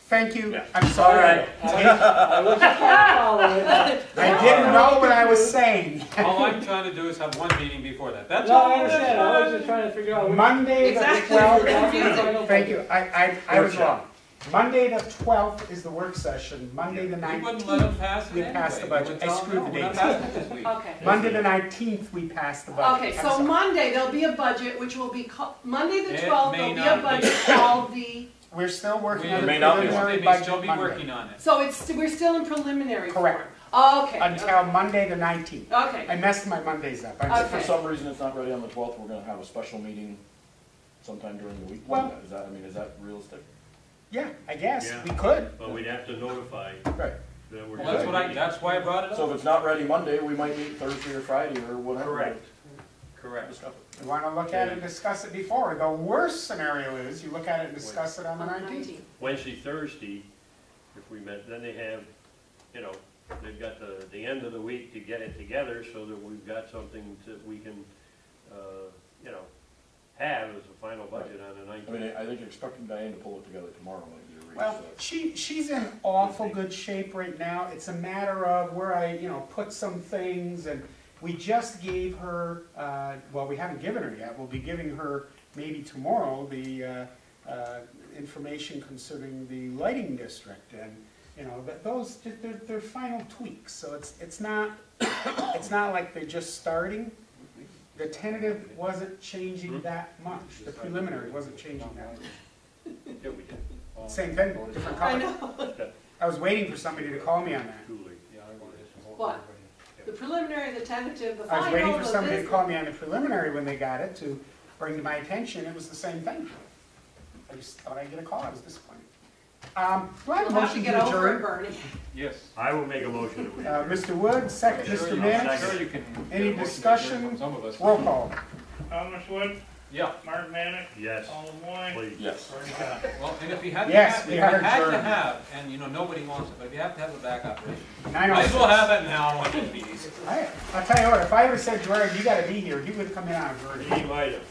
Thank you. Yeah. I'm sorry. I was just trying to follow it. I didn't know what I was saying. All I'm trying to do is have one meeting before that. That's No, all. I understand, I was just trying to figure out. which- Monday the Exactly. 12th. Confusing. Thank you. I was wrong. Monday the 12th is the work session. Monday the We wouldn't let 19th. them pass it we anyway. passed the We budget. would I tell them, screwed no, the we're not dates. passing it this week. Okay. Monday the 19th, we passed the budget. Okay, I'm so sorry. Monday, there'll be a budget, which will be, Monday the It 12th, may there'll be not a be. budget called the, We're still working We on the may not be. preliminary They may budget still be Monday. working on it. so we're still in preliminary form? Correct. Okay. Until Monday the 19th. Okay. I messed my Mondays up. I'm Okay. If for some reason it's not ready on the 12th, we're gonna have a special meeting sometime during the week. Well- Is that realistic? Yeah, I guess. Yeah. We could. But we'd have to notify Right. that we're. Well, that's why I brought it So up. if it's not ready Monday, we might meet Thursday or Friday or whatever. Correct. Correct. Discuss it. You want to look at it and discuss it before. The worst scenario is you look at it and discuss it on the 19th. Wednesday, Thursday, if we met, then they have, they've got the end of the week to get it together so that we've got something that we can, have as a final budget on the 19th. I mean, I think expecting Diane to pull it together tomorrow might be a reach. Well, she's in awful good shape right now. It's a matter of where I, put some things, and we just gave her, well, we haven't given her yet. We'll be giving her maybe tomorrow the information concerning the lighting district, and those they're final tweaks. So it's not like they're just starting. The tentative wasn't changing that much. The preliminary wasn't changing that much. Yeah, we did. Same thing, different I color. know. I was waiting for somebody to call me on that. Julie. What? The preliminary, the tentative, the I final, was waiting for the somebody to this. call me on the preliminary when they got it to bring to my attention. It was the same thing. I just thought I'd get a call. I was disappointed. Do I have a You'll have to motion get to over it, adjourn? Bernie. Yes. I will make a motion that we. Mr. Wood, second, Sure Mr. you- Mannix. Sure you can. Any get a motion to discussion? adjourn from some of us. Roll call. Thomas Wood, Yeah. Mark Manick, Yes, Paul Lemoyne, please. Yes. Bernie Cotton. Well, and if you had to Yes, have, we if you are had to adjourned. have, and nobody wants it, but if you have to have a backup, might 9:06. as well have it now on one of these. I'll tell you what, if I would have said, Jordan, you gotta be here, he would have come in on a verdict. He might have.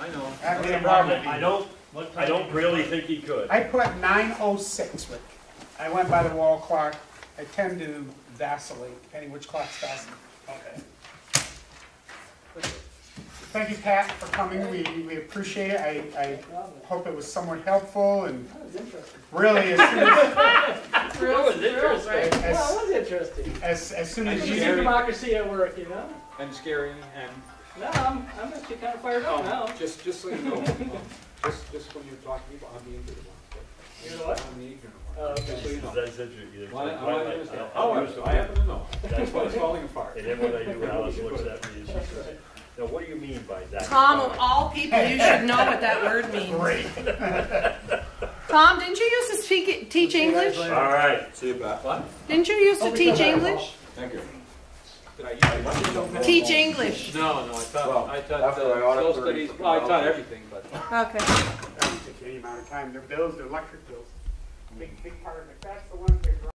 I know. That'd be a problem. I don't really think he could. I put 9:06, Rick. I went by the wall clock. I tend to vacillate, depending which clock's faster. Okay. Thank you, Pat, for coming. We appreciate it. I hope it was somewhat helpful, and That was interesting. really, as soon as, That was interesting. As- Well, it was interesting. as soon as It's you... a democracy at work, you know? And scary, and No, I'm actually kind of fired up now. Just so you know, just when you're talking about, I'm the ignorant one. You know what? I'm the ignorant Oh, one. okay. Just so you know. That's interesting. Well, I understand. I'll However, use the I happen to know. That's But it's fine. falling apart. And then when I do, Alice looks at me and she says, now what do you mean by that? Tom, of all people, you should know what that word means. Great. Tom, didn't you used to teach English? All right. See you back. What? Didn't you used to teach English? Thank you. Did I Teach English. No, I Well, taught, after I audit social 30 studies, well, I taught everything, but. Okay. That doesn't take any amount of time. Their bills, their electric bills, big part of it. That's the one big